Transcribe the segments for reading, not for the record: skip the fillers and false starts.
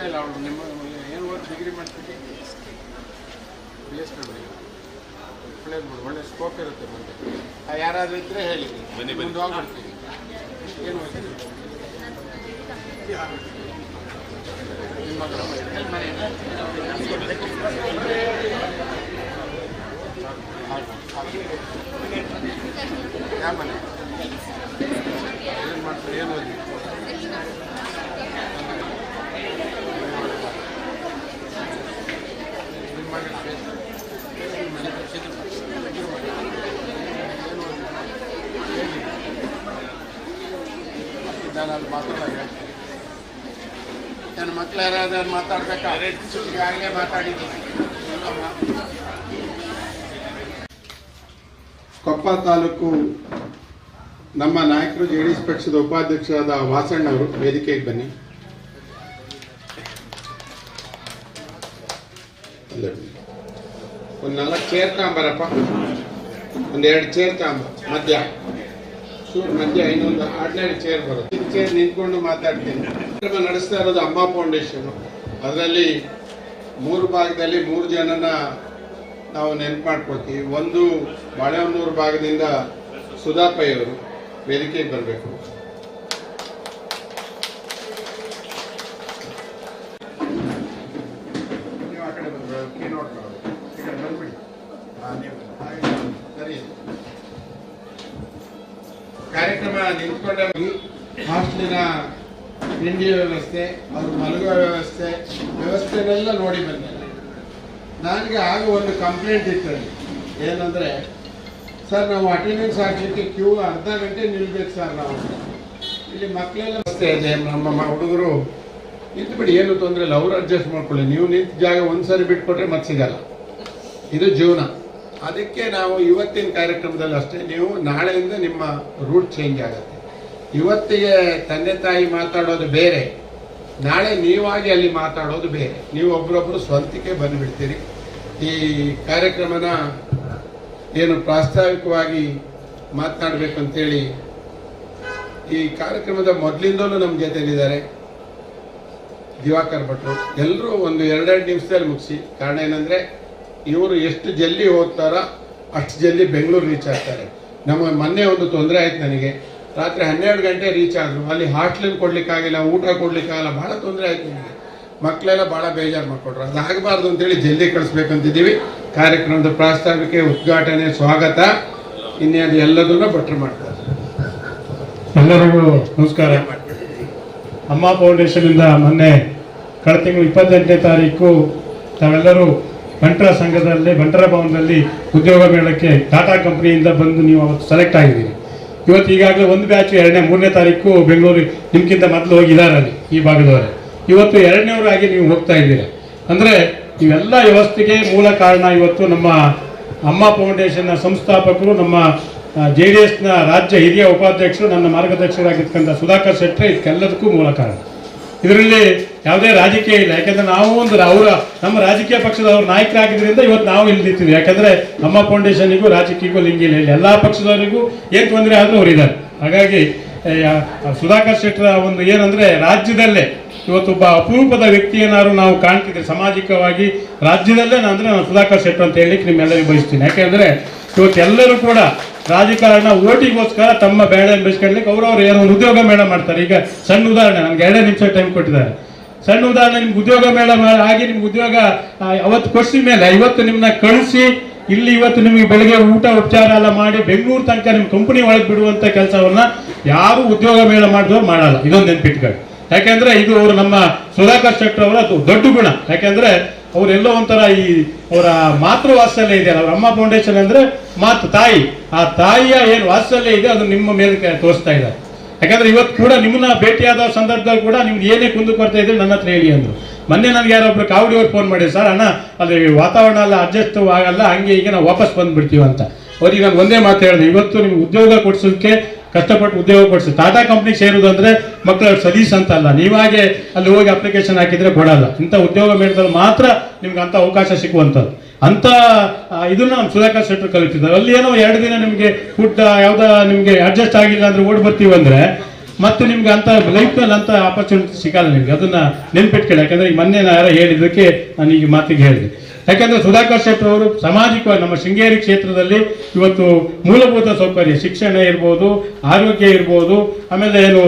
ಇಲ್ಲ ಅವಳು ನಿಮ್ಮ ಏನು ಓದಿ ಡಿಗ್ರಿ ಮಾಡ್ತೀವಿ PhD ಒಳ್ಳೇದು ಬಿಡು, ಒಳ್ಳೆ ಸ್ಕೋಪ್ ಇರುತ್ತೆ ಮುಂದೆ. ಯಾರಾದರೂ ಇದ್ದರೆ ಹೇಳಿ, ಮುಂದೆ ಹೋಗ್ಬಿಡ್ತೀವಿ. ಏನು ಓದ್ತೀವಿ ನಿಮ್ಮ ಯಾವ ಮನೆ ಏನು ಮಾಡ್ತಾರೆ, ಏನು ಓದಿ ನಾನು ಅಲ್ಲಿ ಮಾತಾಡೋದು ಹೇಳ್ತೀನಿ. ನನ್ನ ಮಕ್ಕಳು ಯಾರಾದ್ರೂ ಮಾತಾಡ್ಬೇಕಾದ್ರೆ ಈಗಾಗಲೇ ಮಾತಾಡಿದ್ದೀನಿ. ಕೊಪ್ಪ ತಾಲೂಕು ನಮ್ಮ ನಾಯಕರು JDS ಪಕ್ಷದ ಉಪಾಧ್ಯಕ್ಷರಾದ ವಾಸಣ್ಣವರು ವೇದಿಕೆಗೆ ಬನ್ನಿ. ಒಂದು 4 ಚೇರ್ ತಗೊಂಬರಪ್ಪ, ಒಂದು 2 ಚೇರ್ ತಗೊಂಬ, ಮಧ್ಯ ಶೂರ್ ಮಧ್ಯ ಇನ್ನೊಂದು ಆರ್ಡಿನರಿ ಚೇರ್ ಬರುತ್ತೆ. ಈ ಚೇರ್ ನಿಂತ್ಕೊಂಡು ಮಾತಾಡ್ತೀನಿ. ನಡೆಸ್ತಾ ಇರೋದು ಅಮ್ಮ ಫೌಂಡೇಶನ್. ಅದರಲ್ಲಿ 3 ಭಾಗದಲ್ಲಿ 3 ಜನನ ನಾವು ನೆನಪು ಮಾಡ್ಕೊಳ್ತೀವಿ. ಒಂದು ಬಾಳೆಹೊನ್ನೂರು ಭಾಗದಿಂದ ಸುಧಾಪಯ್ಯವರು ವೇದಿಕೆಗೆ ಬರಬೇಕು. ನೀವು ಆ ಕಡೆ ಬಂದ್ರೆ ಕೀನೋಟ್ ಈ ಕಡೆ ಬಂದ್ಬಿಡಿ. ಸರಿ, ಕಾರ್ಯಕ್ರಮ ನಿಂತ್ಕೊಂಡ ಹಾಸ್ಟೆಲಿನ ತಿಂಡಿ ವ್ಯವಸ್ಥೆ, ಅವರು ಮಲಗುವ ವ್ಯವಸ್ಥೆನೆಲ್ಲ ನೋಡಿ ಬಂದೆ. ನನಗೆ ಆಗ ಒಂದು ಕಂಪ್ಲೇಂಟ್ ಇತ್ತಲ್ಲಿ, ಏನಂದರೆ ಸರ್ ನಾವು ಅಟೆಂಡೆನ್ಸ್ ಹಾಕಲಿಕ್ಕೆ ಕ್ಯೂ ಅರ್ಧ ಗಂಟೆ ನಿಲ್ಬೇಕು ಸರ್, ನಾವು ಇಲ್ಲಿ ಮಕ್ಕಳೆಲ್ಲ ಇದೆ, ನಮ್ಮ ಹುಡುಗರು ನಿಂತು ಬಿಡಿ, ಏನು ತೊಂದರೆ ಇಲ್ಲ, ಅವರು ಅಡ್ಜಸ್ಟ್ ಮಾಡ್ಕೊಳ್ಳಿ, ನೀವು ನಿಂತ ಜಾಗ ಒಂದ್ಸರಿ ಬಿಟ್ಕೊಟ್ರೆ ಮತ್ತೆ ಸಿಗಲ್ಲ, ಇದು ಜೀವನ. ಅದಕ್ಕೆ ನಾವು ಇವತ್ತಿನ ಕಾರ್ಯಕ್ರಮದಲ್ಲಿ ಅಷ್ಟೇ, ನೀವು ನಾಳೆಯಿಂದ ನಿಮ್ಮ ರೂಟ್ ಚೇಂಜ್ ಆಗುತ್ತೆ. ಇವತ್ತಿಗೆ ತಂದೆ ತಾಯಿ ಮಾತಾಡೋದು ಬೇರೆ, ನಾಳೆ ನೀವಾಗಿ ಅಲ್ಲಿ ಮಾತಾಡೋದು ಬೇರೆ. ನೀವು ಒಬ್ರೊಬ್ರು ಸ್ವಂತಕ್ಕೆ ಬಂದುಬಿಡ್ತೀರಿ. ಈ ಕಾರ್ಯಕ್ರಮನ ಏನು ಪ್ರಾಸ್ತಾವಿಕವಾಗಿ ಮಾತನಾಡಬೇಕಂತೇಳಿ ಈ ಕಾರ್ಯಕ್ರಮದ ಮೊದಲಿಂದಲೂ ನಮ್ಮ ಜೊತೆಲಿದ್ದಾರೆ ದಿವಾಕರ್ ಭಟ್ರು. ಎಲ್ಲರೂ ಒಂದು 2 ನಿಮಿಷದಲ್ಲಿ ಮುಗಿಸಿ. ಕಾರಣ ಏನಂದರೆ ಇವರು ಎಷ್ಟು ಜಲ್ದಿ ಹೋಗ್ತಾರೋ ಅಷ್ಟು ಜಲ್ದಿ ಬೆಂಗಳೂರು ರೀಚ್ ಆಗ್ತಾರೆ. ನಮ್ಮ ಮೊನ್ನೆ ಒಂದು ತೊಂದರೆ ಆಯ್ತು, ನನಗೆ ರಾತ್ರಿ 12 ಗಂಟೆ ರೀಚ್ ಆದರು. ಅಲ್ಲಿ ಹಾಸ್ಟೆಲ್ ಕೊಡ್ಲಿಕ್ಕಾಗಿಲ್ಲ, ಊಟ ಕೊಡ್ಲಿಕ್ಕಾಗಲ್ಲ, ಭಾಳ ತೊಂದರೆ ಆಯ್ತು ನನಗೆ. ಮಕ್ಕಳೆಲ್ಲ ಭಾಳ ಬೇಜಾರು ಮಾಡ್ಕೊಟ್ರು. ಅದು ಆಗಬಾರ್ದು ಅಂತೇಳಿ ಜಲ್ದಿ ಕಳಿಸ್ಬೇಕಂತಿದ್ದೀವಿ. ಕಾರ್ಯಕ್ರಮದ ಪ್ರಾಸ್ತಾವಿಕೆ, ಉದ್ಘಾಟನೆ, ಸ್ವಾಗತ, ಇನ್ನೇನು ಎಲ್ಲದನ್ನು ಭಟ್ರು ಮಾಡ್ತಾರೆ. ಎಲ್ಲರಿಗೂ ನಮಸ್ಕಾರ. ಅಮ್ಮ ಫೌಂಡೇಶನ್ನಿಂದ ಮೊನ್ನೆ ಕಳೆದ ತಿಂಗಳು 28ನೇ ತಾರೀಕು ತಾವೆಲ್ಲರೂ ಬಂಟರ ಸಂಘದಲ್ಲಿ, ಬಂಟರ ಭವನದಲ್ಲಿ ಉದ್ಯೋಗ ಮೇಳಕ್ಕೆ ಟಾಟಾ ಕಂಪನಿಯಿಂದ ಬಂದು ನೀವು ಅವತ್ತು ಸೆಲೆಕ್ಟ್ ಆಗಿದ್ದೀರಿ. ಇವತ್ತು ಈಗಾಗಲೇ ಒಂದು ಬ್ಯಾಚ್ 2ನೇ 3ನೇ ತಾರೀಕು ಬೆಂಗಳೂರು ನಿಮ್ಗಿಂತ ಮೊದಲು ಹೋಗಿದ್ದಾರೆ ಅಲ್ಲಿ ಈ ಭಾಗದವರೇ. ಇವತ್ತು 2ನೇವರಾಗಿ ನೀವು ಹೋಗ್ತಾ ಇದ್ದೀರಿ. ಅಂದರೆ ಇವೆಲ್ಲ ವ್ಯವಸ್ಥೆಗೆ ಮೂಲ ಕಾರಣ ಇವತ್ತು ನಮ್ಮ ಅಮ್ಮ ಫೌಂಡೇಶನ್ನ ಸಂಸ್ಥಾಪಕರು, ನಮ್ಮ JDSನ ರಾಜ್ಯ ಹಿರಿಯ ಉಪಾಧ್ಯಕ್ಷರು, ನನ್ನ ಮಾರ್ಗದರ್ಶಕರಾಗಿರ್ತಕ್ಕಂಥ ಸುಧಾಕರ್ ಶೆಟ್ಟಿ ಇದಕ್ಕೆಲ್ಲದಕ್ಕೂ ಮೂಲ ಕಾರಣ. ಇದರಲ್ಲಿ ಯಾವುದೇ ರಾಜಕೀಯ ಇಲ್ಲ. ಯಾಕೆಂದರೆ ನಾವು ನಮ್ಮ ರಾಜಕೀಯ ಪಕ್ಷದವ್ರ ನಾಯಕರಾಗಿದ್ದರಿಂದ ಇವತ್ತು ನಾವು ಇಲ್ಲಿ ನಿಂತಿದ್ದೀವಿ. ಯಾಕೆಂದರೆ ಅಮ್ಮ ಫೌಂಡೇಶನ್ನಿಗೂ ರಾಜಕೀಯಕ್ಕೂ ಲಿಂಕ್ ಇಲ್ಲ. ಎಲ್ಲ ಪಕ್ಷದವರಿಗೂ ಏನು ತೊಂದರೆ ಆದರೂ ಅವರಿದ್ದಾರೆ. ಹಾಗಾಗಿ ಸುಧಾಕರ್ ಶೆಟ್ಟರ ಒಂದು ಏನಂದರೆ ರಾಜ್ಯದಲ್ಲೇ ಇವತ್ತೊಬ್ಬ ಅಪರೂಪದ ವ್ಯಕ್ತಿಯನ್ನಾರು ನಾವು ಕಾಣ್ತಿದ್ದೀವಿ ಸಾಮಾಜಿಕವಾಗಿ ರಾಜ್ಯದಲ್ಲೇ. ಅಂದರೆ ನಾನು ಸುಧಾಕರ್ ಶೆಟ್ಟರ್ ಅಂತ ಹೇಳಲಿಕ್ಕೆ ನಿಮ್ಮೆಲ್ಲರಿಗೂ ಬಯಸ್ತೀನಿ. ಯಾಕೆಂದರೆ ಇವತ್ತೆಲ್ಲರೂ ಕೂಡ ರಾಜಕಾರಣ ಓಟಿಗೋಸ್ಕರ ತಮ್ಮ ಬೇಳೆ ಬೆಳೆಸ್ಕೊಳ್ಳಿಕ್ಕೆ ಅವರವ್ರು ಏನೋ ಒಂದು ಉದ್ಯೋಗ ಮೇಳ ಮಾಡ್ತಾರೆ. ಈಗ ಸಣ್ಣ ಉದಾಹರಣೆ, ನನಗೆ 2 ನಿಮಿಷ ಟೈಮ್ ಕೊಟ್ಟಿದ್ದಾರೆ. ಸಣ್ಣ ಉದಾಹರಣೆ, ನಿಮ್ಗೆ ಉದ್ಯೋಗ ಮೇಳ ಆಗಿ ನಿಮ್ಗೆ ಉದ್ಯೋಗ ಅವತ್ತು ಕೊಡಿಸಿದ ಮೇಲೆ ಇವತ್ತು ನಿಮ್ಮನ್ನ ಕಳಿಸಿ ಇಲ್ಲಿ ಇವತ್ತು ನಿಮಗೆ ಬೆಳಗ್ಗೆ ಊಟ ಉಪಚಾರ ಎಲ್ಲ ಮಾಡಿ ಬೆಂಗಳೂರು ತನಕ ನಿಮ್ಮ ಕಂಪನಿ ಒಳಗೆ ಬಿಡುವಂಥ ಕೆಲಸವನ್ನ ಯಾರು ಉದ್ಯೋಗ ಮೇಳ ಮಾಡಿದವ್ರು ಮಾಡಲ್ಲ. ಇದೊಂದು ನೆನ್ಪಿಟ್ಕೊಳ್ಳಿ. ಯಾಕೆಂದ್ರೆ ಇದು ಅವರು ನಮ್ಮ ಸುಧಾಕರ್ ಶೆಟ್ಟರ್ ಅವರ ದೊಡ್ಡ ಗುಣ. ಯಾಕೆಂದ್ರೆ ಅವರೆಲ್ಲೋ ಒಂಥರ ಈ ಅವರ ಮಾತೃ ವಾತ್ಸಲ್ಯ ಇದೆ. ಅವ್ರ ಅಮ್ಮ ಫೌಂಡೇಶನ್ ಅಂದ್ರೆ ಮಾತು ತಾಯಿ, ಆ ತಾಯಿಯ ಏನು ವಾತ್ಸಲ್ಯ ಇದೆ ಅದು ನಿಮ್ಮ ಮೇಲೆ ತೋರಿಸ್ತಾ ಇದ್ದಾರೆ. ಯಾಕಂದ್ರೆ ಇವತ್ತು ಕೂಡ ನಿಮ್ಮನ್ನ ಭೇಟಿಯಾದ ಸಂದರ್ಭದಲ್ಲಿ ಕೂಡ ನಿಮ್ಗೆ ಏನೇ ಕುಂದು ಕೊಡ್ತಾ ಇದ್ರೆ ನನ್ನ ಹತ್ರ ಹೇಳಿ ಅಂದ್ರು. ಮೊನ್ನೆ ನನಗೆ ಯಾರೊಬ್ರು ಕಾವಡಿಯವ್ರು ಫೋನ್ ಮಾಡಿದ್ರು, ಸರ್ ಅಣ್ಣ ಅಲ್ಲಿ ವಾತಾವರಣ ಎಲ್ಲ ಅಡ್ಜಸ್ಟ್ ಆಗಲ್ಲ, ಹಂಗೆ ಈಗ ನಾವು ವಾಪಸ್ ಬಂದ್ಬಿಡ್ತೀವಿ ಅಂತ. ಅವ್ರಿಗೆ ನಾನು ಒಂದೇ ಮಾತು ಹೇಳಿದೆ, ಇವತ್ತು ನಿಮ್ಗೆ ಉದ್ಯೋಗ ಕೊಡ್ಸೋದಕ್ಕೆ ಕಷ್ಟಪಟ್ಟು ಉದ್ಯೋಗ ಕೊಡಿಸಿ ಟಾಟಾ ಕಂಪ್ನಿಗೆ ಸೇರುವುದು ಅಂದ್ರೆ ಮಕ್ಕಳ ಸಲೀಸ್ ಅಂತ ಅಲ್ಲ. ನೀವಾಗೆ ಅಲ್ಲಿ ಹೋಗಿ ಅಪ್ಲಿಕೇಶನ್ ಹಾಕಿದ್ರೆ ಕೊಡಲ್ಲ. ಇಂಥ ಉದ್ಯೋಗ ಮೇಳದಲ್ಲಿ ಮಾತ್ರ ನಿಮ್ಗೆ ಅಂತ ಅವಕಾಶ ಸಿಗುವಂಥದ್ದು. ಅಂತ ಇದನ್ನ ನಮ್ಮ ಸುಧಾಕರ್ ಶೆಟ್ಟರ್ ಕಲಿತಿದ್ದಾರೆ. ಅಲ್ಲಿ ಏನೋ 2 ದಿನ ನಿಮಗೆ ಫುಡ್ ಯಾವ್ದ ನಿಮ್ಗೆ ಅಡ್ಜಸ್ಟ್ ಆಗಿಲ್ಲ ಅಂದ್ರೆ ಓಡ್ ಬರ್ತೀವಿ ಅಂದ್ರೆ ಮತ್ತೆ ನಿಮ್ಗೆ ಅಂತ ಲೈಫ್ನಲ್ಲಿ ಅಂತ ಆಪರ್ಚುನಿಟಿ ಸಿಗಲ್ಲ ನಿಮ್ಗೆ. ಅದನ್ನ ನೆನ್ಪಿಟ್ಕೊಳ್ಳಿ. ಯಾಕಂದ್ರೆ ಈಗ ಮೊನ್ನೆ ಯಾರೋ ಹೇಳಿದ್ದಕ್ಕೆ ನಾನು ಈಗ ಮಾತಿಗೆ ಹೇಳಿದೆ. ಯಾಕಂದ್ರೆ ಸುಧಾಕರ್ ಶೆಟ್ಟರ್ ಅವರು ಸಾಮಾಜಿಕವಾಗಿ ನಮ್ಮ ಶೃಂಗೇರಿ ಕ್ಷೇತ್ರದಲ್ಲಿ ಇವತ್ತು ಮೂಲಭೂತ ಸೌಕರ್ಯ, ಶಿಕ್ಷಣ ಇರ್ಬೋದು, ಆರೋಗ್ಯ ಇರ್ಬೋದು, ಆಮೇಲೆ ಏನು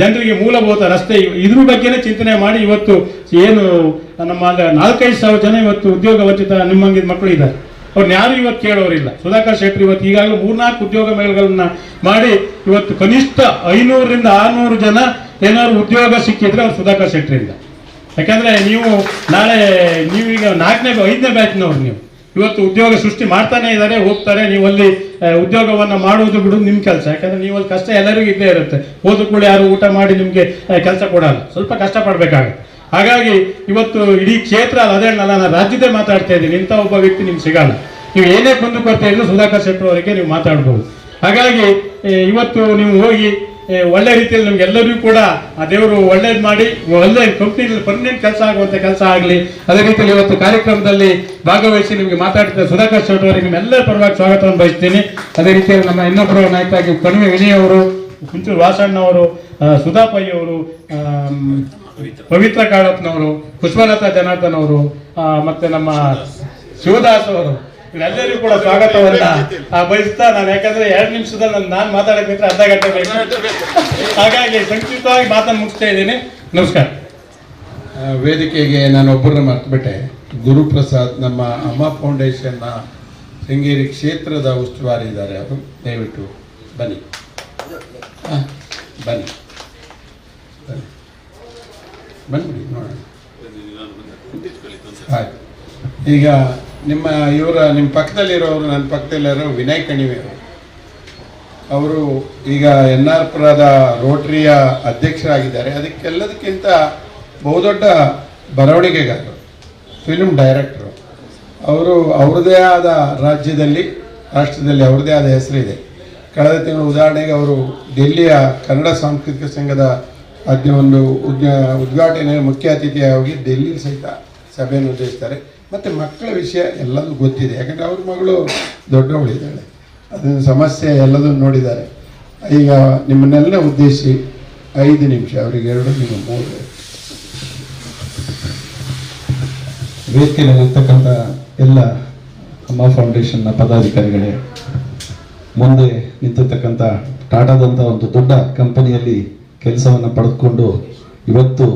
ಜನರಿಗೆ ಮೂಲಭೂತ ರಸ್ತೆ, ಇದ್ರ ಬಗ್ಗೆನೇ ಚಿಂತನೆ ಮಾಡಿ ಇವತ್ತು ಏನು ನಮ್ಮ 4-5 ಸಾವಿರ ಜನ ಇವತ್ತು ಉದ್ಯೋಗ ವಂಚಿತ ನಿಮ್ಮಂಗಿದ ಮಕ್ಕಳು ಇದ್ದಾರೆ. ಅವ್ರನ್ನ ಯಾರು ಇವತ್ತು ಕೇಳೋರಿಲ್ಲ. ಸುಧಾಕರ್ ಶೆಟ್ಟರ್ ಇವತ್ತು ಈಗಾಗಲೇ 3-4 ಉದ್ಯೋಗ ಮೇಳಗಳನ್ನ ಮಾಡಿ ಇವತ್ತು ಕನಿಷ್ಠ 500ರಿಂದ 600 ಜನ ಏನಾದ್ರು ಉದ್ಯೋಗ ಸಿಕ್ಕಿದ್ರೆ ಅವ್ರು ಸುಧಾಕರ್ ಶೆಟ್ಟರಿಂದ. ಯಾಕಂದ್ರೆ ನೀವು ನಾಳೆ ನೀವೀಗ 4ನೇ 5ನೇ ಬ್ಯಾಚ್ನವ್ರು, ನೀವು ಇವತ್ತು ಉದ್ಯೋಗ ಸೃಷ್ಟಿ ಮಾಡ್ತಾನೆ ಇದ್ದಾರೆ, ಹೋಗ್ತಾರೆ. ನೀವು ಅಲ್ಲಿ ಉದ್ಯೋಗವನ್ನ ಮಾಡುವುದು ಬಿಡುವುದು ನಿಮ್ಮ ಕೆಲಸ. ಯಾಕಂದ್ರೆ ನೀವು ಅಲ್ಲಿ ಕಷ್ಟ ಎಲ್ಲರಿಗೂ ಇದ್ದೇ ಇರುತ್ತೆ. ಹೋದ ಕೂಡ ಯಾರು ಊಟ ಮಾಡಿ ನಿಮ್ಗೆ ಕೆಲಸ ಕೊಡಲ್ಲ, ಸ್ವಲ್ಪ ಕಷ್ಟ ಪಡ್ಬೇಕಾಗುತ್ತೆ. ಹಾಗಾಗಿ ಇವತ್ತು ಇಡೀ ಕ್ಷೇತ್ರ ಅದೇ ನಾನು ರಾಜ್ಯದೇ ಮಾತಾಡ್ತಾ ಇದ್ದೀನಿ, ಇಂಥ ಒಬ್ಬ ವ್ಯಕ್ತಿ ನಿಮ್ಗೆ ಸಿಗಲ್ಲ. ನೀವು ಏನೇ ಬಂದು ಕೊಡ್ತಾ ಇದ್ರು ಸುಧಾಕರ್ ಶೆಟ್ಟರ್ ಅವರಿಗೆ ನೀವು ಮಾತಾಡ್ಬೋದು. ಹಾಗಾಗಿ ಇವತ್ತು ನೀವು ಹೋಗಿ ಒಳ್ಳೆ ರೀತಿಯಲ್ಲಿ ನಮ್ಗೆ ಎಲ್ಲರಿಗೂ ಕೂಡ ಆ ದೇವರು ಒಳ್ಳೇದು ಮಾಡಿ ಒಳ್ಳೆ ಕಂಪ್ನಿಯಲ್ಲಿ ಪರ್ಮನೆಂಟ್ ಕೆಲಸ ಆಗುವಂತ ಕೆಲಸ ಆಗಲಿ. ಅದೇ ರೀತಿಯಲ್ಲಿ ಇವತ್ತು ಕಾರ್ಯಕ್ರಮದಲ್ಲಿ ಭಾಗವಹಿಸಿ ನಿಮಗೆ ಮಾತಾಡ್ತಿದ್ದ ಸುಧಾಕರ್ ಶೆಟ್ಟರ್ ಅವರಿಗೆ ನಿಮ್ಮೆಲ್ಲರ ಪರವಾಗಿ ಸ್ವಾಗತವನ್ನು ಬಯಸ್ತೀನಿ. ಅದೇ ರೀತಿಯಲ್ಲಿ ನಮ್ಮ ಇನ್ನೊಬ್ಬರು ನಾಯಕರಾಗಿ ಕಣಿವೆ ವಿನಯ್ ಅವರು, ಕುಂಚೂರು ವಾಸಣ್ಣ ಅವರು, ಸುಧಾಪೈ ಅವರು, ಪವಿತ್ರ ಕಾಳಪ್ಪನವರು, ಪುಷ್ಪಲತಾ ಜನಾರ್ದನ್ ಅವರು, ಮತ್ತೆ ನಮ್ಮ ಶಿವದಾಸ್ ಅವರು, ಎಲ್ಲರಿಗೂ ಕೂಡ ಸ್ವಾಗತವನ್ನ ಬಯಸ್ತಾ ನಾನು, ಯಾಕಂದ್ರೆ 2 ನಿಮಿಷದಲ್ಲಿ ನಾನು ಮಾತಾಡಬೇಕಿದ್ರೆ ಅರ್ಧ ಗಂಟೆ ಬೇಕು. ಹಾಗಾಗಿ ಸಂಕ್ಷಿಪ್ತವಾಗಿ ಮಾತನ್ನು ಮುಗಿಸ್ತಾ ಇದ್ದೀನಿ. ನಮಸ್ಕಾರ. ವೇದಿಕೆಗೆ ನಾನು ಒಬ್ಬರನ್ನ ಮರ್ತುಬಿಟ್ಟೆ. ಗುರುಪ್ರಸಾದ್ ನಮ್ಮ ಅಮ್ಮ ಫೌಂಡೇಶನ್ನ ಶೃಂಗೇರಿ ಕ್ಷೇತ್ರದ ಉಸ್ತುವಾರಿ ಇದ್ದಾರೆ. ಅವರು ದಯವಿಟ್ಟು ಬನ್ನಿ ಬನ್ನಿ ಬಂದ್ಬಿಡಿ ನೋಡೋಣ. ಆಯ್ತು. ಈಗ ನಿಮ್ಮ ಪಕ್ಕದಲ್ಲಿರೋರು, ನನ್ನ ಪಕ್ಕದಲ್ಲಿರೋ ವಿನಯ್ ಕಣಿವೆ ಅವರು ಈಗ NR ಪುರದ ರೋಟರಿಯ ಅಧ್ಯಕ್ಷರಾಗಿದ್ದಾರೆ. ಅದಕ್ಕೆಲ್ಲದಕ್ಕಿಂತ ಬಹುದೊಡ್ಡ ಬರವಣಿಗೆಗಾರರು, ಫಿಲ್ಮ್ ಡೈರೆಕ್ಟರು. ಅವರು ಅವ್ರದ್ದೇ ಆದ ರಾಷ್ಟ್ರದಲ್ಲಿ ಅವ್ರದ್ದೇ ಆದ ಹೆಸರಿದೆ. ಕಳೆದ ತಿಂಗಳು ಉದಾಹರಣೆಗೆ ಅವರು ಡೆಲ್ಲಿಯ ಕನ್ನಡ ಸಾಂಸ್ಕೃತಿಕ ಸಂಘದ ಒಂದು ಉದ್ಘಾಟನೆ ಮುಖ್ಯ ಅತಿಥಿಯಾಗಿ ಡೆಲ್ಲಿ ಸಹಿತ ಸಭೆಯನ್ನು ಉದ್ದೇಶಿಸ್ತಾರೆ. ಮತ್ತು ಮಕ್ಕಳ ವಿಷಯ ಎಲ್ಲದೂ ಗೊತ್ತಿದೆ, ಯಾಕಂದರೆ ಅವ್ರ ಮಗಳು ದೊಡ್ಡವಳಿದ್ದಾಳೆ, ಅದನ್ನು ಸಮಸ್ಯೆ ಎಲ್ಲದೂ ನೋಡಿದ್ದಾರೆ. ಈಗ ನಿಮ್ಮನ್ನೆಲ್ಲ ಉದ್ದೇಶಿಸಿ 5 ನಿಮಿಷ, ಅವರಿಗೆ 2 ನೀವು 3. ವೇದಿಕೆಯಲ್ಲಿರ್ತಕ್ಕಂಥ ಎಲ್ಲ ಅಮ್ಮ ಫೌಂಡೇಶನ್ನ ಪದಾಧಿಕಾರಿಗಳೇ, ಮುಂದೆ ನಿಂತಿರ್ತಕ್ಕಂಥ ಟಾಟಾದಂಥ ಒಂದು ದೊಡ್ಡ ಕಂಪನಿಯಲ್ಲಿ ಕೆಲಸವನ್ನು ಪಡೆದುಕೊಂಡು ಇವತ್ತು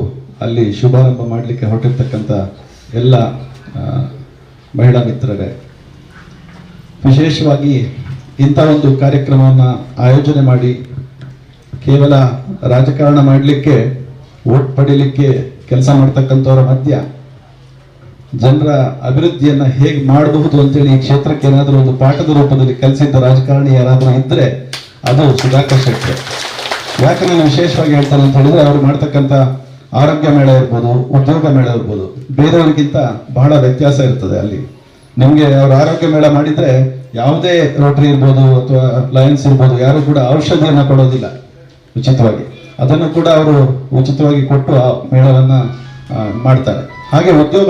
ಅಲ್ಲಿ ಶುಭಾರಂಭ ಮಾಡಲಿಕ್ಕೆ ಹೊರಟಿರ್ತಕ್ಕಂಥ ಎಲ್ಲ ಮಹಿಳಾ ಮಿತ್ರರೇ, ವಿಶೇಷವಾಗಿ ಇಂಥ ಒಂದು ಕಾರ್ಯಕ್ರಮವನ್ನು ಆಯೋಜನೆ ಮಾಡಿ ಕೇವಲ ರಾಜಕಾರಣ ಮಾಡಲಿಕ್ಕೆ, ವೋಟ್ ಪಡೀಲಿಕ್ಕೆ ಕೆಲಸ ಮಾಡ್ತಕ್ಕಂಥವರ ಮಧ್ಯ ಜನರ ಅಭಿವೃದ್ಧಿಯನ್ನು ಹೇಗೆ ಮಾಡಬಹುದು ಅಂತೇಳಿ ಈ ಕ್ಷೇತ್ರಕ್ಕೆ ಏನಾದರೂ ಒಂದು ಪಾಠದ ರೂಪದಲ್ಲಿ ಕಲಿಸಿದ್ದ ರಾಜಕಾರಣಿ ಯಾರಾದರೂ ಇದ್ದರೆ ಅದು ಸುಧಾಕರ್ ಶೆಟ್ಟರ್. ಯಾಕೆ ನಾನು ವಿಶೇಷವಾಗಿ ಹೇಳ್ತಾನೆ ಅಂತ ಹೇಳಿದ್ರೆ, ಅವರು ಮಾಡ್ತಕ್ಕಂಥ ಆರೋಗ್ಯ ಮೇಳ ಇರ್ಬೋದು, ಉದ್ಯೋಗ ಮೇಳ ಇರ್ಬೋದು, ಬೇರೆಯವರಿಗಿಂತ ಬಹಳ ವ್ಯತ್ಯಾಸ ಇರ್ತದೆ. ಅಲ್ಲಿ ನಿಮಗೆ ಅವರು ಆರೋಗ್ಯ ಮೇಳ ಮಾಡಿದ್ರೆ ಯಾವುದೇ ರೋಟರಿ ಇರ್ಬೋದು ಅಥವಾ ಲಯನ್ಸ್ ಇರ್ಬೋದು, ಯಾರು ಕೂಡ ಔಷಧಿಯನ್ನು ಕೊಡೋದಿಲ್ಲ ಉಚಿತವಾಗಿ. ಅದನ್ನು ಕೂಡ ಅವರು ಉಚಿತವಾಗಿ ಕೊಟ್ಟು ಆ ಮೇಳವನ್ನ ಮಾಡ್ತಾರೆ. ಹಾಗೆ ಉದ್ಯೋಗ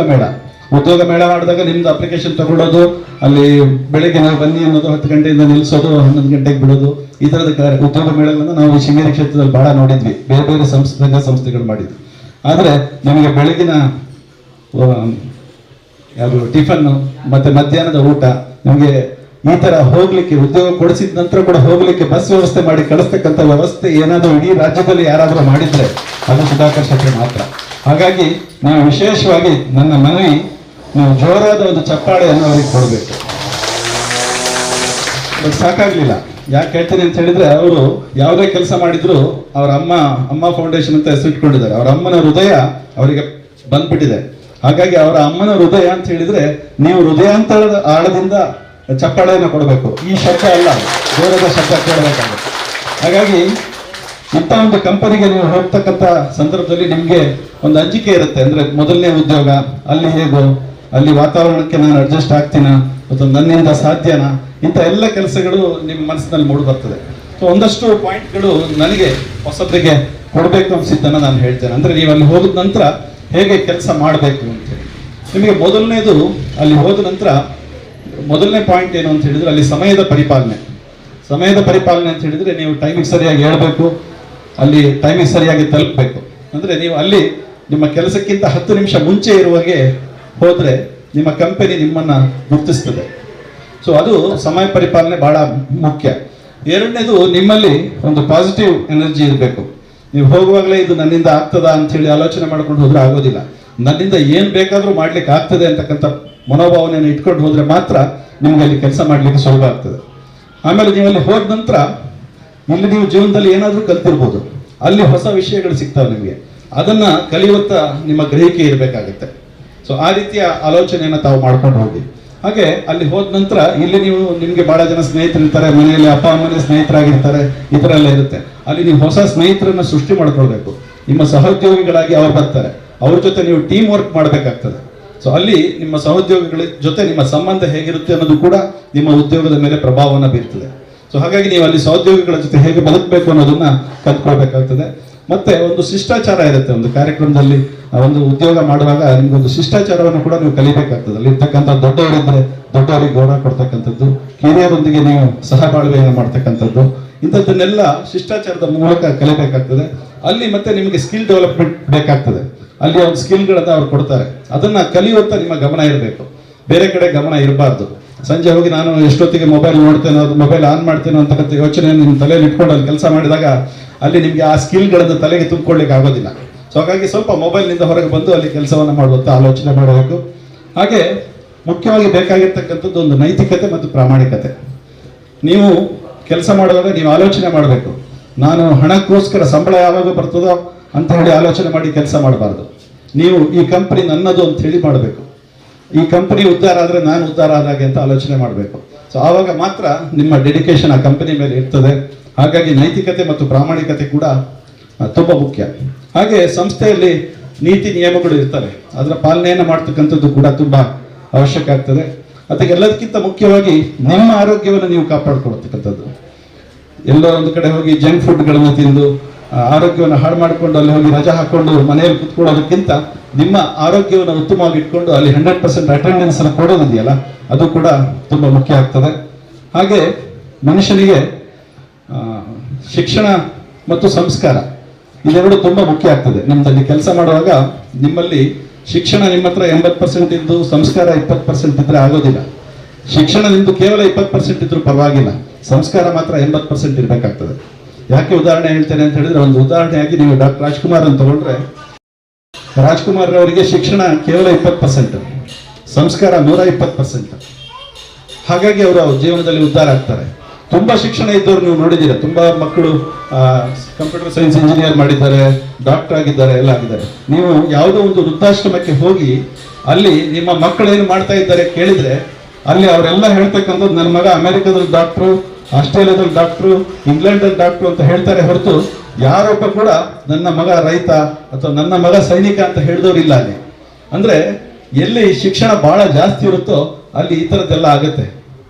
ಮೇಳ ಮಾಡಿದಾಗ ನಿಮ್ದು ಅಪ್ಲಿಕೇಶನ್ ತಗೊಳ್ಳೋದು, ಅಲ್ಲಿ ಬೆಳಗ್ಗೆ ನಾವು ಬನ್ನಿ ಅನ್ನೋದು, 10 ಗಂಟೆಯಿಂದ ನಿಲ್ಲಿಸೋದು, 11 ಗಂಟೆಗೆ ಬಿಡೋದು, ಈ ತರದ ಉದ್ಯೋಗ ಮೇಳಗಳನ್ನು ನಾವು ಶೃಂಗೇರಿ ಕ್ಷೇತ್ರದಲ್ಲಿ ಬಹಳ ನೋಡಿದ್ವಿ. ಬೇರೆ ಬೇರೆ ಸಂಸ್ಥೆಗಳು ಮಾಡಿದ್ವಿ. ಆದರೆ ನಮಗೆ ಬೆಳಗಿನ ಯಾವುದು ಟಿಫನ್ ಮತ್ತೆ ಮಧ್ಯಾಹ್ನದ ಊಟ, ನಮಗೆ ಈ ತರ ಹೋಗ್ಲಿಕ್ಕೆ, ಉದ್ಯೋಗ ಕೊಡಿಸಿದ ನಂತರ ಕೂಡ ಹೋಗ್ಲಿಕ್ಕೆ ಬಸ್ ವ್ಯವಸ್ಥೆ ಮಾಡಿ ಕಳಿಸ್ತಕ್ಕಂಥ ವ್ಯವಸ್ಥೆ ಏನಾದರೂ ಇಡೀ ರಾಜ್ಯದಲ್ಲಿ ಯಾರಾದರೂ ಮಾಡಿದ್ರೆ ಅದು ಸುಧಾಕರ್ ಶೆಟ್ಟರ್ ಮಾತ್ರ. ಹಾಗಾಗಿ ನಾವು ವಿಶೇಷವಾಗಿ ನನ್ನ ಮನವಿ, ನೀವು ಜೋರಾದ ಒಂದು ಚಪ್ಪಾಳೆಯನ್ನು ಅವರಿಗೆ ಕೊಡಬೇಕು. ಸಾಕಾಗ್ಲಿಲ್ಲ. ಯಾಕೆ ಹೇಳ್ತೀನಿ ಅಂತ ಹೇಳಿದ್ರೆ, ಅವರು ಯಾವುದೇ ಕೆಲಸ ಮಾಡಿದ್ರು ಅವರ ಅಮ್ಮ ಫೌಂಡೇಶನ್ ಅಂತ ಹೆಸರಿಟ್ಕೊಂಡಿದ್ದಾರೆ. ಅವರ ಅಮ್ಮನ ಹೃದಯ ಅವರಿಗೆ ಬಂದ್ಬಿಟ್ಟಿದೆ. ಹಾಗಾಗಿ ಅವರ ಅಮ್ಮನ ಹೃದಯ ಅಂತ ಹೇಳಿದ್ರೆ ನೀವು ಹೃದಯಾಂತರದ ಆಳದಿಂದ ಚಪ್ಪಾಳೆಯನ್ನು ಕೊಡಬೇಕು. ಈ ಶಬ್ದ ಅಲ್ಲ, ಜೋರದ ಶಬ್ದ ಕೇಳಬೇಕಾಗುತ್ತೆ. ಹಾಗಾಗಿ ಇಂಥ ಒಂದು ಕಂಪನಿಗೆ ನೀವು ಹೋಗ್ತಕ್ಕಂಥ ಸಂದರ್ಭದಲ್ಲಿ ನಿಮ್ಗೆ ಒಂದು ಅಂಜಿಕೆ ಇರುತ್ತೆ. ಅಂದ್ರೆ ಮೊದಲನೇ ಉದ್ಯೋಗ, ಅಲ್ಲಿ ಹೇಗೋ, ಅಲ್ಲಿ ವಾತಾವರಣಕ್ಕೆ ನಾನು ಅಡ್ಜಸ್ಟ್ ಆಗ್ತೀನ ಅಥವಾ ನನ್ನಿಂದ ಸಾಧ್ಯನಾ, ಇಂಥ ಎಲ್ಲ ಕೆಲಸಗಳು ನಿಮ್ಮ ಮನಸ್ಸಿನಲ್ಲಿ ಮೂಡಿ ಬರ್ತದೆ. ಸೊ ಒಂದಷ್ಟು ಪಾಯಿಂಟ್ಗಳು ನನಗೆ ಹೊಸಬ್ರಿಗೆ ಕೊಡಬೇಕು ಅನ್ಸಿದ್ದನ್ನ ನಾನು ಹೇಳ್ತೇನೆ. ಅಂದ್ರೆ ನೀವು ಅಲ್ಲಿ ಹೋದ ನಂತರ ಹೇಗೆ ಕೆಲಸ ಮಾಡಬೇಕು ಅಂತೇಳಿ. ನಿಮಗೆ ಮೊದಲನೇದು, ಅಲ್ಲಿ ಹೋದ ನಂತರ ಮೊದಲನೇ ಪಾಯಿಂಟ್ ಏನು ಅಂತ ಹೇಳಿದ್ರೆ, ಅಲ್ಲಿ ಸಮಯದ ಪರಿಪಾಲನೆ ಅಂತ ಹೇಳಿದ್ರೆ ನೀವು ಟೈಮಿಗೆ ಸರಿಯಾಗಿ ಹೇಳ್ಬೇಕು. ಅಲ್ಲಿ ಟೈಮಿಗೆ ಸರಿಯಾಗಿ ತಲುಪಬೇಕು. ಅಂದರೆ ನೀವು ಅಲ್ಲಿ ನಿಮ್ಮ ಕೆಲಸಕ್ಕಿಂತ 10 ನಿಮಿಷ ಮುಂಚೆ ಇರುವಾಗೆ ಹೋದರೆ ನಿಮ್ಮ ಕಂಪನಿ ನಿಮ್ಮನ್ನು ಗುರುತಿಸ್ತದೆ. ಸೊ ಅದು ಸಮಯ ಪರಿಪಾಲನೆ ಬಹಳ ಮುಖ್ಯ. ಎರಡನೇದು, ನಿಮ್ಮಲ್ಲಿ ಒಂದು ಪಾಸಿಟಿವ್ ಎನರ್ಜಿ ಇರಬೇಕು. ನೀವು ಹೋಗುವಾಗಲೇ ಇದು ನನ್ನಿಂದ ಆಗ್ತದಾ ಅಂಥೇಳಿ ಆಲೋಚನೆ ಮಾಡ್ಕೊಂಡು ಹೋದ್ರೆ ಆಗೋದಿಲ್ಲ. ನನ್ನಿಂದ ಏನು ಬೇಕಾದರೂ ಮಾಡ್ಲಿಕ್ಕೆ ಆಗ್ತದೆ ಅಂತಕ್ಕಂಥ ಮನೋಭಾವನೆಯನ್ನು ಇಟ್ಕೊಂಡು ಹೋದರೆ ಮಾತ್ರ ನಿಮ್ಗೆ ಅಲ್ಲಿ ಕೆಲಸ ಮಾಡಲಿಕ್ಕೆ ಸುಲಭ ಆಗ್ತದೆ. ಆಮೇಲೆ ನೀವು ಅಲ್ಲಿ ಹೋದ ನಂತರ ಇಲ್ಲಿ ನೀವು ಜೀವನದಲ್ಲಿ ಏನಾದರೂ ಕಲ್ತಿರ್ಬೋದು, ಅಲ್ಲಿ ಹೊಸ ವಿಷಯಗಳು ಸಿಗ್ತಾವೆ ನಿಮಗೆ, ಅದನ್ನು ಕಲಿಯುವಂಥ ನಿಮ್ಮ ಗ್ರಹಿಕೆ ಇರಬೇಕಾಗುತ್ತೆ. ಸೊ ಆ ರೀತಿಯ ಆಲೋಚನೆಯನ್ನು ತಾವು ಮಾಡ್ಕೊಂಡು ಹೋಗಿ. ಹಾಗೆ ಅಲ್ಲಿ ಹೋದ ನಂತರ ಇಲ್ಲಿ ನೀವು ನಿಮಗೆ ಬಹಳ ಜನ ಸ್ನೇಹಿತರಿರ್ತಾರೆ, ಮನೆಯಲ್ಲಿ ಅಪ್ಪ ಅಮ್ಮನೇ ಸ್ನೇಹಿತರಾಗಿರ್ತಾರೆ, ಈ ಥರ ಎಲ್ಲ ಇರುತ್ತೆ. ಅಲ್ಲಿ ನೀವು ಹೊಸ ಸ್ನೇಹಿತರನ್ನ ಸೃಷ್ಟಿ ಮಾಡ್ಕೊಳ್ಬೇಕು. ನಿಮ್ಮ ಸಹೋದ್ಯೋಗಿಗಳಾಗಿ ಅವ್ರು ಬರ್ತಾರೆ, ಅವ್ರ ಜೊತೆ ನೀವು ಟೀಮ್ ವರ್ಕ್ ಮಾಡಬೇಕಾಗ್ತದೆ. ಸೊ ಅಲ್ಲಿ ನಿಮ್ಮ ಸಹೋದ್ಯೋಗಿಗಳ ಜೊತೆ ನಿಮ್ಮ ಸಂಬಂಧ ಹೇಗಿರುತ್ತೆ ಅನ್ನೋದು ಕೂಡ ನಿಮ್ಮ ಉದ್ಯೋಗದ ಮೇಲೆ ಪ್ರಭಾವವನ್ನು ಬೀರ್ತದೆ. ಸೊ ಹಾಗಾಗಿ ನೀವು ಅಲ್ಲಿ ಸಹೋದ್ಯೋಗಿಗಳ ಜೊತೆ ಹೇಗೆ ಬದುಕಬೇಕು ಅನ್ನೋದನ್ನ ಕಲ್ತ್ಕೊಳ್ಬೇಕಾಗ್ತದೆ. ಮತ್ತೆ ಒಂದು ಶಿಷ್ಟಾಚಾರ ಇರುತ್ತೆ ಒಂದು ಕಾರ್ಯಕ್ರಮದಲ್ಲಿ, ಒಂದು ಉದ್ಯೋಗ ಮಾಡುವಾಗ ನಿಮ್ಗೊಂದು ಶಿಷ್ಟಾಚಾರವನ್ನು ಕೂಡ ನೀವು ಕಲಿಬೇಕಾಗ್ತದೆ. ಅಲ್ಲಿ ಇರ್ತಕ್ಕಂಥ ದೊಡ್ಡವರಿದ್ರೆ ದೊಡ್ಡವರಿಗೆ ಗೌರವ ಕೊಡ್ತಕ್ಕಂಥದ್ದು, ಕಿರಿಯರೊಂದಿಗೆ ನೀವು ಸಹಬಾಳ್ವೆಯನ್ನು ಮಾಡ್ತಕ್ಕಂಥದ್ದು, ಇಂಥದ್ದನ್ನೆಲ್ಲ ಶಿಷ್ಟಾಚಾರದ ಮೂಲಕ ಕಲಿಬೇಕಾಗ್ತದೆ. ಅಲ್ಲಿ ಮತ್ತೆ ನಿಮಗೆ ಸ್ಕಿಲ್ ಡೆವಲಪ್ಮೆಂಟ್ ಬೇಕಾಗ್ತದೆ. ಅಲ್ಲಿ ಒಂದು ಸ್ಕಿಲ್ಗಳನ್ನ ಅವ್ರು ಕೊಡ್ತಾರೆ, ಅದನ್ನ ಕಲಿಯುವಂತ ನಿಮ್ಮ ಗಮನ ಇರಬೇಕು, ಬೇರೆ ಕಡೆ ಗಮನ ಇರಬಾರ್ದು. ಸಂಜೆ ಹೋಗಿ ನಾನು ಎಷ್ಟೊತ್ತಿಗೆ ಮೊಬೈಲ್ ನೋಡ್ತೇನೋ, ಅದು ಮೊಬೈಲ್ ಆನ್ ಮಾಡ್ತೇನೋ ಅಂತಕ್ಕಂಥ ಯೋಚನೆಯನ್ನು ನಿಮ್ಮ ತಲೆಯಲ್ಲಿ ಇಟ್ಕೊಂಡು ಅಲ್ಲಿ ಕೆಲಸ ಮಾಡಿದಾಗ ಅಲ್ಲಿ ನಿಮಗೆ ಆ ಸ್ಕಿಲ್ಗಳನ್ನು ತಲೆಗೆ ತುಂಬಿಕೊಳ್ಳಿಕ್ಕೆ ಆಗೋದಿಲ್ಲ. ಸೊ ಹಾಗಾಗಿ ಸ್ವಲ್ಪ ಮೊಬೈಲ್ನಿಂದ ಹೊರಗೆ ಬಂದು ಅಲ್ಲಿ ಕೆಲಸವನ್ನು ಮಾಡುವಂಥ ಆಲೋಚನೆ ಮಾಡಬೇಕು. ಹಾಗೆ ಮುಖ್ಯವಾಗಿ ಬೇಕಾಗಿರ್ತಕ್ಕಂಥದ್ದು ಒಂದು ನೈತಿಕತೆ ಮತ್ತು ಪ್ರಾಮಾಣಿಕತೆ. ನೀವು ಕೆಲಸ ಮಾಡುವಾಗ ನೀವು ಆಲೋಚನೆ ಮಾಡಬೇಕು, ನಾನು ಹಣಕ್ಕೋಸ್ಕರ ಸಂಬಳ ಯಾವಾಗ ಬರ್ತದೋ ಅಂತ ಹೇಳಿ ಆಲೋಚನೆ ಮಾಡಿ ಕೆಲಸ ಮಾಡಬಾರ್ದು. ನೀವು ಈ ಕಂಪನಿ ನನ್ನದು ಅಂತ ಹೇಳಿ ಮಾಡಬೇಕು. ಈ ಕಂಪನಿ ಉದ್ಧಾರ ಆದರೆ ನಾನು ಉದ್ಧಾರ ಆದಾಗೆ ಅಂತ ಆಲೋಚನೆ ಮಾಡಬೇಕು. ಸೊ ಆವಾಗ ಮಾತ್ರ ನಿಮ್ಮ ಡೆಡಿಕೇಶನ್ ಆ ಕಂಪನಿ ಮೇಲೆ ಇರ್ತದೆ. ಹಾಗಾಗಿ ನೈತಿಕತೆ ಮತ್ತು ಪ್ರಾಮಾಣಿಕತೆ ಕೂಡ ತುಂಬ ಮುಖ್ಯ. ಹಾಗೆ ಸಂಸ್ಥೆಯಲ್ಲಿ ನೀತಿ ನಿಯಮಗಳು ಇರ್ತವೆ, ಅದರ ಪಾಲನೆಯನ್ನು ಮಾಡ್ತಕ್ಕಂಥದ್ದು ಕೂಡ ತುಂಬ ಅವಶ್ಯಕ ಆಗ್ತದೆ. ಅದಕ್ಕೆಲ್ಲದಕ್ಕಿಂತ ಮುಖ್ಯವಾಗಿ ನಿಮ್ಮ ಆರೋಗ್ಯವನ್ನು ನೀವು ಕಾಪಾಡ್ಕೊಳ್ತಕ್ಕಂಥದ್ದು. ಎಲ್ಲೋ ಒಂದು ಕಡೆ ಹೋಗಿ ಜಂಕ್ ಫುಡ್ಗಳನ್ನು ತಿಂದು ಆರೋಗ್ಯವನ್ನು ಹಾಳು ಮಾಡಿಕೊಂಡು ಅಲ್ಲಿ ಹೋಗಿ ರಜಾ ಹಾಕೊಂಡು ಮನೆಯಲ್ಲಿ ಕುತ್ಕೊಳ್ಳೋದಕ್ಕಿಂತ ನಿಮ್ಮ ಆರೋಗ್ಯವನ್ನು ಉತ್ತಮವಾಗಿ ಇಟ್ಕೊಂಡು ಅಲ್ಲಿ 100% ಅಟೆಂಡೆನ್ಸ್ ಅನ್ನು ಕೊಡೋದಿದೆಯಲ್ಲ, ಅದು ಕೂಡ ತುಂಬ ಮುಖ್ಯ ಆಗ್ತದೆ. ಹಾಗೆ ಮನುಷ್ಯನಿಗೆ ಶಿಕ್ಷಣ ಮತ್ತು ಸಂಸ್ಕಾರ ಇದೆರಡು ತುಂಬ ಮುಖ್ಯ ಆಗ್ತದೆ. ನಿಮ್ಮದಲ್ಲಿ ಕೆಲಸ ಮಾಡುವಾಗ ನಿಮ್ಮಲ್ಲಿ ಶಿಕ್ಷಣ ನಿಮ್ಮ ಹತ್ರ 80% ಇದ್ದು ಸಂಸ್ಕಾರ 20% ಇದ್ರೆ ಆಗೋದಿಲ್ಲ. ಶಿಕ್ಷಣ ನಿಮ್ದು ಕೇವಲ 20% ಇದ್ರೂ ಪರವಾಗಿಲ್ಲ, ಸಂಸ್ಕಾರ ಮಾತ್ರ 80% ಇರಬೇಕಾಗ್ತದೆ. ಯಾಕೆ ಉದಾಹರಣೆ ಹೇಳ್ತೇನೆ ಅಂತ ಹೇಳಿದ್ರೆ, ಒಂದು ಉದಾಹರಣೆಯಾಗಿ ನೀವು ಡಾಕ್ಟರ್ ರಾಜ್ಕುಮಾರ್ ಅಂತ ತಗೊಂಡ್ರೆ, ರಾಜ್ಕುಮಾರ್ ಅವರಿಗೆ ಶಿಕ್ಷಣ ಕೇವಲ 20%, ಸಂಸ್ಕಾರ 120%. ಹಾಗಾಗಿ ಅವರು ಜೀವನದಲ್ಲಿ ಉದ್ಧಾರ ಆಗ್ತಾರೆ. ತುಂಬಾ ಶಿಕ್ಷಣ ಇದ್ದವರು ನೀವು ನೋಡಿದ್ದೀರ, ತುಂಬಾ ಮಕ್ಕಳು ಕಂಪ್ಯೂಟರ್ ಸೈನ್ಸ್ ಇಂಜಿನಿಯರ್ ಮಾಡಿದ್ದಾರೆ, ಡಾಕ್ಟರ್ ಆಗಿದ್ದಾರೆ, ಎಲ್ಲ ಆಗಿದ್ದಾರೆ. ನೀವು ಯಾವುದೋ ಒಂದು ವೃದ್ಧಾಶ್ರಮಕ್ಕೆ ಹೋಗಿ ಅಲ್ಲಿ ನಿಮ್ಮ ಮಕ್ಕಳು ಏನು ಮಾಡ್ತಾ ಇದ್ದಾರೆ ಕೇಳಿದ್ರೆ, ಅಲ್ಲಿ ಅವರೆಲ್ಲ ಹೇಳ್ತಕ್ಕಂಥದ್ದು ನನ್ನ ಮಗ ಅಮೆರಿಕದಲ್ಲಿ ಡಾಕ್ಟ್ರು, ಆಸ್ಟ್ರೇಲಿಯಾದಲ್ಲಿ ಡಾಕ್ಟ್ರು, ಇಂಗ್ಲೆಂಡಲ್ಲಿ ಡಾಕ್ಟ್ರು ಅಂತ ಹೇಳ್ತಾರೆ ಹೊರತು ಯಾರೊಬ್ಬ ಕೂಡ ನನ್ನ ಮಗ ರೈತ ಅಥವಾ ನನ್ನ ಮಗ ಸೈನಿಕ ಅಂತ ಹೇಳಿದವರಿಲ್ಲ ಅಲ್ಲಿ. ಅಂದ್ರೆ ಎಲ್ಲಿ ಶಿಕ್ಷಣ ಬಹಳ ಜಾಸ್ತಿ ಇರುತ್ತೋ ಅಲ್ಲಿ ಈ ಥರದ್ದೆಲ್ಲ ಆಗುತ್ತೆ.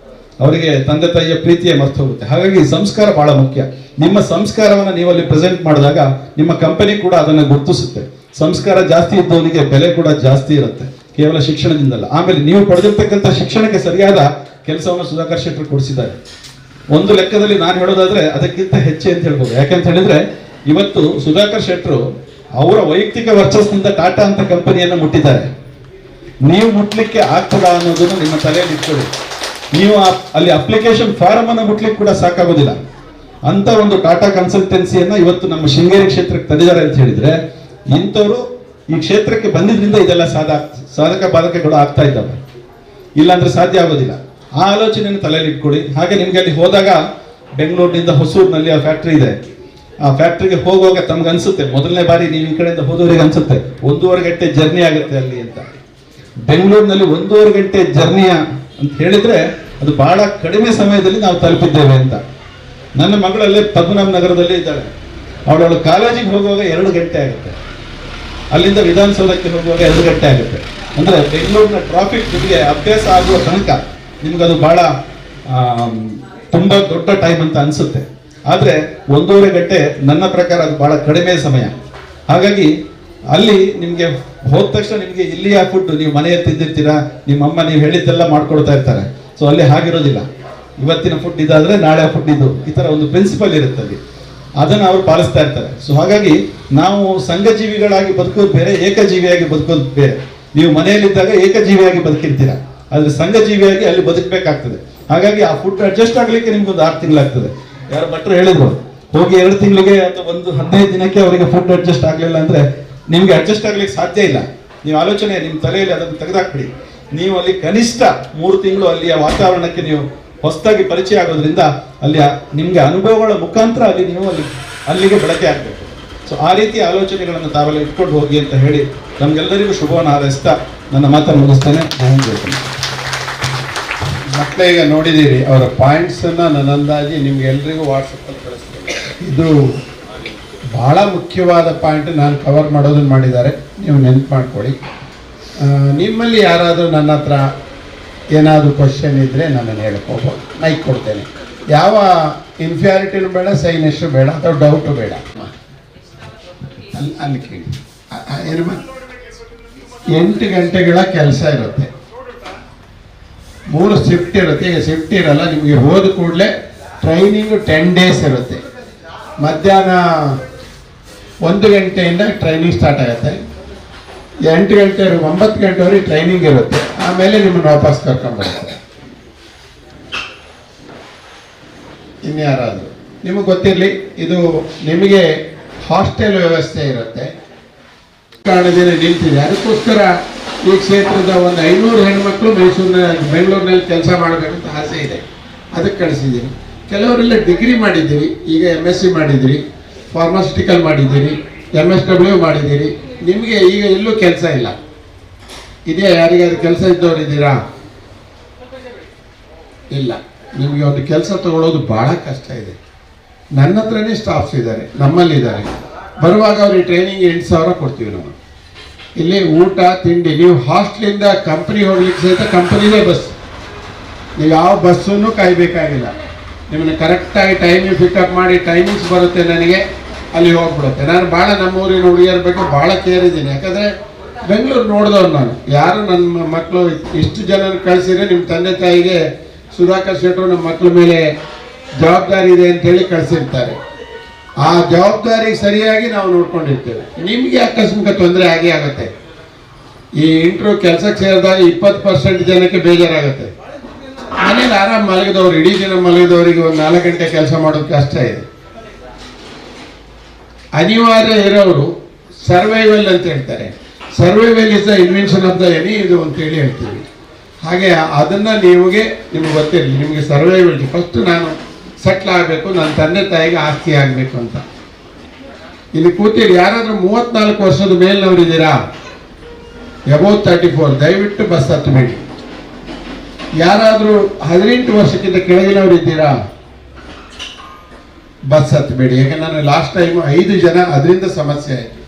ಅವರಿಗೆ ತಂದೆ ತಾಯಿಯ ಪ್ರೀತಿಯೇ ಮರ್ತು ಹೋಗುತ್ತೆ. ಹಾಗಾಗಿ ಸಂಸ್ಕಾರ ಬಹಳ ಮುಖ್ಯ. ನಿಮ್ಮ ಸಂಸ್ಕಾರವನ್ನು ನೀವಲ್ಲಿ ಪ್ರೆಸೆಂಟ್ ಮಾಡಿದಾಗ ನಿಮ್ಮ ಕಂಪನಿ ಕೂಡ ಅದನ್ನು ಗುರುತಿಸುತ್ತೆ. ಸಂಸ್ಕಾರ ಜಾಸ್ತಿ ಇದ್ದವನಿಗೆ ಬೆಲೆ ಕೂಡ ಜಾಸ್ತಿ ಇರುತ್ತೆ, ಕೇವಲ ಶಿಕ್ಷಣದಿಂದಲ್ಲ. ಆಮೇಲೆ ನೀವು ಪಡೆದಿರ್ತಕ್ಕಂಥ ಶಿಕ್ಷಣಕ್ಕೆ ಸರಿಯಾದ ಕೆಲಸವನ್ನು ಸುಧಾಕರ್ ಶೆಟ್ಟರ್ ಕೊಡಿಸಿದ್ದಾರೆ. ಒಂದು ಲೆಕ್ಕದಲ್ಲಿ ನಾನು ಹೇಳೋದಾದ್ರೆ ಅದಕ್ಕಿಂತ ಹೆಚ್ಚೆ ಅಂತ ಹೇಳ್ಬೋದು. ಯಾಕಂತ ಹೇಳಿದ್ರೆ ಇವತ್ತು ಸುಧಾಕರ್ ಶೆಟ್ಟರು ಅವರ ವೈಯಕ್ತಿಕ ವರ್ಚಸ್ಸಿನಿಂದ ಟಾಟಾ ಅಂತ ಕಂಪನಿಯನ್ನು ಮುಟ್ಟಿದ್ದಾರೆ. ನೀವು ಮುಟ್ಲಿಕ್ಕೆ ಆಗ್ತದಾ ಅನ್ನೋದನ್ನು ನಿಮ್ಮ ತಲೆಯಲ್ಲಿ ಇಟ್ಕೊಳ್ಳಿ. ನೀವು ಅಲ್ಲಿ ಅಪ್ಲಿಕೇಶನ್ ಫಾರಮ್ ಅನ್ನು ಮುಟ್ಲಿಕ್ಕೆ ಕೂಡ ಸಾಕಾಗೋದಿಲ್ಲ. ಅಂತ ಒಂದು ಟಾಟಾ ಕನ್ಸಲ್ಟೆನ್ಸಿಯನ್ನ ಇವತ್ತು ನಮ್ಮ ಶೃಂಗೇರಿ ಕ್ಷೇತ್ರಕ್ಕೆ ತಂದಿದ್ದಾರೆ ಅಂತ ಹೇಳಿದ್ರೆ, ಇಂಥವ್ರು ಈ ಕ್ಷೇತ್ರಕ್ಕೆ ಬಂದಿದ್ರಿಂದ ಇದೆಲ್ಲ ಸಾಧಕ ಬಾಧಕಗಳು ಆಗ್ತಾ ಇದ್ದಾವೆ. ಇಲ್ಲಾಂದ್ರೆ ಸಾಧ್ಯ ಆಗೋದಿಲ್ಲ. ಆ ಆಲೋಚನೆಯನ್ನು ತಲೆಯಲ್ಲಿ ಇಟ್ಕೊಳ್ಳಿ. ಹಾಗೆ ನಿಮ್ಗೆ ಅಲ್ಲಿ ಹೋದಾಗ ಬೆಂಗಳೂರಿನಿಂದ ಹೊಸೂರಿನಲ್ಲಿ ಆ ಫ್ಯಾಕ್ಟ್ರಿ ಇದೆ. ಆ ಫ್ಯಾಕ್ಟ್ರಿಗೆ ಹೋಗುವಾಗ ತಮ್ಗೆ ಅನ್ಸುತ್ತೆ, ಮೊದಲನೇ ಬಾರಿ ನೀವು ಈ ಕಡೆಯಿಂದ ಹೋದವರಿಗೆ ಅನ್ಸುತ್ತೆ 1.5 ಗಂಟೆ ಜರ್ನಿ ಆಗುತ್ತೆ ಅಲ್ಲಿ ಅಂತ. ಬೆಂಗಳೂರಿನಲ್ಲಿ 1.5 ಗಂಟೆ ಜರ್ನಿಯ ಅಂತ ಹೇಳಿದ್ರೆ ಅದು ಬಹಳ ಕಡಿಮೆ ಸಮಯದಲ್ಲಿ ನಾವು ತಲುಪಿದ್ದೇವೆ ಅಂತ. ನನ್ನ ಮಗಳಲ್ಲೇ ಪದ್ಮನಾಭ ನಗರದಲ್ಲಿ ಇದ್ದಾಳೆ. ಅವಳು ಕಾಲೇಜಿಗೆ ಹೋಗುವಾಗ 2 ಗಂಟೆ ಆಗುತ್ತೆ, ಅಲ್ಲಿಂದ ವಿಧಾನಸೌಧಕ್ಕೆ ಹೋಗುವಾಗ 2 ಗಂಟೆ ಆಗುತ್ತೆ. ಅಂದ್ರೆ ಬೆಂಗಳೂರಿನ ಟ್ರಾಫಿಕ್ ಜೊತೆಗೆ ಅಭ್ಯಾಸ ಆಗುವ ತನಕ ನಿಮ್ಗದು ಬಹಳ ತುಂಬಾ ದೊಡ್ಡ ಟೈಮ್ ಅಂತ ಅನ್ಸುತ್ತೆ. ಆದ್ರೆ 1.5 ಗಂಟೆ ನನ್ನ ಪ್ರಕಾರ ಅದು ಬಹಳ ಕಡಿಮೆ ಸಮಯ. ಹಾಗಾಗಿ ಅಲ್ಲಿ ನಿಮ್ಗೆ ಹೋದ ತಕ್ಷಣ ನಿಮ್ಗೆ ಇಲ್ಲಿಯ ಫುಡ್ ನೀವು ಮನೆಯಲ್ಲಿ ತಿಂದಿರ್ತೀರಾ, ನಿಮ್ಮ ಅಮ್ಮ ನೀವು ಹೇಳಿದ್ದೆಲ್ಲ ಮಾಡ್ಕೊಡ್ತಾ ಇರ್ತಾರೆ. ಸೊ ಅಲ್ಲಿ ಹಾಗಿರೋದಿಲ್ಲ. ಇವತ್ತಿನ ಫುಡ್ ಇದಾದ್ರೆ ನಾಳೆ ಫುಡ್ ಇದು, ಈ ತರ ಒಂದು ಪ್ರಿನ್ಸಿಪಲ್ ಇರುತ್ತೆ ಅಲ್ಲಿ. ಅದನ್ನು ಅವರು ಪಾಲಿಸ್ತಾ ಇರ್ತಾರೆ. ಸೊ ಹಾಗಾಗಿ ನಾವು ಸಂಘಜೀವಿಗಳಾಗಿ ಬದುಕೋದು ಬೇರೆ, ಏಕಜೀವಿಯಾಗಿ ಬದುಕೋದು ಬೇರೆ. ನೀವು ಮನೆಯಲ್ಲಿದ್ದಾಗ ಏಕಜೀವಿಯಾಗಿ ಬದುಕಿರ್ತೀರ, ಆದರೆ ಸಂಘಜೀವಿಯಾಗಿ ಅಲ್ಲಿ ಬದುಕಬೇಕಾಗ್ತದೆ. ಹಾಗಾಗಿ ಆ ಫುಡ್ ಅಡ್ಜಸ್ಟ್ ಆಗ್ಲಿಕ್ಕೆ ನಿಮ್ಗೊಂದು 6 ತಿಂಗಳಾಗ್ತದೆ. ಯಾರು ಭಟ್ರು ಹೇಳಿದ್ರು, ಹೋಗಿ 2 ತಿಂಗಳಿಗೆ ಅಥವಾ ಒಂದು 15 ದಿನಕ್ಕೆ ಅವರಿಗೆ ಫುಡ್ ಅಡ್ಜಸ್ಟ್ ಆಗಲಿಲ್ಲ ಅಂದ್ರೆ ನಿಮ್ಗೆ ಅಡ್ಜಸ್ಟ್ ಆಗ್ಲಿಕ್ಕೆ ಸಾಧ್ಯ ಇಲ್ಲ. ನೀವು ಆಲೋಚನೆ ನಿಮ್ಮ ತಲೆಯಲ್ಲಿ ಅದನ್ನು ತೆಗೆದಾಕ್ಬಿಡಿ. ನೀವು ಅಲ್ಲಿ ಕನಿಷ್ಠ 3 ತಿಂಗಳು ಅಲ್ಲಿಯ ವಾತಾವರಣಕ್ಕೆ ನೀವು ಹೊಸದಾಗಿ ಪರಿಚಯ ಆಗೋದ್ರಿಂದ ಅಲ್ಲಿಯ ನಿಮ್ಗೆ ಅನುಭವಗಳ ಮುಖಾಂತರ ನೀವು ಅಲ್ಲಿಗೆ ಬಳಕೆ ಆಗಬೇಕು. ಸೊ ಆ ರೀತಿಯ ಆಲೋಚನೆಗಳನ್ನು ತಾವೆಲ್ಲ ಇಟ್ಕೊಂಡು ಹೋಗಿ ಅಂತ ಹೇಳಿ ನಮ್ಗೆಲ್ಲರಿಗೂ ಶುಭವನ್ನು ಹಾರೈಸ್ತಾ ನನ್ನ ಮಾತನ್ನು ಮುಗಿಸ್ತೇನೆ. ಮಕ್ಕಳೇ, ಈಗ ನೋಡಿದ್ದೀರಿ ಅವರ ಪಾಯಿಂಟ್ಸನ್ನು ನನ್ನ ಅಂದಾಜಿ ನಿಮ್ಗೆಲ್ರಿಗೂ ವಾಟ್ಸಪ್ಪಲ್ಲಿ ಕಳಿಸ್ತೇನೆ. ಇದು ಬಹಳ ಮುಖ್ಯವಾದ ಪಾಯಿಂಟ್ ನಾನು ಕವರ್ ಮಾಡೋದನ್ನು ಮಾಡಿದ್ದಾರೆ, ನೀವು ನೆನ್ಪು ಮಾಡ್ಕೊಳ್ಳಿ. ನಿಮ್ಮಲ್ಲಿ ಯಾರಾದರೂ ನನ್ನ ಹತ್ರ ಏನಾದರೂ ಕ್ವಶನ್ ಇದ್ದರೆ ನನ್ನನ್ನು ಹೇಳ್ಕೋಬೋದು, ಮೈಕ್ ಕೊಡ್ತೇನೆ. ಯಾವ ಇನ್ಫ್ಯಾರಿಟಿನೂ ಬೇಡ, ಸೈನಿಷ್ಟು ಬೇಡ, ಅಥವಾ ಡೌಟು ಬೇಡ. ಅಲ್ಲಿ ಕೇಳಿ. ಏನು 8 ಗಂಟೆಗಳ ಕೆಲಸ ಇರುತ್ತೆ, 3 ಶಿಫ್ಟ್ ಇರುತ್ತೆ. ಈಗ ಶಿಫ್ಟ್ ಇರಲ್ಲ, ನಿಮಗೆ ಹೋದ ಕೂಡಲೇ ಟ್ರೈನಿಂಗು 10 ಡೇಸ್ ಇರುತ್ತೆ. ಮಧ್ಯಾಹ್ನ 1 ಗಂಟೆಯಿಂದ ಟ್ರೈನಿಂಗ್ ಸ್ಟಾರ್ಟ್ ಆಗುತ್ತೆ. 8 ಗಂಟೆವರೆಗೆ 9 ಗಂಟೆವರೆಗೆ ಟ್ರೈನಿಂಗ್ ಇರುತ್ತೆ. ಆಮೇಲೆ ನಿಮ್ಮನ್ನು ವಾಪಸ್ ಕರ್ಕೊಂಡ್ಬರ್ತಾರೆ. ಇನ್ಯಾರಾದರೂ ನಿಮಗೆ ಗೊತ್ತಿರಲಿ, ಇದು ನಿಮಗೆ ಹಾಸ್ಟೆಲ್ ವ್ಯವಸ್ಥೆ ಇರುತ್ತೆ. ಕಾರಣದಿಂದ ನಿಲ್ತಿದೆ. ಅದಕ್ಕೋಸ್ಕರ ಈ ಕ್ಷೇತ್ರದ ಒಂದು 500 ಹೆಣ್ಮಕ್ಳು ಬೆಂಗಳೂರಿನಲ್ಲಿ ಕೆಲಸ ಮಾಡಬೇಕಂತ ಆಸೆ ಇದೆ. ಅದಕ್ಕೆ ಕಳಿಸಿದ್ದೀನಿ. ಕೆಲವರೆಲ್ಲ ಡಿಗ್ರಿ ಮಾಡಿದ್ದೀರಿ, ಈಗ MSc ಮಾಡಿದ್ದೀರಿ, ಫಾರ್ಮಾಸ್ಯೂಟಿಕಲ್ ಮಾಡಿದ್ದೀರಿ, MSW ಮಾಡಿದ್ದೀರಿ. ನಿಮಗೆ ಈಗ ಎಲ್ಲೂ ಕೆಲಸ ಇಲ್ಲ. ಇದೇ ಯಾರಿಗಾದ್ರು ಕೆಲಸ ಇದ್ದವ್ರು ಇದ್ದೀರಾ? ಇಲ್ಲ. ನಿಮಗೆ ಒಂದು ಕೆಲಸ ತಗೊಳ್ಳೋದು ಭಾಳ ಕಷ್ಟ ಇದೆ. ನನ್ನ ಹತ್ರನೇ ಸ್ಟಾಫ್ಸ್ ಇದ್ದಾರೆ, ನಮ್ಮಲ್ಲಿದ್ದಾರೆ. ಬರುವಾಗ ಅವ್ರಿಗೆ ಟ್ರೈನಿಂಗ್ 8,000 ಕೊಡ್ತೀವಿ ನಾವು. ಇಲ್ಲಿ ಊಟ ತಿಂಡಿ, ನೀವು ಹಾಸ್ಟ್ಲಿಂದ ಕಂಪ್ನಿ ಹೋಗ್ಲಿಕ್ಕೆ ಸಹಿತ ಕಂಪನಿನೇ ಬಸ್. ನೀವು ಯಾವ ಬಸ್ಸನ್ನು ಕಾಯಬೇಕಾಗಿಲ್ಲ. ನಿಮ್ಮನ್ನು ಕರೆಕ್ಟಾಗಿ ಟೈಮಿಗೆ ಪಿಕಪ್ ಮಾಡಿ ಟೈಮಿಂಗ್ಸ್ ಬರುತ್ತೆ, ನನಗೆ ಅಲ್ಲಿ ಹೋಗ್ಬಿಡುತ್ತೆ. ನಾನು ಭಾಳ ನಮ್ಮೂರಿನ ಹುಡುಗಿಯರ ಬಗ್ಗೆ ಭಾಳ ಕೇರ್ ಇದ್ದೀನಿ. ಯಾಕಂದರೆ ಬೆಂಗಳೂರು ನೋಡಿದವ್ರು ನಾನು. ಯಾರು ನನ್ನ ಮಕ್ಕಳು ಇಷ್ಟು ಜನ ಕಳಿಸಿದ್ರೆ ನಿಮ್ಮ ತಂದೆ ತಾಯಿಗೆ ಸುಧಾಕರ್ ಶೆಟ್ಟರು ನಮ್ಮ ಮಕ್ಕಳ ಮೇಲೆ ಜವಾಬ್ದಾರಿ ಇದೆ ಅಂತೇಳಿ ಕಳಿಸಿರ್ತಾರೆ. ಆ ಜವಾಬ್ದಾರಿಗೆ ಸರಿಯಾಗಿ ನಾವು ನೋಡ್ಕೊಂಡಿರ್ತೇವೆ. ನಿಮಗೆ ಆಕಸ್ಮಿಕ ತೊಂದರೆ ಆಗೇ ಆಗುತ್ತೆ. ಈ ಇಂಟ್ರ್ಯೂ ಕೆಲಸಕ್ಕೆ ಸೇರಿದಾಗ 20% ಜನಕ್ಕೆ ಬೇಜಾರಾಗುತ್ತೆ. ಮನೇಲಿ ಆರಾಮ್ ಮಲಗಿದವ್ರು, ಇಡೀ ದಿನ ಮಲಗಿದವರಿಗೆ ಒಂದು 4 ಗಂಟೆ ಕೆಲಸ ಮಾಡೋದು ಕಷ್ಟ ಇದೆ. ಅನಿವಾರ್ಯ ಇರೋರು ಸರ್ವೈವಲ್ ಅಂತ ಹೇಳ್ತಾರೆ. Survival is the invention of the any ಇದು ಅಂತೇಳಿ ಹೇಳ್ತೀವಿ. ಹಾಗೆ ಅದನ್ನು ನಿಮಗೆ ಗೊತ್ತಿರಲಿ. ನಿಮಗೆ ಸರ್ವೈವಲ್ ಫಸ್ಟ್ ನಾನು ಸೆಟ್ಲ್ ಆಗಬೇಕು, ನನ್ನ ತಂದೆ ತಾಯಿಗೆ ಆಸ್ತಿ ಆಗಬೇಕು ಅಂತ. ಇಲ್ಲಿ ಕೂತಿರಿ ಯಾರಾದರೂ 34 ವರ್ಷದ ಮೇಲ್ನವರಿದ್ದೀರಾ? ಅಬೌವ್ 34 ದಯವಿಟ್ಟು ಬಸ್ ಹತ್ತಬೇಡಿ. ಯಾರಾದರೂ 18 ವರ್ಷಕ್ಕಿಂತ ಕೆಳಗಿನವರು ಇದ್ದೀರಾ? ಬಸ್ ಹತ್ತಬೇಡಿ. ಯಾಕೆ ನಾನು ಲಾಸ್ಟ್ ಟೈಮ್ 5 ಜನ ಅದರಿಂದ ಸಮಸ್ಯೆ ಆಯಿತು.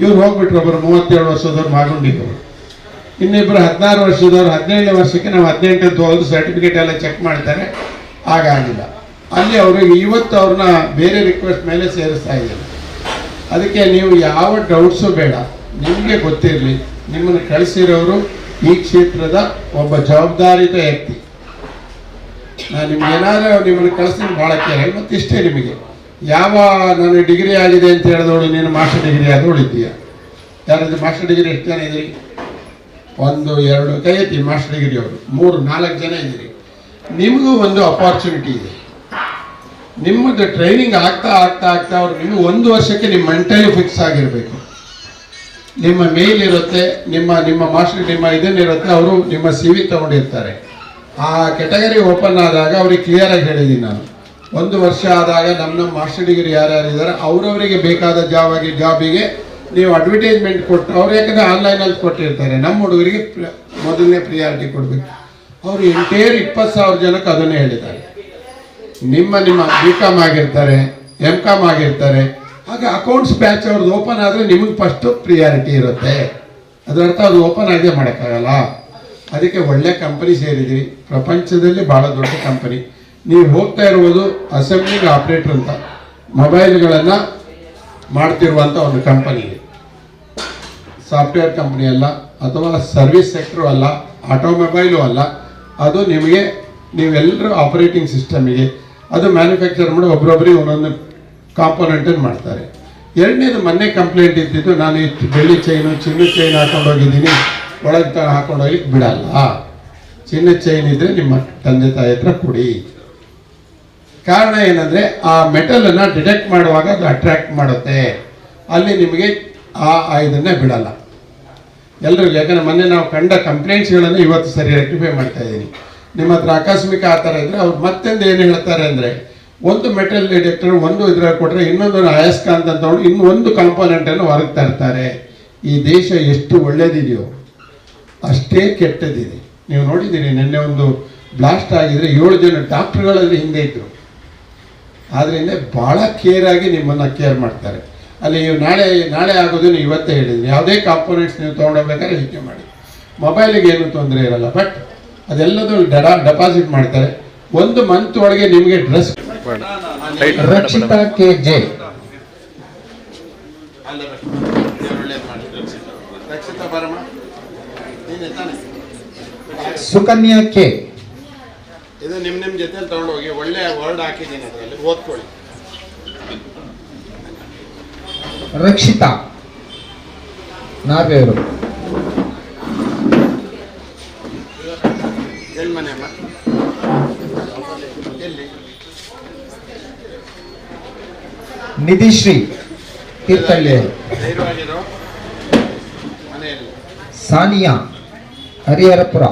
ಇವ್ರು ಹೋಗ್ಬಿಟ್ರು. ಒಬ್ಬರು 37 ವರ್ಷದವ್ರು ಮಾಗೊಂಡಿದ್ರು, ಇನ್ನಿಬ್ಬರು 16 ವರ್ಷದವ್ರು. 17ನೇ ವರ್ಷಕ್ಕೆ ನಾವು 18 ಅಂತ ಹೋಗೋದು, ಸರ್ಟಿಫಿಕೇಟ್ ಎಲ್ಲ ಚೆಕ್ ಮಾಡ್ತಾರೆ, ಆಗಾಗಿಲ್ಲ. ಅಲ್ಲಿ ಅವ್ರಿಗೆ ಇವತ್ತು ಅವ್ರನ್ನ ಬೇರೆ ರಿಕ್ವೆಸ್ಟ್ ಮೇಲೆ ಸೇರಿಸ್ತಾ ಇದ್ದಾರೆ. ಅದಕ್ಕೆ ನೀವು ಯಾವ ಡೌಟ್ಸು ಬೇಡ, ನಿಮಗೆ ಗೊತ್ತಿರಲಿ ನಿಮ್ಮನ್ನು ಕಳಿಸಿರೋರು ಈ ಕ್ಷೇತ್ರದ ಒಬ್ಬ ಜವಾಬ್ದಾರಿತ ವ್ಯಕ್ತಿ. ನಾನು ನಿಮ್ಗೆ ಏನಾದರೂ ನಿಮ್ಮನ್ನು ಕಳಿಸ್ತೀನಿ ಭಾಳ ಕೇಳಿ. ಮತ್ತು ಇಷ್ಟೇ, ನಿಮಗೆ ಯಾವ ನಾನು ಡಿಗ್ರಿ ಆಗಿದೆ ಅಂತ ಹೇಳಿದವಳು ನೀನು ಮಾಸ್ಟರ್ ಡಿಗ್ರಿ ಆದವಳು ಇದ್ದೀಯಾ? ಯಾರಾದ್ರೂ ಮಾಸ್ಟರ್ ಡಿಗ್ರಿ ಎಷ್ಟು ಜನ ಇದ್ದೀರಿ? 1 2 ಕೈ ಎತ್ತಿ. ಮಾಸ್ಟರ್ ಡಿಗ್ರಿ ಅವರು 3 4 ಜನ ಇದ್ದೀರಿ. ನಿಮಗೂ ಒಂದು ಅಪಾರ್ಚುನಿಟಿ ಇದೆ. ನಿಮ್ಮದು ಟ್ರೈನಿಂಗ್ ಆಗ್ತಾ ಆಗ್ತಾ ಆಗ್ತಾ ಅವ್ರು ನಿಮಗೆ 1 ವರ್ಷಕ್ಕೆ ನಿಮ್ಮ ಮೆಂಟಲಿ ಫಿಕ್ಸ್ ಆಗಿರಬೇಕು. ನಿಮ್ಮ ಮೇಲ್ ಇರುತ್ತೆ, ನಿಮ್ಮ ಮಾಸ್ಟರ್ ನಿಮ್ಮ ಇದನ್ನಿರುತ್ತೆ. ಅವರು ನಿಮ್ಮ CV ತಗೊಂಡಿರ್ತಾರೆ. ಆ ಕೆಟಗರಿ ಓಪನ್ ಆದಾಗ ಅವ್ರಿಗೆ ಕ್ಲಿಯರಾಗಿ ಹೇಳಿದ್ದೀನಿ ನಾನು. 1 ವರ್ಷ ಆದಾಗ ನಮ್ಮ ಮಾಸ್ಟರ್ ಡಿಗ್ರಿ ಯಾರ್ಯಾರಿದ್ದಾರೆ ಅವರವರಿಗೆ ಬೇಕಾದ ಜಾಬಿಗೆ ನೀವು ಅಡ್ವರ್ಟೈಸ್ಮೆಂಟ್ ಕೊಟ್ಟು, ಅವ್ರು ಯಾಕಂದರೆ ಆನ್ಲೈನಲ್ಲಿ ಕೊಟ್ಟಿರ್ತಾರೆ. ನಮ್ಮ ಹುಡುಗರಿಗೆ ಮೊದಲನೇ ಪ್ರಿಯಾರಿಟಿ ಕೊಡಬೇಕು. ಅವರು ಎಂಟೇರ್ 20,000 ಜನಕ್ಕೆ ಅದನ್ನೇ ಹೇಳಿದ್ದಾರೆ. ನಿಮ್ಮ BCom ಆಗಿರ್ತಾರೆ, MCom ಆಗಿರ್ತಾರೆ. ಹಾಗೆ ಅಕೌಂಟ್ಸ್ ಬ್ಯಾಚ್ ಅವ್ರದ್ದು ಓಪನ್ ಆದರೆ ನಿಮಗೆ ಫಸ್ಟು ಪ್ರಿಯಾರಿಟಿ ಇರುತ್ತೆ. ಅದರರ್ಥ ಅದು ಓಪನ್ ಆಗದೆ ಮಾಡೋಕ್ಕಾಗಲ್ಲ. ಅದಕ್ಕೆ ಒಳ್ಳೆ ಕಂಪನಿ ಸೇರಿದ್ದೀವಿ, ಪ್ರಪಂಚದಲ್ಲಿ ಭಾಳ ದೊಡ್ಡ ಕಂಪನಿ. ನೀವು ಹೋಗ್ತಾ ಇರುವುದು ಅಸೆಂಬ್ಲಿಂಗ್ ಆಪ್ರೇಟರ್ ಅಂತ, ಮೊಬೈಲ್ಗಳನ್ನು ಮಾಡ್ತಿರುವಂಥ ಒಂದು ಕಂಪನಿ. ಸಾಫ್ಟ್ವೇರ್ ಕಂಪನಿ ಅಲ್ಲ, ಅಥವಾ ಸರ್ವಿಸ್ ಸೆಕ್ಟ್ರು ಅಲ್ಲ, ಆಟೋಮೊಬೈಲು ಅಲ್ಲ. ಅದು ನೀವೆಲ್ಲರೂ ಆಪರೇಟಿಂಗ್ ಸಿಸ್ಟಮಿಗೆ ಅದು ಮ್ಯಾನುಫ್ಯಾಕ್ಚರ್ ಮಾಡಿ ಒಬ್ಬರೊಬ್ಬರಿಗೆ ಒಂದೊಂದು ಕಾಂಪೋನೆಂಟನ್ನು ಮಾಡ್ತಾರೆ. ಎರಡನೇದು ಮೊನ್ನೆ ಕಂಪ್ಲೇಂಟ್ ಇದ್ದಿದ್ದು, ನಾನು ಇಷ್ಟು ಬೆಳ್ಳಿ ಚೈನು ಚಿನ್ನದ ಚೈನ್ ಹಾಕೊಂಡು ಹೋಗಿದ್ದೀನಿ, ಒಳಗೆ ಹಾಕೊಂಡು ಹೋಗ್ಲಿಕ್ಕೆ ಬಿಡಲ್ಲ. ಚಿನ್ನದ ಚೈನ್ ಇದ್ದರೆ ನಿಮ್ಮ ತಂದೆ ತಾಯಿ ಹತ್ರ ಕೊಡಿ. ಕಾರಣ ಏನಂದರೆ ಆ ಮೆಟಲನ್ನು ಡಿಟೆಕ್ಟ್ ಮಾಡುವಾಗ ಅದು ಅಟ್ರ್ಯಾಕ್ಟ್ ಮಾಡುತ್ತೆ, ಅಲ್ಲಿ ನಿಮಗೆ ಇದನ್ನೇ ಬಿಡಲ್ಲ ಎಲ್ರಿಗೂ. ಯಾಕಂದರೆ ಮೊನ್ನೆ ನಾವು ಕಂಡ ಕಂಪ್ಲೇಂಟ್ಸ್ಗಳನ್ನು ಇವತ್ತು ಸರಿ ರೆಕ್ಟಿಫೈ ಮಾಡ್ತಾ ಇದ್ದೀನಿ. ನಿಮ್ಮ ಹತ್ರ ಆಕಸ್ಮಿಕ ಆ ಥರ ಇದ್ದರೆ ಅವ್ರು ಮತ್ತೊಂದು ಏನು ಹೇಳ್ತಾರೆ ಅಂದರೆ, ಒಂದು ಮೆಟಲ್ ಡಿಟೆಕ್ಟರ್ ಒಂದು ಇದ್ರಲ್ಲಿ ಕೊಟ್ಟರೆ ಇನ್ನೊಂದು ಅಯಸ್ಕಾಂತ ಅಂತ ತಗೊಂಡು ಇನ್ನೊಂದು ಕಾಂಪೋನೆಂಟನ್ನು ಹೊರಗೆ ತರ್ತಾರೆ. ಈ ದೇಶ ಎಷ್ಟು ಒಳ್ಳೇದಿದೆಯೋ ಅಷ್ಟೇ ಕೆಟ್ಟದಿದೆ. ನೀವು ನೋಡಿದ್ದೀರಿ, ನಿನ್ನೆ ಒಂದು ಬ್ಲಾಸ್ಟ್ ಆಗಿದ್ರೆ 7 ಜನ ಡಾಕ್ಟ್ರುಗಳಲ್ಲಿ ಹಿಂದೆ ಇದ್ದರು. ಆದ್ದರಿಂದ ಭಾಳ ಕೇರಾಗಿ ನಿಮ್ಮನ್ನು ಕೇರ್ ಮಾಡ್ತಾರೆ. ಅಲ್ಲಿ ನಾಳೆ ಆಗೋದನ್ನು ಇವತ್ತೇ ಹೇಳಿದ್ದೀನಿ. ಯಾವುದೇ ಕಾಂಪೋನೆಂಟ್ಸ್ ನೀವು ತೊಗೊಂಡೋಗ್ಬೇಕಾದ್ರೆ ಯೋಚನೆ ಮಾಡಿ. ಮೊಬೈಲಿಗೆ ಏನು ತೊಂದರೆ ಇರಲ್ಲ, ಬಟ್ ಅದೆಲ್ಲದೂ ಡೆಪಾಸಿಟ್ ಮಾಡ್ತಾರೆ. 1 ಮಂತ್ ಒಳಗೆ ನಿಮಗೆ dress. Rakshita K J, Rakshita ಬರಮ್ಮ, ನೀನೆ ತಾನೆ? ಸುಕನ್ಯಾ ಕೆ, ಇದು ನಿಮ್ಮ ಜೊತೆಲಿ ತೊಗೊಂಡೋಗಿ ಒಳ್ಳೆ ವರ್ಡ್ ಹಾಕಿದ್ದೀನಿ, ಅದರಲ್ಲಿ ಓದ್ಕೊಳ್ಳಿ. ರಕ್ಷಿತಾ ನಾರ್ವೆಯವರು, ಎಲ್ಲಿ ಮನೆ ಅಮ್ಮ? ಎಲ್ಲಿ? ನಿಧಿಶ್ರೀ ತೀರ್ಥಹಳ್ಳಿಯವರು, ಧೈರ್ಯವಾಗಿರೋ ಮನೆಯಲ್ಲಿ. ಸಾನಿಯಾ ಹರಿಹರಪುರ,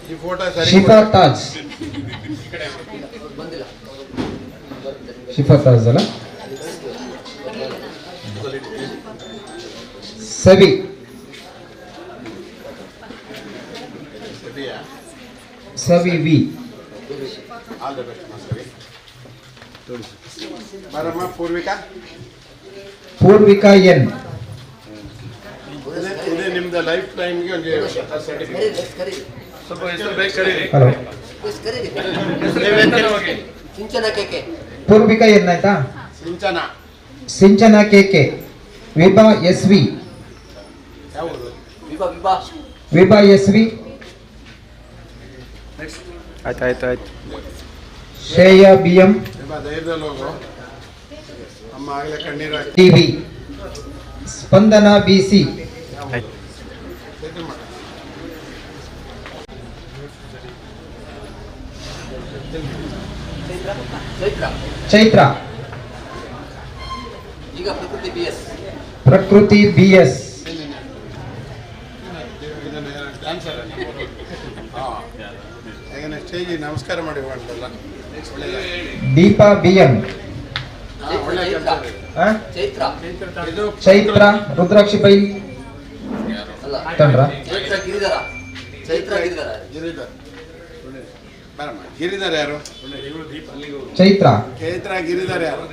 ಈ ಫೋಟೋ ಸರಿ ಶಿಫಾ ತಾಜ್, ಶಿಫಾ ತಾಜ್ ಅಲ್ಲ, ಸವಿ, ಸರಿಯಾ? ಸವಿ ವಿ, ಆಲ್ ದ ಬೆಸ್ಟ್. ಸರಿ ಬರಮ್ಮ. ಪೂರ್ವಿಕಾ, ಪೂರ್ವಿಕಾ ಎನ್, ಇದೇ ನಿಮ್ದು ಲೈಫ್ ಟೈಮ್ಗೆ ಒಂದು ಸರ್ಟಿಫಿಕೇಟ್. ಸ್ವಲ್ಪ ಹೆಸರು ಬೇಕು ಕರೀರಿ. ಹಲೋ, ಪೂರ್ವಿಕಾ ಎನ್ ಆಯ್ತಾ? ಸಿಂಚನ Sinchana K K, Vibha S V, ಯಾವುದು? ವಿಭಾ ಎಸ್ ವಿ, ಆಯ್ತು. ಶ್ರೇಯಾ ಬಿ ಎಂ, ನಿಮ್ಮ ಧೈರ್ಯದಲ್ಲಿ ಹೋಗು. ಅಮ್ಮ ಆಗಲೇ ಕಣ್ಣೀರು ಹಾಕಿ ಟಿವಿ, ಸ್ಪಂದನಾ ಬಿ ಸಿ, ಇದು ಮಾಡು. ಚೈತ್ರ, ಪ್ರಕೃತಿ ಬಿ ಎಸ್, ಡ್ಯಾನ್ಸರ್ ಈಗ ಸ್ಟೇಜಿಗೆ ನಮಸ್ಕಾರ ಮಾಡಿ ಮಾಡಲ್ಲ. ದೀಪಾ ಬಿ ಎಂ, ಒಳ್ಳೆ ಇದು ಚೈತ್ರ ರುದ್ರಾಕ್ಷಿ ಬೈ ತಂಡ್ರ, ಗಿರಿಧರ್ ಬರಮ್ಮ. ಗಿರಿಧರ್ ಯಾರು? ಚೈತ್ರ, ಚೈತ್ರ ಗಿರಿಧರ್ ಯಾರು?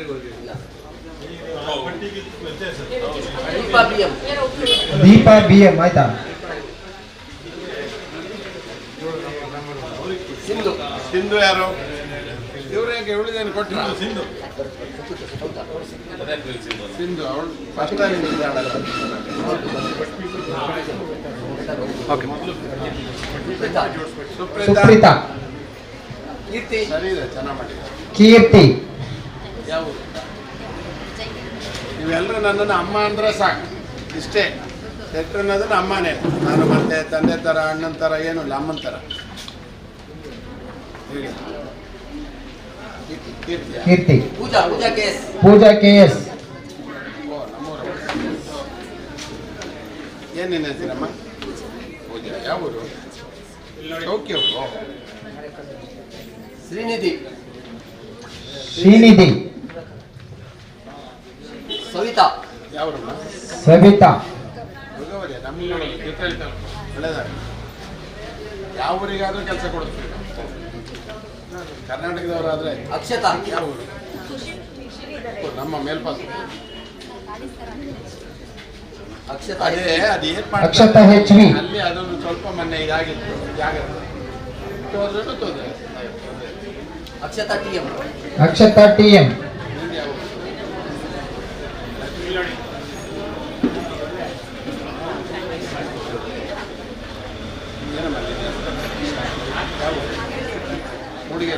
ದೀಪಾ ಬಿ ಎಂ ಆಯ್ತಾ? ಸಿಂಧು ಯಾರು? ಇವ್ರಿಗೆ ಉಳಿದೇನು ಕೊಟ್ಟರು? ಸಿಂಧು ಅವಳು ಫಸ್ಟ್ ಟೈಮ್ ಇದ್ದಾಳಲ್ಲ. ಸುಪ್ರೀತಾ ಸುಪ್ರೀತಾ, ಸರಿ ಇದೆ, ಚೆನ್ನಾಗಿ ಮಾಡಿದ್ದಾರೆ. ಕೀರ್ತಿ, ಯಾವ ನೀವೆಲ್ಲರೂ ನನ್ನನ್ನು ಅಮ್ಮ ಅಂದ್ರೆ ಸಾಕು, ಇಷ್ಟೇ. ಸೆಟ್ರ್ ಅನ್ನೋದು ಅಮ್ಮನೇ. ನಾನು ಮತ್ತೆ ತಂದೆ ಥರ ಅಣ್ಣನ ಥರ ಏನೂ ಇಲ್ಲ, ಅಮ್ಮನ ಥರ. ಹೇಳಿ ಕೀರ್ತಿಯ? ಕೀರ್ತಿ, ಪೂಜಾ ಕೆ ಎಸ್, ಓ ನಮ್ಮೂರು. ಏನು ನಿನ್ನ ಹೆಸರಮ್ಮ? ಪೂಜಾ. ಯಾವ ಊರು? ಚೌಕಿ ಅವರು. ಶ್ರೀನಿಧಿ, ಶ್ರೀನಿಧಿ, ಸವಿತಾ, ಯಾವೂರಮ್ಮ? ಸವಿತಾ, ಭಗವರಿ. ನಮ್ಮ ಒಳ್ಳೆದಾಗ ಯಾವ ಊರಿಗಾದ್ರೂ ಕೆಲಸ ಕೊಡಿಸ್ತೀವಿ. ಕರ್ನಾಟಕದವರಾದರೆ ಅಕ್ಷತಾ, ಯಾವ ಊರು? ನಮ್ಮ ಮೇಲ್ಪಾಸ. ಅಕ್ಷತಾ, ಅದೇ ಅದು ಏನು ಅಕ್ಷತಾ ಮಾಡ್ತಾರೆ ಹೆಚ್ ವಿ, ಅಲ್ಲಿ ಅದೊಂದು ಸ್ವಲ್ಪ ಮೊನ್ನೆ ಇದಾಗಿತ್ತು, ಜಾಗ್ರತೆ ಹೋದ್ರೂ ತೊಂದರೆ. Akshata T M, Akshata T M, ನಿಮ್ದು ಯಾವ ಊರು? ಏನಮ್ಮ ನಿನ್ನ ಹೆಸರು? ಯಾವ ಊರು? ಮೂಡಿಗೆ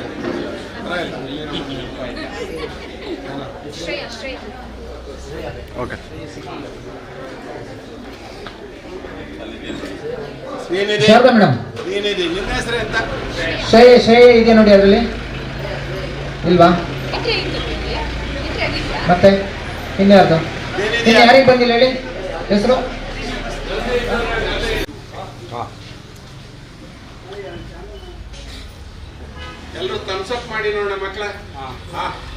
ಶಾರದಾ ಮೇಡಮ್. ನೀನಿದೆ, ನಿನ್ನ ಹೆಸರು ಎಂತ? ಶ್ರೇಯ ಇದೆ ನೋಡಿ ಅದರಲ್ಲಿ ಇಲ್ವಾ? ಮತ್ತೆ ಇನ್ಯಾರ್ದು? ಇನ್ನು ಯಾರಿಗೆ ಬಂದಿಲ್ಲ ಹೇಳಿ ಹೆಸರು? ಎಲ್ಲರೂ ಥಮ್ಸಪ್ ಮಾಡಿ ನೋಡೋಣ ಮಕ್ಕಳ.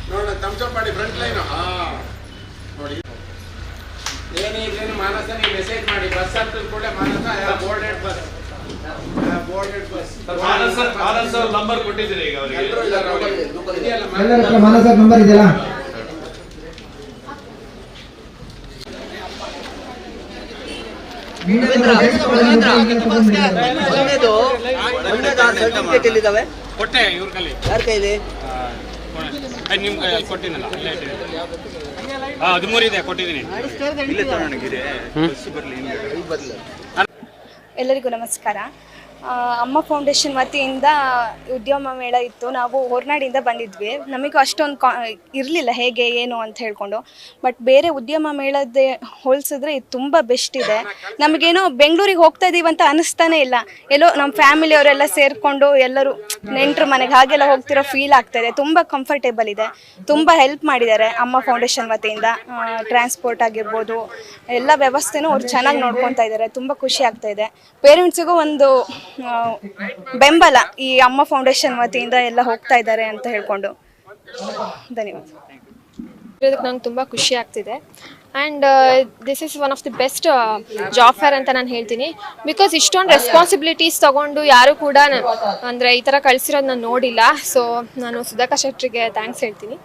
ನೋಡೋಣ, ಥಮ್ಸಪ್ ಮಾಡಿ ಫ್ರಂಟ್ ಲೈನು. ನೋಡಿ, ಏನಿದ್ರೇನು ಮಾನಸ ನೀವು ಮೆಸೇಜ್ ಮಾಡಿ. ಬಸ್ ಹತ್ತಿದ ಕೂಡ ಮಾನಸ ಬೋರ್ಡೆಡ್ ಬಸ್, ಬೋರ್ಡೆಡ್ ಬಸ್. ಮಾನಸ ನಂಬರ್ ಕೊಟ್ಟಿದ್ದೀರಿ ಈಗ ಅವರಿಗೆ. ಎಲ್ಲರೂ ಇದ್ದಾರೆ ನೋಡಿ. ಇದೆಯಲ್ಲ ಎಲ್ಲರ ಹತ್ರ ಮಾನಸ ನಂಬರ್ ಇದೆಯಲ್ಲ? ಸರ್ಟಿಫಿಕೇಟ್ ಎಲ್ಲಿದ್ದಾವೆ? ಕೊಟ್ಟೆ ಇವ್ರ ಕೈಲಿ. ಯಾರ ಕೈಲಿ? ನಿಮ್ ಕೊಟ್ಟಿನಲ್ಲ, ಅಲ್ಲೇ ಇಟ್ಟಿದ್ದೀನಿ. 13 ಇದೆ, ಕೊಟ್ಟಿದ್ದೀನಿ. ಎಲ್ಲರಿಗೂ ನಮಸ್ಕಾರ. ಅಮ್ಮ ಫೌಂಡೇಶನ್ ವತಿಯಿಂದ ಉದ್ಯಮ ಮೇಳ ಇತ್ತು. ನಾವು ಹೊರನಾಡಿಂದ ಬಂದಿದ್ವಿ. ನಮಗೂ ಅಷ್ಟೊಂದು ಇರಲಿಲ್ಲ ಹೇಗೆ ಏನು ಅಂತ ಹೇಳ್ಕೊಂಡು. ಬಟ್ ಬೇರೆ ಉದ್ಯಮ ಮೇಳದ ಹೋಲಿಸಿದ್ರೆ ಇದು ತುಂಬ ಬೆಸ್ಟ್ ಇದೆ. ನಮಗೇನೋ ಬೆಂಗಳೂರಿಗೆ ಹೋಗ್ತಾ ಇದ್ದೀವಿ ಅಂತ ಅನ್ನಿಸ್ತಾನೆ ಇಲ್ಲ. ಎಲ್ಲೋ ನಮ್ಮ ಫ್ಯಾಮಿಲಿಯವರೆಲ್ಲ ಸೇರಿಕೊಂಡು ಎಲ್ಲರೂ ನೆಂಟರು ಮನೆಗೆ ಹಾಗೆಲ್ಲ ಹೋಗ್ತಿರೋ ಫೀಲ್ ಆಗ್ತಾಯಿದೆ. ತುಂಬ ಕಂಫರ್ಟೇಬಲ್ ಇದೆ. ತುಂಬ ಹೆಲ್ಪ್ ಮಾಡಿದ್ದಾರೆ ಅಮ್ಮ ಫೌಂಡೇಶನ್ ವತಿಯಿಂದ. ಟ್ರಾನ್ಸ್ಪೋರ್ಟ್ ಆಗಿರ್ಬೋದು, ಎಲ್ಲ ವ್ಯವಸ್ಥೆನೂ ಅವ್ರು ಚೆನ್ನಾಗಿ ನೋಡ್ಕೊತಾ ಇದ್ದಾರೆ. ತುಂಬ ಖುಷಿ ಆಗ್ತಾಯಿದೆ. ಪೇರೆಂಟ್ಸಿಗೂ ಒಂದು ಬೆಂಬಲ ಈ ಅಮ್ಮ ಫೌಂಡೇಶನ್ ವತಿಯಿಂದ ಎಲ್ಲ ಹೋಗ್ತಾ ಇದ್ದಾರೆ ಅಂತ ಹೇಳ್ಕೊಂಡು. ಧನ್ಯವಾದ. ಇದಕ್ಕೆ ನಂಗೆ ತುಂಬ ಖುಷಿ ಆಗ್ತಿದೆ. And this is one of the best job fair ಅಂತ ನಾನು ಹೇಳ್ತೀನಿ. ಬಿಕಾಸ್ ಇಷ್ಟೊಂದು ರೆಸ್ಪಾನ್ಸಿಬಿಲಿಟೀಸ್ ತೊಗೊಂಡು ಯಾರು ಕೂಡ ಅಂದರೆ ಈ ಥರ ಕಳಿಸಿರೋದು ನಾನು ನೋಡಿಲ್ಲ. ಸೊ ನಾನು ಸುಧಾಕರ್ ಶೆಟ್ಟರಿಗೆ ಥ್ಯಾಂಕ್ಸ್ ಹೇಳ್ತೀನಿ.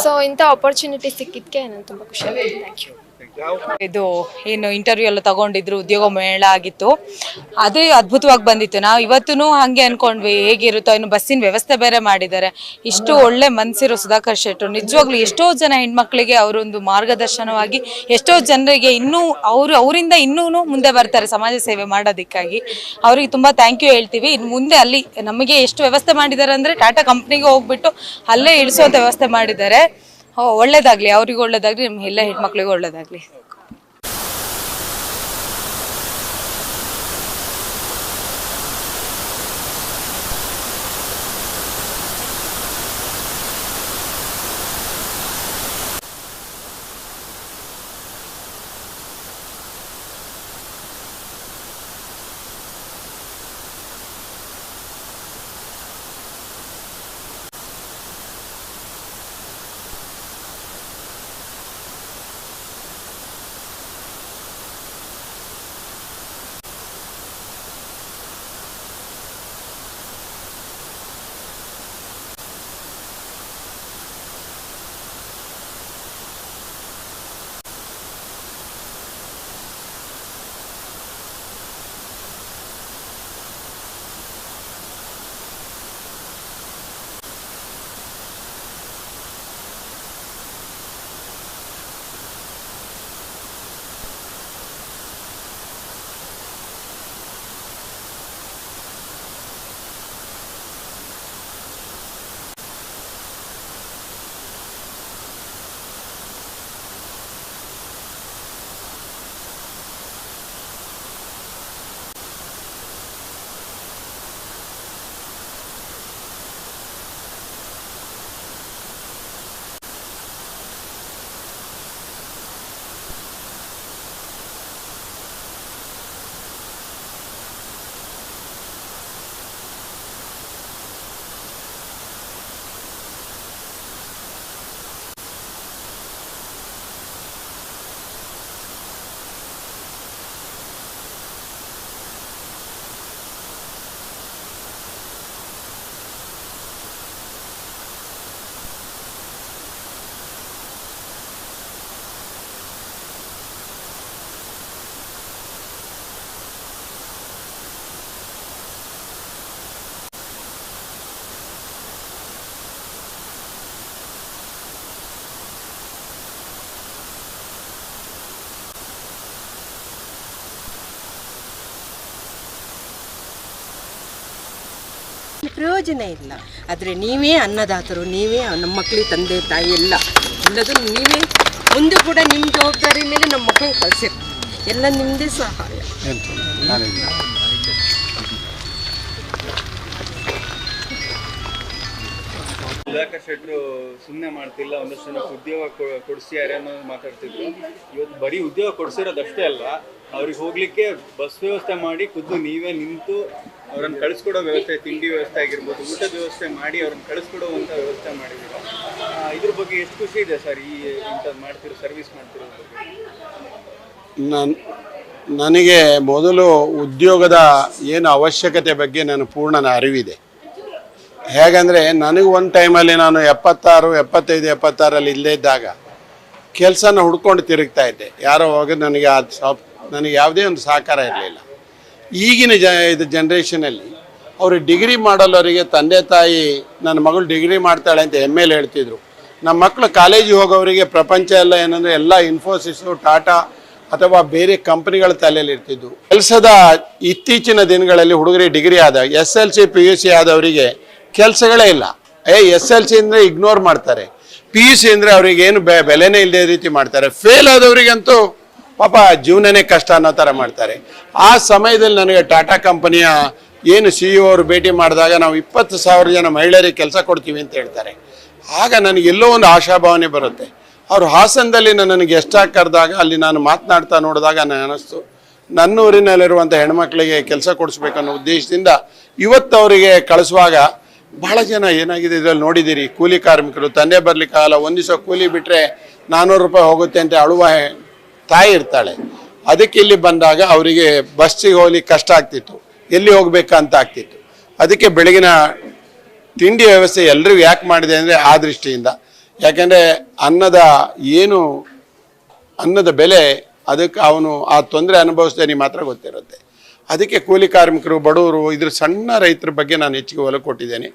ಸೊ ಇಂಥ ಆಪರ್ಚುನಿಟಿ ಸಿಕ್ಕಿದ್ದಕ್ಕೆ ನಾನು ತುಂಬ ಖುಷಿ ಆಗಿದೆ. Thank you. ಇದು ಏನು ಇಂಟರ್ವ್ಯೂ ಎಲ್ಲ ತಗೊಂಡಿದ್ರು, ಉದ್ಯೋಗ ಮೇಳ ಆಗಿತ್ತು, ಅದೇ ಅದ್ಭುತವಾಗಿ ಬಂದಿತ್ತು. ನಾವು ಇವತ್ತೂ ಹಾಗೆ ಅನ್ಕೊಂಡ್ವಿ ಹೇಗಿರುತ್ತೋ. ಇನ್ನು ಬಸ್ಸಿನ ವ್ಯವಸ್ಥೆ ಬೇರೆ ಮಾಡಿದ್ದಾರೆ. ಇಷ್ಟು ಒಳ್ಳೆ ಮನಸ್ಸಿರೋ ಸುಧಾಕರ್ ಶೆಟ್ಟರು ನಿಜವಾಗ್ಲೂ ಎಷ್ಟೋ ಜನ ಹೆಣ್ಮಕ್ಳಿಗೆ ಅವರೊಂದು ಮಾರ್ಗದರ್ಶನವಾಗಿ ಎಷ್ಟೋ ಜನರಿಗೆ ಇನ್ನೂ ಅವರಿಂದ ಇನ್ನೂ ಮುಂದೆ ಬರ್ತಾರೆ ಸಮಾಜ ಸೇವೆ ಮಾಡೋದಕ್ಕಾಗಿ. ಅವ್ರಿಗೆ ತುಂಬ ಥ್ಯಾಂಕ್ ಯು ಹೇಳ್ತೀವಿ. ಇನ್ನು ಮುಂದೆ ಅಲ್ಲಿ ನಮಗೆ ಎಷ್ಟು ವ್ಯವಸ್ಥೆ ಮಾಡಿದ್ದಾರೆ ಅಂದರೆ ಟಾಟಾ ಕಂಪ್ನಿಗೆ ಹೋಗ್ಬಿಟ್ಟು ಅಲ್ಲೇ ಇಳಿಸೋಂಥ ವ್ಯವಸ್ಥೆ ಮಾಡಿದ್ದಾರೆ. ಒಳ್ಳೇದಾಗಲಿ, ಅವ್ರಿಗೂ ಒಳ್ಳೇದಾಗಲಿ, ನಮ್ಮ ಎಲ್ಲ ಹೆಣ್ಮಕ್ಳಿಗೂ ಒಳ್ಳೇದಾಗಲಿ. ಪ್ರಯೋಜನ ಇಲ್ಲ. ಆದರೆ ನೀವೇ ಅನ್ನದಾತರು, ನೀವೇ ನಮ್ಮ ಮಕ್ಕಳಿಗೆ ತಂದೆ ತಾಯಿ ಎಲ್ಲದೂ ನೀವೇ. ಮುಂದೆ ಕೂಡ ನಿಮ್ಮ ಜವಾಬ್ದಾರಿ ಮೇಲೆ ನಮ್ಮ ಮಕ್ಕಳನ್ನ ಕಳಿಸಿರಿ, ಎಲ್ಲ ನಿಮ್ಮದೇ ಸಹಾಯ. ಸುಧಾಕರ್ ಶೆಟ್ಟರು ಸುಮ್ಮನೆ ಮಾಡ್ತಿಲ್ಲ, ಒಂದಷ್ಟು ಜನಕ್ಕೆ ಉದ್ಯೋಗ ಕೊಡಿಸ್ಯಾರೆ ಅನ್ನೋದು ಮಾತಾಡ್ತಿದ್ರು. ಇವತ್ತು ಬರೀ ಉದ್ಯೋಗ ಕೊಡಿಸಿರೋದಷ್ಟೇ ಅಲ್ಲ, ಅವ್ರಿಗೆ ಹೋಗ್ಲಿಕ್ಕೆ ಬಸ್ ವ್ಯವಸ್ಥೆ ಮಾಡಿ ಖುದ್ದು ನೀವೇ ನಿಂತು ಅವ್ರನ್ನ ಕಳಿಸ್ಕೊಡೋ ವ್ಯವಸ್ಥೆ, ತಿಂಡಿ ವ್ಯವಸ್ಥೆ ಆಗಿರ್ಬೋದು, ಊಟದ ವ್ಯವಸ್ಥೆ ಮಾಡಿ ಅವ್ರನ್ನ ಕಳಿಸ್ಕೊಡುವಂಥ ವ್ಯವಸ್ಥೆ ಮಾಡಿದ್ದೀರಾ. ಇದ್ರ ಬಗ್ಗೆ ಎಷ್ಟು ಖುಷಿ ಇದೆ ಸರ್, ಈ ಇಂಥದ್ದು ಮಾಡ್ತಿರೋ ಸರ್ವಿಸ್ ಮಾಡ್ತಿರೋ ಬಗ್ಗೆ? ನನಗೆ ಮೊದಲು ಉದ್ಯೋಗದ ಏನು ಅವಶ್ಯಕತೆ ಬಗ್ಗೆ ನಾನು ಪೂರ್ಣ ಅರಿವಿದೆ. ಹೇಗಂದರೆ ನನಗೆ ಒಂದು ಟೈಮಲ್ಲಿ ನಾನು 76, 75, 76 ಇಲ್ಲದೇ ಇದ್ದಾಗ ಕೆಲಸನ ಹುಡ್ಕೊಂಡು ತಿರುಗ್ತಾ ಇದ್ದೆ. ಯಾರೋ ಹೋಗಿ ನನಗೆ ನನಗೆ ಯಾವುದೇ ಒಂದು ಸಹಕಾರ ಇರಲಿಲ್ಲ. ಈಗಿನ ಇದು ಜನ್ರೇಷನಲ್ಲಿ ಅವರು ಡಿಗ್ರಿ ಮಾಡೋಲ್ಲವರಿಗೆ ತಂದೆ ತಾಯಿ ನನ್ನ ಮಗಳು ಡಿಗ್ರಿ ಮಾಡ್ತಾಳೆ ಅಂತ ಹೆಮ್ಮೆಯಲ್ಲಿ ಹೇಳ್ತಿದ್ರು. ನಮ್ಮ ಮಕ್ಕಳು ಕಾಲೇಜಿಗೆ ಹೋಗೋವರಿಗೆ ಪ್ರಪಂಚ ಎಲ್ಲ ಏನಂದರೆ ಎಲ್ಲ ಇನ್ಫೋಸಿಸು, ಟಾಟಾ ಅಥವಾ ಬೇರೆ ಕಂಪ್ನಿಗಳ ತಲೆಯಲ್ಲಿ ಇರ್ತಿದ್ವು. ಕೆಲಸದ ಇತ್ತೀಚಿನ ದಿನಗಳಲ್ಲಿ ಹುಡುಗರಿಗೆ ಡಿಗ್ರಿ ಆದಾಗ SLC PUC ಆದವರಿಗೆ ಕೆಲಸಗಳೇ ಇಲ್ಲ. SLC ಅಂದರೆ ಇಗ್ನೋರ್ ಮಾಡ್ತಾರೆ, PUC ಅಂದರೆ ಅವ್ರಿಗೆ ಏನು ಬೆಲೆನೇ ಇಲ್ಲದೆ ರೀತಿ ಮಾಡ್ತಾರೆ. ಫೇಲ್ ಆದವರಿಗಂತೂ ಪಾಪ ಜೀವನನೇ ಕಷ್ಟ ಅನ್ನೋ ಥರ ಮಾಡ್ತಾರೆ. ಆ ಸಮಯದಲ್ಲಿ ನನಗೆ ಟಾಟಾ ಕಂಪನಿಯ ಏನು CEO ಅವರು ಭೇಟಿ ಮಾಡಿದಾಗ ನಾವು 20,000 ಜನ ಮಹಿಳೆಯರಿಗೆ ಕೆಲಸ ಕೊಡ್ತೀವಿ ಅಂತ ಹೇಳ್ತಾರೆ. ಆಗ ನನಗೆ ಎಲ್ಲೋ ಒಂದು ಆಶಾಭಾವನೆ ಬರುತ್ತೆ. ಅವರು ಹಾಸನದಲ್ಲಿ ನನಗೆ ಗೆಸ್ಟಾಗಿ ಕರೆದಾಗ ಅಲ್ಲಿ ನಾನು ಮಾತನಾಡ್ತಾ ನೋಡಿದಾಗ ನನಗೆ ಅನ್ನಿಸ್ತು, ನನ್ನೂರಿನಲ್ಲಿರುವಂಥ ಹೆಣ್ಮಕ್ಳಿಗೆ ಕೆಲಸ ಕೊಡಿಸ್ಬೇಕನ್ನೋ ಉದ್ದೇಶದಿಂದ ಇವತ್ತು ಅವರಿಗೆ ಕಳಿಸುವಾಗ ಬಹಳ ಜನ ಏನಾಗಿದೆ ಇದರಲ್ಲಿ ನೋಡಿದ್ದೀರಿ, ಕೂಲಿ ಕಾರ್ಮಿಕರು, ತಂದೆ ಬರಲಿಕ್ಕಾಗಲ್ಲ, ಒಂದು ದಿವಸ ಕೂಲಿ ಬಿಟ್ಟರೆ 400 ರೂಪಾಯಿ ಹೋಗುತ್ತೆ ಅಂತ ಅಳುವ ತಾಯಿ ಇರ್ತಾಳೆ. ಅದಕ್ಕೆ ಇಲ್ಲಿ ಬಂದಾಗ ಅವರಿಗೆ ಬಸ್ಸಿಗೆ ಹೋಗ್ಲಿಕ್ಕೆ ಕಷ್ಟ ಆಗ್ತಿತ್ತು, ಎಲ್ಲಿ ಹೋಗ್ಬೇಕಂತ ಆಗ್ತಿತ್ತು. ಅದಕ್ಕೆ ಬೆಳಗಿನ ತಿಂಡಿ ವ್ಯವಸ್ಥೆ ಎಲ್ಲರಿಗೂ ಯಾಕೆ ಮಾಡಿದೆ ಅಂದರೆ ಆ ದೃಷ್ಟಿಯಿಂದ. ಯಾಕೆಂದರೆ ಅನ್ನದ ಬೆಲೆ ಅದಕ್ಕೆ ಅವನು ಆ ತೊಂದರೆ ಅನುಭವಿಸ್ದೇನೆ ಮಾತ್ರ ಗೊತ್ತಿರುತ್ತೆ. ಅದಕ್ಕೆ ಕೂಲಿ ಕಾರ್ಮಿಕರು, ಬಡವರು, ಇದ್ರ ಸಣ್ಣ ರೈತರ ಬಗ್ಗೆ ನಾನು ಹೆಚ್ಚಿಗೆ ಒಲವು ಕೊಟ್ಟಿದ್ದೇನೆ.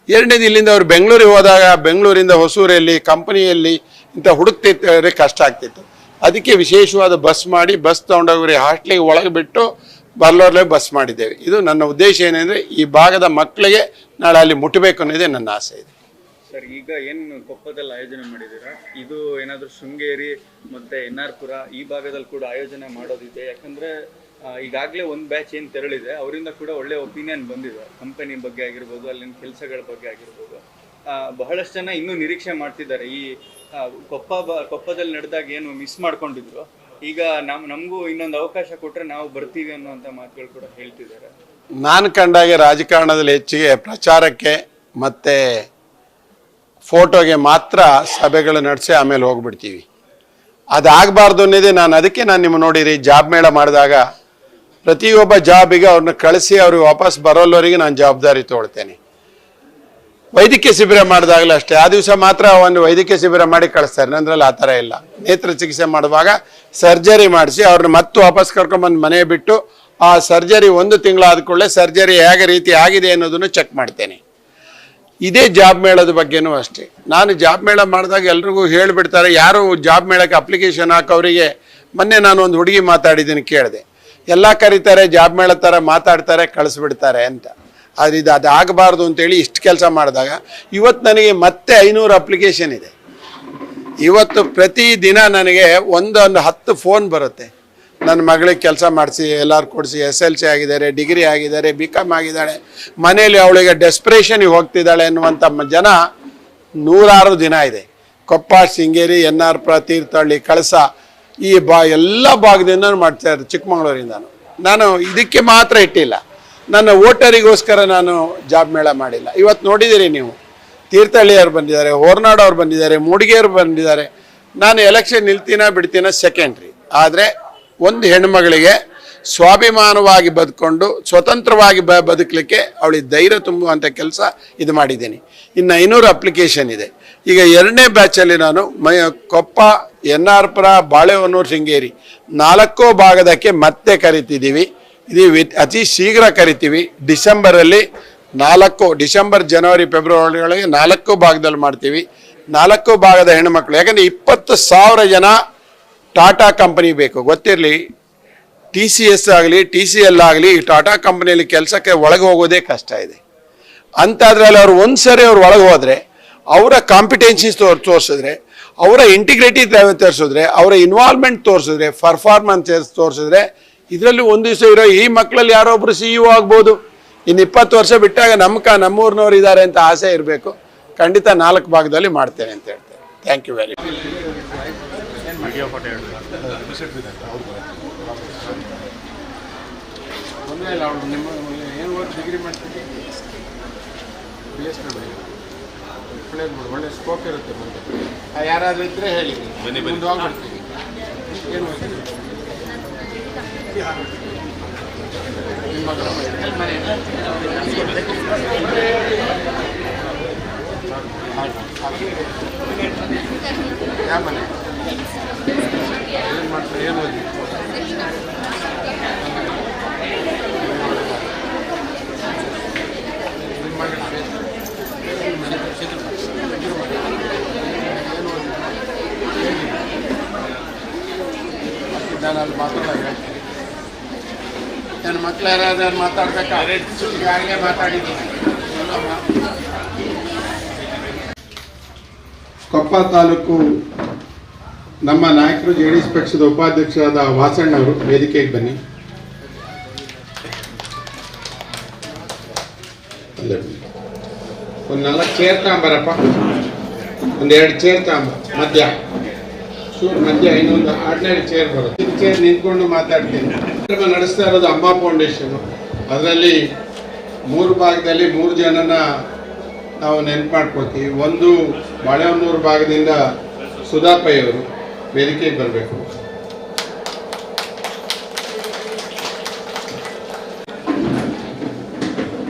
ಎರಡನೇದು, ಇಲ್ಲಿಂದ ಅವರು ಬೆಂಗಳೂರಿಗೆ ಹೋದಾಗ ಬೆಂಗಳೂರಿಂದ ಹೊಸೂರಲ್ಲಿ ಕಂಪನಿಯಲ್ಲಿ ಇಂಥ ಹುಡುಕ್ತಿದ್ರೆ ಕಷ್ಟ ಆಗ್ತಿತ್ತು. ಅದಕ್ಕೆ ವಿಶೇಷವಾದ ಬಸ್ ಮಾಡಿ ಬಸ್ ತೊಗೊಂಡೋಗ್ರಿ ಹಾಸ್ಟ್ಲಿಗೆ ಒಳಗೆ ಬಿಟ್ಟು ಬರ್ಲೋರ್ಲೆ ಬಸ್ ಮಾಡಿದ್ದೇವೆ. ಇದು ನನ್ನ ಉದ್ದೇಶ ಏನೆಂದರೆ ಈ ಭಾಗದ ಮಕ್ಕಳಿಗೆ ನಾಳೆ ಅಲ್ಲಿ ಮುಟ್ಟಬೇಕು ಅನ್ನೋದೇ ನನ್ನ ಆಸೆ ಇದೆ. ಸರ್, ಈಗ ಏನು ಕೊಪ್ಪದಲ್ಲಿ ಆಯೋಜನೆ ಮಾಡಿದ್ದೀರಾ, ಇದು ಏನಾದರೂ ಶೃಂಗೇರಿ ಮತ್ತು NR ಪುರ ಈ ಭಾಗದಲ್ಲಿ ಕೂಡ ಆಯೋಜನೆ ಮಾಡೋದಿದೆ? ಯಾಕಂದರೆ ಈಗಾಗಲೇ ಒಂದು ಬ್ಯಾಚ್ ಏನು ತೆರಳಿದೆ, ಅವರಿಂದ ಕೂಡ ಒಳ್ಳೆ ಒಪಿನಿಯನ್ ಬಂದಿದೆ, ಕಂಪನಿ ಬಗ್ಗೆ ಆಗಿರ್ಬೋದು, ಅಲ್ಲಿನ ಕೆಲಸಗಳ ಬಗ್ಗೆ ಆಗಿರ್ಬೋದು. ಬಹಳಷ್ಟು ಜನ ಇನ್ನೂ ನಿರೀಕ್ಷೆ ಮಾಡ್ತಿದ್ದಾರೆ. ಈ ಕೊಪ್ಪದಲ್ಲಿ ನಡೆದಾಗ ಏನು ಮಿಸ್ ಮಾಡ್ಕೊಂಡಿದ್ರು, ಈಗ ನಮಗೂ ಇನ್ನೊಂದು ಅವಕಾಶ ಕೊಟ್ಟರೆ ನಾವು ಬರ್ತೀವಿ ಅನ್ನುವಂಥ ಮಾತುಗಳು ಕೂಡ ಹೇಳ್ತಿದ್ದಾರೆ. ನಾನು ಕಂಡಾಗೆ ರಾಜಕಾರಣದಲ್ಲಿ ಹೆಚ್ಚಿಗೆ ಪ್ರಚಾರಕ್ಕೆ ಮತ್ತು ಫೋಟೋಗೆ ಮಾತ್ರ ಸಭೆಗಳು ನಡೆಸಿ ಆಮೇಲೆ ಹೋಗ್ಬಿಡ್ತೀವಿ. ಅದಾಗಬಾರ್ದು ಅನ್ನೋದೇ ಅದಕ್ಕೆ ನಾನು ನಿಮ್ಮ ನೋಡಿರಿ ಜಾಬ್ ಮೇಳ ಮಾಡಿದಾಗ ಪ್ರತಿಯೊಬ್ಬ ಜಾಬಿಗೆ ಅವ್ರನ್ನ ಕಳಿಸಿ ಅವ್ರಿಗೆ ವಾಪಸ್ ಬರೋಲ್ಲವರಿಗೆ ನಾನು ಜವಾಬ್ದಾರಿ ತೊಗೊಳ್ತೇನೆ. ವೈದ್ಯಕೀಯ ಶಿಬಿರ ಮಾಡಿದಾಗಲೂ ಅಷ್ಟೇ, ಆ ದಿವಸ ಮಾತ್ರ ಒಂದು ವೈದ್ಯಕೀಯ ಶಿಬಿರ ಮಾಡಿ ಕಳಿಸ್ತಾರೆ. ನಂದ್ರಲ್ಲಿ ಆ ಥರ ಇಲ್ಲ. ನೇತ್ರ ಚಿಕಿತ್ಸೆ ಮಾಡುವಾಗ ಸರ್ಜರಿ ಮಾಡಿಸಿ ಅವ್ರನ್ನ ಮತ್ತೆ ವಾಪಸ್ ಕರ್ಕೊಂಡ್ಬಂದು ಮನೆ ಬಿಟ್ಟು ಆ ಸರ್ಜರಿ 1 ತಿಂಗಳಾದ ಕೂಡಲೇ ಸರ್ಜರಿ ಹೇಗೆ ರೀತಿ ಆಗಿದೆ ಅನ್ನೋದನ್ನು ಚೆಕ್ ಮಾಡ್ತೇನೆ. ಇದೇ ಜಾಬ್ ಮೇಳದ ಬಗ್ಗೆನೂ ಅಷ್ಟೇ. ನಾನು ಜಾಬ್ ಮೇಳ ಮಾಡಿದಾಗ ಎಲ್ರಿಗೂ ಹೇಳಿಬಿಡ್ತಾರೆ, ಯಾರು ಜಾಬ್ ಮೇಳಕ್ಕೆ ಅಪ್ಲಿಕೇಶನ್ ಹಾಕೋರಿಗೆ. ಮೊನ್ನೆ ನಾನು ಒಂದು ಹುಡುಗಿ ಮಾತಾಡಿದ್ದೀನಿ, ಕೇಳಿದೆ, ಎಲ್ಲ ಕರೀತಾರೆ ಜಾಬ್ ಮೇಳ ಥರ ಮಾತಾಡ್ತಾರೆ ಕಳಿಸ್ಬಿಡ್ತಾರೆ ಅಂತ. ಆದರೆ ಅದು ಆಗಬಾರ್ದು ಅಂತೇಳಿ ಇಷ್ಟು ಕೆಲಸ ಮಾಡಿದಾಗ ಇವತ್ತು ನನಗೆ ಮತ್ತೆ 500 ಅಪ್ಲಿಕೇಶನ್ ಇದೆ. ಇವತ್ತು ಪ್ರತಿದಿನ ನನಗೆ ಒಂದು 10 ಫೋನ್ ಬರುತ್ತೆ. ನನ್ನ ಮಗಳಿಗೆ ಕೆಲಸ ಮಾಡಿಸಿ, ಎಲ್ಲರೂ ಕೊಡಿಸಿ, SLC ಆಗಿದ್ದಾರೆ, ಡಿಗ್ರಿ ಆಗಿದ್ದಾರೆ, BCom ಆಗಿದ್ದಾಳೆ, ಮನೇಲಿ ಅವಳಿಗೆ ಡೆಸ್ಪ್ರೇಷನ್ಗೆ ಹೋಗ್ತಿದ್ದಾಳೆ ಅನ್ನುವಂಥ ಜನ 106 ದಿನ ಇದೆ. ಕೊಪ್ಪ, ಶೃಂಗೇರಿ, NR ಪುರ, ತೀರ್ಥಹಳ್ಳಿ, ಕಳಸ ಈ ಎಲ್ಲ ಭಾಗದಿಂದ ಮಾಡ್ತಾಯಿದ್ದಾರೆ, ಚಿಕ್ಕಮಗಳೂರಿಂದ. ನಾನು ಇದಕ್ಕೆ ಮಾತ್ರ ಇಟ್ಟಿಲ್ಲ, ನನ್ನ ವೋಟರಿಗೋಸ್ಕರ ನಾನು ಜಾಬ್ ಮೇಳ ಮಾಡಿಲ್ಲ. ಇವತ್ತು ನೋಡಿದ್ದೀರಿ ನೀವು, ತೀರ್ಥಹಳ್ಳಿಯವ್ರು ಬಂದಿದ್ದಾರೆ, ಹೊರನಾಡು ಅವ್ರು ಬಂದಿದ್ದಾರೆ, ಮೂಡಿಗೆಯವ್ರು ಬಂದಿದ್ದಾರೆ. ನಾನು ಎಲೆಕ್ಷನ್ ನಿಲ್ತೀನ ಬಿಡ್ತೀನ ಸೆಕೆಂಡ್ರಿ. ಆದರೆ ಒಂದು ಹೆಣ್ಮಗಳಿಗೆ ಸ್ವಾಭಿಮಾನವಾಗಿ ಬದುಕೊಂಡು ಸ್ವತಂತ್ರವಾಗಿ ಬದುಕಲಿಕ್ಕೆ ಅವಳಿಗೆ ಧೈರ್ಯ ತುಂಬುವಂಥ ಕೆಲಸ ಇದು ಮಾಡಿದ್ದೀನಿ. ಇನ್ನು 500 ಅಪ್ಲಿಕೇಶನ್ ಇದೆ. ಈಗ 2ನೇ ಬ್ಯಾಚಲ್ಲಿ ನಾನು ಕೊಪ್ಪ, NR ಪುರ, ಬಾಳೆಹೊನ್ನೂರು, ಶೃಂಗೇರಿ 4 ಭಾಗದಕ್ಕೆ ಮತ್ತೆ ಕರಿತಿದ್ದೀವಿ. ಇದು ಅತಿ ಶೀಘ್ರ ಕರಿತೀವಿ. ಡಿಸೆಂಬರಲ್ಲಿ 4 ಡಿಸೆಂಬರ್, ಜನವರಿ, ಫೆಬ್ರವರಿ ಒಳಗೆ 4 ಭಾಗದಲ್ಲಿ ಮಾಡ್ತೀವಿ. 4 ಭಾಗದ ಹೆಣ್ಣುಮಕ್ಳು, ಯಾಕಂದರೆ 20,000 ಜನ ಟಾಟಾ ಕಂಪನಿ ಬೇಕು. ಗೊತ್ತಿರಲಿ, TCS ಆಗಲಿ TCL ಆಗಲಿ ಟಾಟಾ ಕಂಪನಿಯಲ್ಲಿ ಕೆಲಸಕ್ಕೆ ಒಳಗೆ ಹೋಗೋದೇ ಕಷ್ಟ ಇದೆ. ಅಂತಾದ್ರಲ್ಲಿ ಅವ್ರು ಒಂದ್ಸರಿ ಅವ್ರು ಒಳಗೆ ಹೋದ್ರೆ ಅವರ ಕಾಂಪಿಟೆನ್ಸೀಸ್ ತೋರಿಸಿದ್ರೆ, ಅವರ ಇಂಟಿಗ್ರಿಟಿ ತೋರಿಸಿದ್ರೆ, ಅವರ ಇನ್ವಾಲ್ವ್ಮೆಂಟ್ ತೋರಿಸಿದ್ರೆ, ಪರ್ಫಾರ್ಮೆನ್ಸಸ್ ತೋರಿಸಿದ್ರೆ, ಇದರಲ್ಲಿ ಒಂದು ದಿವಸ ಇರೋ ಈ ಮಕ್ಕಳಲ್ಲಿ ಯಾರೊಬ್ರು CEO ಆಗ್ಬೋದು. ಇನ್ನು 20 ವರ್ಷ ಬಿಟ್ಟಾಗ ನಮ್ಮೂರಿನವ್ರು ಇದ್ದಾರೆ ಅಂತ ಆಸೆ ಇರಬೇಕು. ಖಂಡಿತ 4 ಭಾಗದಲ್ಲಿ ಮಾಡ್ತೇನೆ ಅಂತ ಹೇಳ್ತೇನೆ. Thank you very much. ಒಳ್ಳೆ ಸ್ಕೋಪ್ ಇರುತ್ತೆ ಮುಂದೆ. ಯಾರಾದ್ರೂ ಇದ್ರೆ ಹೇಳಿ, ಮುಂದೆ ಹೋಗ್ಬಿಡ್ತೀವಿ. ಏನು ಯಾವ ಮನೆ ಏನು ಮಾಡ್ತಾರೆ, ಏನು ಓದಿ? ನಾನು ಅಲ್ಲಿ ಮಾತಾಡೋದು ನನ್ನ ಮಕ್ಳು ಯಾರಾದ್ರೂ ಮಾತಾಡ್ಬೇಕಾದ್ರೆ ಈಗಾಗಲೇ ಮಾತಾಡಿದ್ದೀನಿ. ಕೊಪ್ಪ ತಾಲೂಕು ನಮ್ಮ ನಾಯಕರು JDS ಪಕ್ಷದ ಉಪಾಧ್ಯಕ್ಷರಾದ ವಾಸಣ್ಣ ಅವರು ವೇದಿಕೆಗೆ ಬನ್ನಿ. ಒಂದು 4 ಚೇರ್ ತಗೊಂಬರಪ್ಪ, ಒಂದು 2 ಚೇರ್ ತಗೊಂಬ. ಮಧ್ಯ ಇನ್ನೊಂದು ಆರ್ಡಿನರಿ ಚೇರ್ ಬರುತ್ತೆ. ಈ ಚೇರ್ ನಿಂತ್ಕೊಂಡು ಮಾತಾಡ್ತೀನಿ. ನಡೆಸ್ತಾ ಇರೋದು ಅಮ್ಮ ಫೌಂಡೇಶನ್. ಅದರಲ್ಲಿ 3 ಭಾಗದಲ್ಲಿ 3 ಜನನ ನಾವು ನೆನಪು ಮಾಡ್ಕೊಳ್ತೀವಿ. ಒಂದು ಬಾಳೆಹೊನ್ನೂರು ಭಾಗದಿಂದ ಸುಧಾಪೈ ಅವರು ವೇದಿಕೆಗೆ ಬರಬೇಕು.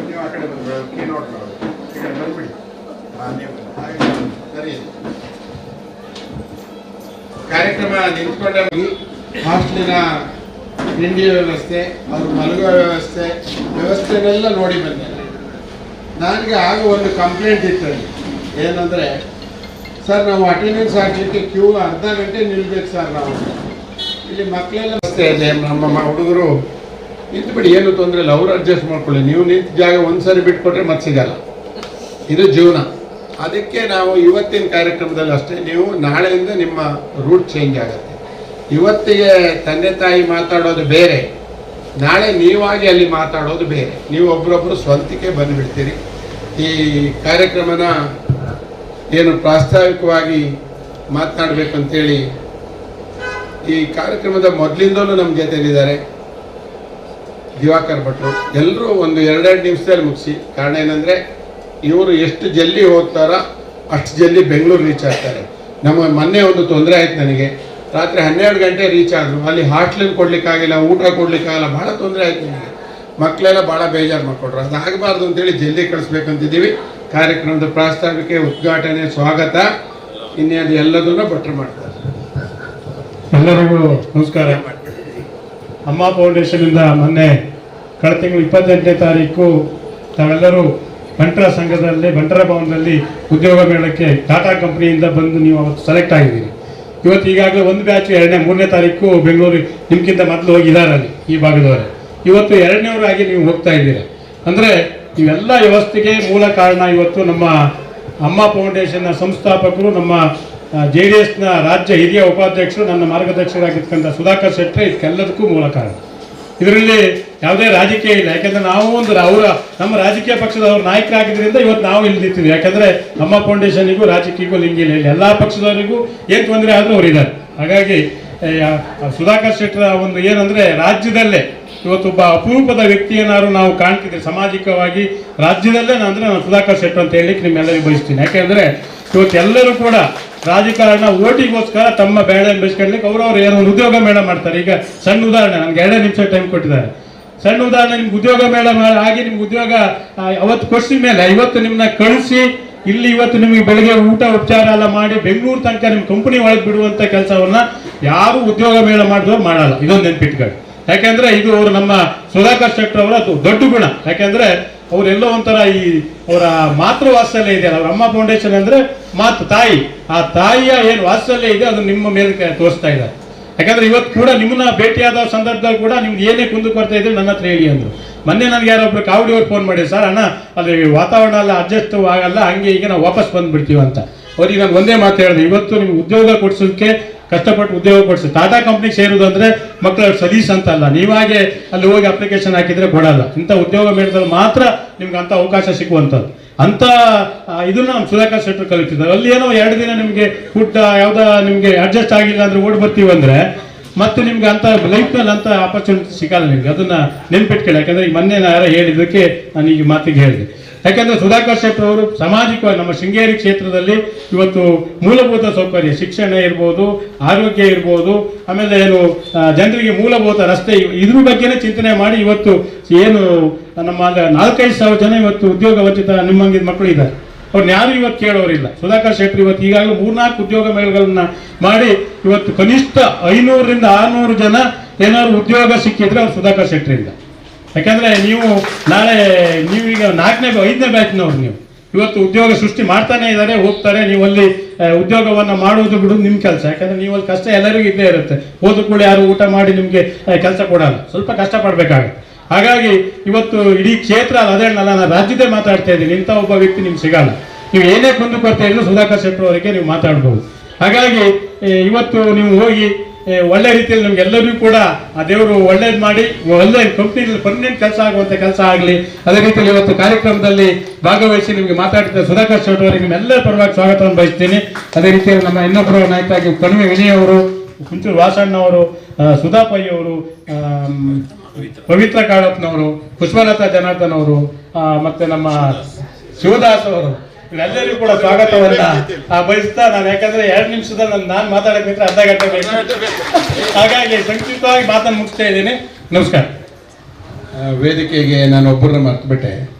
ನೀವು ಆ ಕಡೆ ಬಂದ್ಬಿಡಿ, ಕೀನೋಟ್ ಈ ಕಡೆ ಬಂದ್ಬಿಡಿ. ಸರಿ, ಕಾರ್ಯಕ್ರಮ ನಿಂತ್ಕೊಂಡೆ. ಹಾಸ್ಟೆಲಿನ ತಿಂಡಿ ವ್ಯವಸ್ಥೆ, ಅವ್ರ ಮಲಗುವ ವ್ಯವಸ್ಥೆನೆಲ್ಲ ನೋಡಿ ಬಂದೆ. ನನಗೆ ಆಗ ಒಂದು ಕಂಪ್ಲೇಂಟ್ ಇತ್ತಲ್ಲಿ, ಏನಂದರೆ ಸರ್ ನಾವು ಅಟೆಂಡೆನ್ಸ್ ಹಾಕಲಿಕ್ಕೆ ಕ್ಯೂ ಅರ್ಧ ಗಂಟೆ ನಿಲ್ಬೇಕು ಸರ್. ನಾವು ಇಲ್ಲಿ ಮಕ್ಕಳೆಲ್ಲ ವ್ಯವಸ್ಥೆ ಇದೆ, ನಮ್ಮ ಹುಡುಗರು ನಿಂತುಬಿಡಿ, ಏನು ತೊಂದರೆ ಇಲ್ಲ, ಅವರು ಅಡ್ಜಸ್ಟ್ ಮಾಡ್ಕೊಳ್ಳಿ. ನೀವು ನಿಂತ ಜಾಗ ಒಂದ್ಸರಿ ಬಿಟ್ಕೊಟ್ರೆ ಮತ್ತೆ ಸಿಗಲ್ಲ, ಇದು ಜೀವನ. ಅದಕ್ಕೆ ನಾವು ಇವತ್ತಿನ ಕಾರ್ಯಕ್ರಮದಲ್ಲಿ ಅಷ್ಟೇ, ನೀವು ನಾಳೆಯಿಂದ ನಿಮ್ಮ ರೂಟ್ ಚೇಂಜ್ ಆಗುತ್ತೆ. ಇವತ್ತಿಗೆ ತಂದೆ ತಾಯಿ ಮಾತಾಡೋದು ಬೇರೆ, ನಾಳೆ ನೀವಾಗಿ ಅಲ್ಲಿ ಮಾತಾಡೋದು ಬೇರೆ. ನೀವು ಒಬ್ಬರೊಬ್ಬರು ಸ್ವಂತಕ್ಕೆ ಬಂದುಬಿಡ್ತೀರಿ. ಈ ಕಾರ್ಯಕ್ರಮನ ಏನು ಪ್ರಾಸ್ತಾವಿಕವಾಗಿ ಮಾತನಾಡಬೇಕು ಅಂತೇಳಿ ಈ ಕಾರ್ಯಕ್ರಮದ ಮೊದಲಿಂದಲೂ ನಮ್ಮ ಜೊತೆಲಿದ್ದಾರೆ ದಿವಾಕರ್ ಭಟ್ರು. ಎಲ್ಲರೂ ಒಂದು 2 ನಿಮಿಷದಲ್ಲಿ ಮುಗಿಸಿ. ಕಾರಣ ಏನಂದರೆ ಇವರು ಎಷ್ಟು ಜಲ್ದಿ ಹೋಗ್ತಾರೋ ಅಷ್ಟು ಜಲ್ದಿ ಬೆಂಗಳೂರು ರೀಚ್ ಆಗ್ತಾರೆ. ನಮ್ಮ ಮೊನ್ನೆ ಒಂದು ತೊಂದರೆ ಆಯ್ತು ನನಗೆ, ರಾತ್ರಿ 12 ಗಂಟೆ ರೀಚ್ ಆದರು. ಅಲ್ಲಿ ಹಾಸ್ಟೆಲ್ ಕೊಡ್ಲಿಕ್ಕಾಗಿಲ್ಲ, ಊಟ ಕೊಡ್ಲಿಕ್ಕಾಗಲ್ಲ, ಭಾಳ ತೊಂದರೆ ಆಯ್ತು ನನಗೆ. ಮಕ್ಕಳೆಲ್ಲ ಭಾಳ ಬೇಜಾರು ಮಾಡಿಕೊಟ್ರು. ಅದಾಗಬಾರ್ದು ಅಂತೇಳಿ ಜಲ್ದಿ ಕಳಿಸ್ಬೇಕಂತಿದ್ದೀವಿ. ಕಾರ್ಯಕ್ರಮದ ಪ್ರಾಸ್ತಾವಿಕೆ, ಉದ್ಘಾಟನೆ, ಸ್ವಾಗತ, ಇನ್ನೇನು ಎಲ್ಲದನ್ನು ಭಟ್ರು ಮಾಡ್ತಾರೆ. ಎಲ್ಲರಿಗೂ ನಮಸ್ಕಾರ. ಅಮ್ಮ ಫೌಂಡೇಶನಿಂದ ಮೊನ್ನೆ ಕಳೆದ ತಿಂಗಳು 28ನೇ ತಾರೀಕು ತಾವೆಲ್ಲರೂ ಬಂಟರ ಸಂಘದಲ್ಲಿ ಬಂಟರ ಭವನದಲ್ಲಿ ಉದ್ಯೋಗ ಮೇಳಕ್ಕೆ ಟಾಟಾ ಕಂಪ್ನಿಯಿಂದ ಬಂದು ನೀವು ಅವತ್ತು ಸೆಲೆಕ್ಟ್ ಆಗಿದ್ದೀರಿ. ಇವತ್ತು ಈಗಾಗಲೇ ಒಂದು ಬ್ಯಾಚ್ 2ನೇ 3ನೇ ತಾರೀಕು ಬೆಂಗಳೂರು ನಿಮ್ಗಿಂತ ಮೊದಲು ಹೋಗಿದ್ದಾರೆ ಅಲ್ಲಿ ಈ ಭಾಗದವರೇ. ಇವತ್ತು 2ನೇವರಾಗಿ ನೀವು ಹೋಗ್ತಾ ಇದ್ದೀರಿ. ಅಂದರೆ ಇವೆಲ್ಲ ವ್ಯವಸ್ಥೆಗೆ ಮೂಲ ಕಾರಣ ಇವತ್ತು ನಮ್ಮ ಅಮ್ಮ ಫೌಂಡೇಶನ್ನ ಸಂಸ್ಥಾಪಕರು, ನಮ್ಮ JDSನ ರಾಜ್ಯ ಹಿರಿಯ ಉಪಾಧ್ಯಕ್ಷರು, ನನ್ನ ಮಾರ್ಗದರ್ಶಕರಾಗಿರ್ತಕ್ಕಂಥ ಸುಧಾಕರ್ ಶೆಟ್ಟಿ. ಇದಕ್ಕೆಲ್ಲದಕ್ಕೂ ಮೂಲ ಕಾರಣ. ಇದರಲ್ಲಿ ಯಾವುದೇ ರಾಜಕೀಯ ಇಲ್ಲ. ಯಾಕೆಂದರೆ ನಾವು ನಮ್ಮ ರಾಜಕೀಯ ಪಕ್ಷದವ್ರ ನಾಯಕರಾಗಿದ್ದರಿಂದ ಇವತ್ತು ನಾವು ಇಲ್ಲಿ ನಿಂತಿದ್ವಿ. ಯಾಕೆಂದರೆ ಅಮ್ಮ ಫೌಂಡೇಶನ್ನಿಗೂ ರಾಜಕೀಯಕ್ಕೂ ಲಿಂಕ್ ಇಲ್ಲ. ಎಲ್ಲ ಪಕ್ಷದವರಿಗೂ ಏನು ತೊಂದರೆ ಆದರೂ ಅವರಿದ್ದಾರೆ. ಹಾಗಾಗಿ ಸುಧಾಕರ್ ಶೆಟ್ಟರ ಒಂದು ಏನಂದರೆ ರಾಜ್ಯದಲ್ಲೇ ಇವತ್ತು ಒಬ್ಬ ಅಪರೂಪದ ವ್ಯಕ್ತಿಯನ್ನಾರು ನಾವು ಕಾಣ್ತಿದ್ದೀವಿ ಸಾಮಾಜಿಕವಾಗಿ ರಾಜ್ಯದಲ್ಲೇ. ನಾನು ಸುಧಾಕರ್ ಶೆಟ್ಟರ್ ಅಂತ ಹೇಳಲಿಕ್ಕೆ ನಿಮ್ಮೆಲ್ಲರಿಗೂ ಬಯಸ್ತೀನಿ. ಯಾಕೆಂದರೆ ಇವತ್ತೆಲ್ಲರೂ ಕೂಡ ರಾಜಕಾರಣ ಓಟಿಗೋಸ್ಕರ ತಮ್ಮ ಬೇಳೆ ಬೆಳೆಸ್ಕೊಳ್ಳಿಕ್ಕೆ ಅವರವ್ರು ಏನೋ ಒಂದು ಉದ್ಯೋಗ ಮೇಳ ಮಾಡ್ತಾರೆ. ಈಗ ಸಣ್ಣ ಉದಾಹರಣೆ, ನನಗೆ 2 ನಿಮಿಷ ಟೈಮ್ ಕೊಟ್ಟಿದ್ದಾರೆ. ಸಣ್ಣ ಉದಾಹರಣೆ, ನಿಮ್ಗೆ ಉದ್ಯೋಗ ಮೇಳ ಆಗಿ ನಿಮ್ಗೆ ಉದ್ಯೋಗ ಅವತ್ತು ಕೊಡಿಸಿದ ಮೇಲೆ ಇವತ್ತು ನಿಮ್ಮನ್ನ ಕಳಿಸಿ ಇಲ್ಲಿ ಇವತ್ತು ನಿಮಗೆ ಬೆಳಗ್ಗೆ ಊಟ ಉಪಚಾರ ಎಲ್ಲ ಮಾಡಿ ಬೆಂಗಳೂರು ತನಕ ನಿಮ್ಮ ಕಂಪನಿ ಒಳಗೆ ಬಿಡುವಂಥ ಕೆಲಸವನ್ನ ಯಾರು ಉದ್ಯೋಗ ಮೇಳ ಮಾಡಿದವ್ರು ಮಾಡಲ್ಲ. ಇದೊಂದು ನೆನ್ಪಿಟ್ಕೊಳ್ಳಿ. ಯಾಕೆಂದ್ರೆ ಇದು ಅವರು ನಮ್ಮ ಸುಧಾಕರ್ ಶೆಟ್ಟರ್ ಅವರ ದೊಡ್ಡ ಗುಣ. ಯಾಕೆಂದ್ರೆ ಅವರೆಲ್ಲೋ ಒಂಥರ ಈ ಅವರ ಮಾತೃ ವಾತ್ಸಲ್ಯ ಇದೆ. ಅವ್ರ ಅಮ್ಮ ಫೌಂಡೇಶನ್ ಅಂದ್ರೆ ಮಾತು ತಾಯಿ, ಆ ತಾಯಿಯ ಏನು ವಾತ್ಸಲ್ಯ ಇದೆ ಅದು ನಿಮ್ಮ ಮೇಲೆ ತೋರಿಸ್ತಾ ಇದ್ದಾರೆ. ಯಾಕಂದ್ರೆ ಇವತ್ತು ಕೂಡ ನಿಮ್ಮನ್ನ ಭೇಟಿಯಾದ ಸಂದರ್ಭದಲ್ಲಿ ಕೂಡ ನಿಮ್ಗೆ ಏನೇ ಕುಂದು ಕೊರತೆ ಇದ್ರೆ ನನ್ನ ಹತ್ರ ಹೇಳಿ ಅಂದ್ರು. ಮೊನ್ನೆ ನನಗೆ ಯಾರೊಬ್ರು ಕಾವಡಿಯವ್ರು ಫೋನ್ ಮಾಡಿ, ಸರ್ ಅಣ್ಣ ಅಲ್ಲಿ ವಾತಾವರಣ ಎಲ್ಲ ಅಡ್ಜಸ್ಟ್ ಆಗಲ್ಲ, ಹಂಗೆ ಈಗ ನಾವು ವಾಪಸ್ ಬಂದ್ಬಿಡ್ತೀವಿ ಅಂತ. ಅವ್ರಿಗೆ ನಾನು ಒಂದೇ ಮಾತು ಹೇಳಿದೆ, ಇವತ್ತು ನಿಮ್ಗೆ ಉದ್ಯೋಗ ಕೊಡ್ಸೋದಕ್ಕೆ ಕಷ್ಟಪಟ್ಟು ಉದ್ಯೋಗ ಕೊಡಿಸಿ. ಟಾಟಾ ಕಂಪ್ನಿಗೆ ಸೇರೋದು ಅಂದರೆ ಮಕ್ಕಳ ಸಲೀಸ್ ಅಂತ ಅಲ್ಲ, ನೀವಾಗೆ ಅಲ್ಲಿ ಹೋಗಿ ಅಪ್ಲಿಕೇಶನ್ ಹಾಕಿದರೆ ಕೊಡಲ್ಲ. ಇಂಥ ಉದ್ಯೋಗ ಮೇಳದಲ್ಲಿ ಮಾತ್ರ ನಿಮ್ಗೆ ಅಂಥ ಅವಕಾಶ ಸಿಗುವಂಥದ್ದು. ಅಂಥ ಇದನ್ನ ನಮ್ಮ ಸುಧಾಕರ್ ಶೆಟ್ಟರು ಕಲಿತಿದ್ದಾರೆ. ಅಲ್ಲಿ ಏನೋ 2 ದಿನ ನಿಮಗೆ ಫುಡ್ ಯಾವುದೋ ನಿಮಗೆ ಅಡ್ಜಸ್ಟ್ ಆಗಿಲ್ಲ ಅಂದರೆ ಓಡಿ ಬರ್ತೀವಿ ಅಂದರೆ ಮತ್ತೆ ನಿಮ್ಗೆ ಅಂಥ ಲೈಫ್ನಲ್ಲಿ ಅಂಥ ಆಪರ್ಚುನಿಟಿ ಸಿಗಲ್ಲ ನಿಮ್ಗೆ. ಅದನ್ನು ನೆನ್ಪಿಟ್ಕೊಳ್ಳಿ. ಯಾಕಂದರೆ ಈಗ ಮೊನ್ನೆ ಯಾರೋ ಹೇಳಿದ್ದಕ್ಕೆ ನಾನು ಈಗ ಮಾತಿಗೆ ಹೇಳಿದೆ. ಯಾಕಂದರೆ ಸುಧಾಕರ್ ಶೆಟ್ಟರ್ ಅವರು ಸಾಮಾಜಿಕವಾಗಿ ನಮ್ಮ ಶೃಂಗೇರಿ ಕ್ಷೇತ್ರದಲ್ಲಿ ಇವತ್ತು ಮೂಲಭೂತ ಸೌಕರ್ಯ, ಶಿಕ್ಷಣ ಇರ್ಬೋದು, ಆರೋಗ್ಯ ಇರ್ಬೋದು, ಆಮೇಲೆ ಏನು ಜನರಿಗೆ ಮೂಲಭೂತ ರಸ್ತೆ, ಇದ್ರ ಬಗ್ಗೆನೇ ಚಿಂತನೆ ಮಾಡಿ ಇವತ್ತು ಏನು ನಮ್ಮ 4-5 ಸಾವಿರ ಜನ ಇವತ್ತು ಉದ್ಯೋಗ ವಂಚಿತ ನಿಮ್ಮಂಗಿದ ಮಕ್ಕಳು ಇದ್ದಾರೆ. ಅವ್ರನ್ನ ಯಾರು ಇವತ್ತು ಕೇಳೋರಿಲ್ಲ. ಸುಧಾಕರ್ ಶೆಟ್ಟರ್ ಇವತ್ತು ಈಗಾಗಲೇ 3-4 ಉದ್ಯೋಗ ಮೇಳಗಳನ್ನ ಮಾಡಿ ಇವತ್ತು ಕನಿಷ್ಠ 500ರಿಂದ 600 ಜನ ಏನಾದ್ರು ಉದ್ಯೋಗ ಸಿಕ್ಕಿದ್ರೆ ಅವ್ರು ಸುಧಾಕರ್ ಶೆಟ್ಟರಿಂದ. ಯಾಕಂದರೆ ನೀವು ನಾಳೆ ನೀವೀಗ 4ನೇ 5ನೇ ಬ್ಯಾಚ್ನವ್ರು, ನೀವು ಇವತ್ತು ಉದ್ಯೋಗ ಸೃಷ್ಟಿ ಮಾಡ್ತಾನೆ ಇದ್ದಾರೆ, ಹೋಗ್ತಾರೆ. ನೀವು ಅಲ್ಲಿ ಉದ್ಯೋಗವನ್ನು ಮಾಡೋದು ಬಿಡೋದು ನಿಮ್ಮ ಕೆಲಸ. ಯಾಕಂದರೆ ನೀವು ಅಲ್ಲಿ ಕಷ್ಟ ಎಲ್ಲರಿಗೂ ಇದ್ದೇ ಇರುತ್ತೆ. ಹೋದ ಕೂಡ ಯಾರು ಊಟ ಮಾಡಿ ನಿಮಗೆ ಕೆಲಸ ಕೊಡಲ್ಲ, ಸ್ವಲ್ಪ ಕಷ್ಟಪಡಬೇಕಾಗುತ್ತೆ. ಹಾಗಾಗಿ ಇವತ್ತು ಇಡೀ ಕ್ಷೇತ್ರ ಅದೇ ನಾನು ರಾಜ್ಯದೇ ಮಾತಾಡ್ತಾ ಇದ್ದೀನಿ, ಇಂಥ ಒಬ್ಬ ವ್ಯಕ್ತಿ ನಿಮ್ಗೆ ಸಿಗಲ್ಲ. ನೀವು ಏನೇ ಕುಂದುಕೊರತೆ ಇದ್ರು ಸುಧಾಕರ್ ಶೆಟ್ಟರ್ ಅವರಿಗೆ ನೀವು ಮಾತಾಡ್ಬೋದು. ಹಾಗಾಗಿ ಇವತ್ತು ನೀವು ಹೋಗಿ ಒಳ್ಳೆ ರೀತಿಯಲ್ಲಿ ನಮ್ಗೆಲ್ಲರಿಗೂ ಕೂಡ ಆ ದೇವರು ಒಳ್ಳೇದು ಮಾಡಿ ಒಳ್ಳೆ ಕಂಪ್ನಿಯಲ್ಲಿ ಪರ್ಮನೆಂಟ್ ಕೆಲಸ ಆಗುವಂಥ ಕೆಲಸ ಆಗಲಿ. ಅದೇ ರೀತಿಯಲ್ಲಿ ಇವತ್ತು ಕಾರ್ಯಕ್ರಮದಲ್ಲಿ ಭಾಗವಹಿಸಿ ನಿಮಗೆ ಮಾತಾಡ್ತಿದ್ದ ಸುಧಾಕರ್ ಶೆಟ್ಟರ್ ಅವರಿಗೆ ನಿಮ್ಮೆಲ್ಲರ ಪರವಾಗಿ ಸ್ವಾಗತವನ್ನು ಬಯಸ್ತೀನಿ. ಅದೇ ರೀತಿಯಲ್ಲಿ ನಮ್ಮ ಇನ್ನೊಬ್ಬರು ನಾಯಕರಾಗಿ ಕಣಿವೆ ವಿನಯ್ ಅವರು, ಕುಂಚೂರು ವಾಸಣ್ಣ ಅವರು, ಸುಧಾ ಪೈ ಅವರು, ಪವಿತ್ರ ಕಾಳಪ್ಪನವರು, ಪುಷ್ಪಲತಾ ಜನಾರ್ದನ್ ಅವರು, ಮತ್ತೆ ನಮ್ಮ ಶಿವದಾಸ್ ಅವರು, ಎಲ್ಲರಿಗೂ ಕೂಡ ಸ್ವಾಗತವನ್ನ ಬಯಸ್ತಾ ನಾನು, ಯಾಕಂದ್ರೆ 2 ನಿಮಿಷದಲ್ಲಿ ನಾನು ಮಾತಾಡಕ್ಕಿದ್ರೆ ಅರ್ಧ ಗಂಟೆ ಬೇಕು. ಹಾಗಾಗಿ ಸಂಕ್ಷಿಪ್ತವಾಗಿ ಮಾತನ್ನು ಮುಗಿಸ್ತಾ ಇದ್ದೀನಿ. ನಮಸ್ಕಾರ. ವೇದಿಕೆಗೆ ನಾನು ಒಬ್ಬರನ್ನ ಮರ್ತುಬಿಟ್ಟೆ.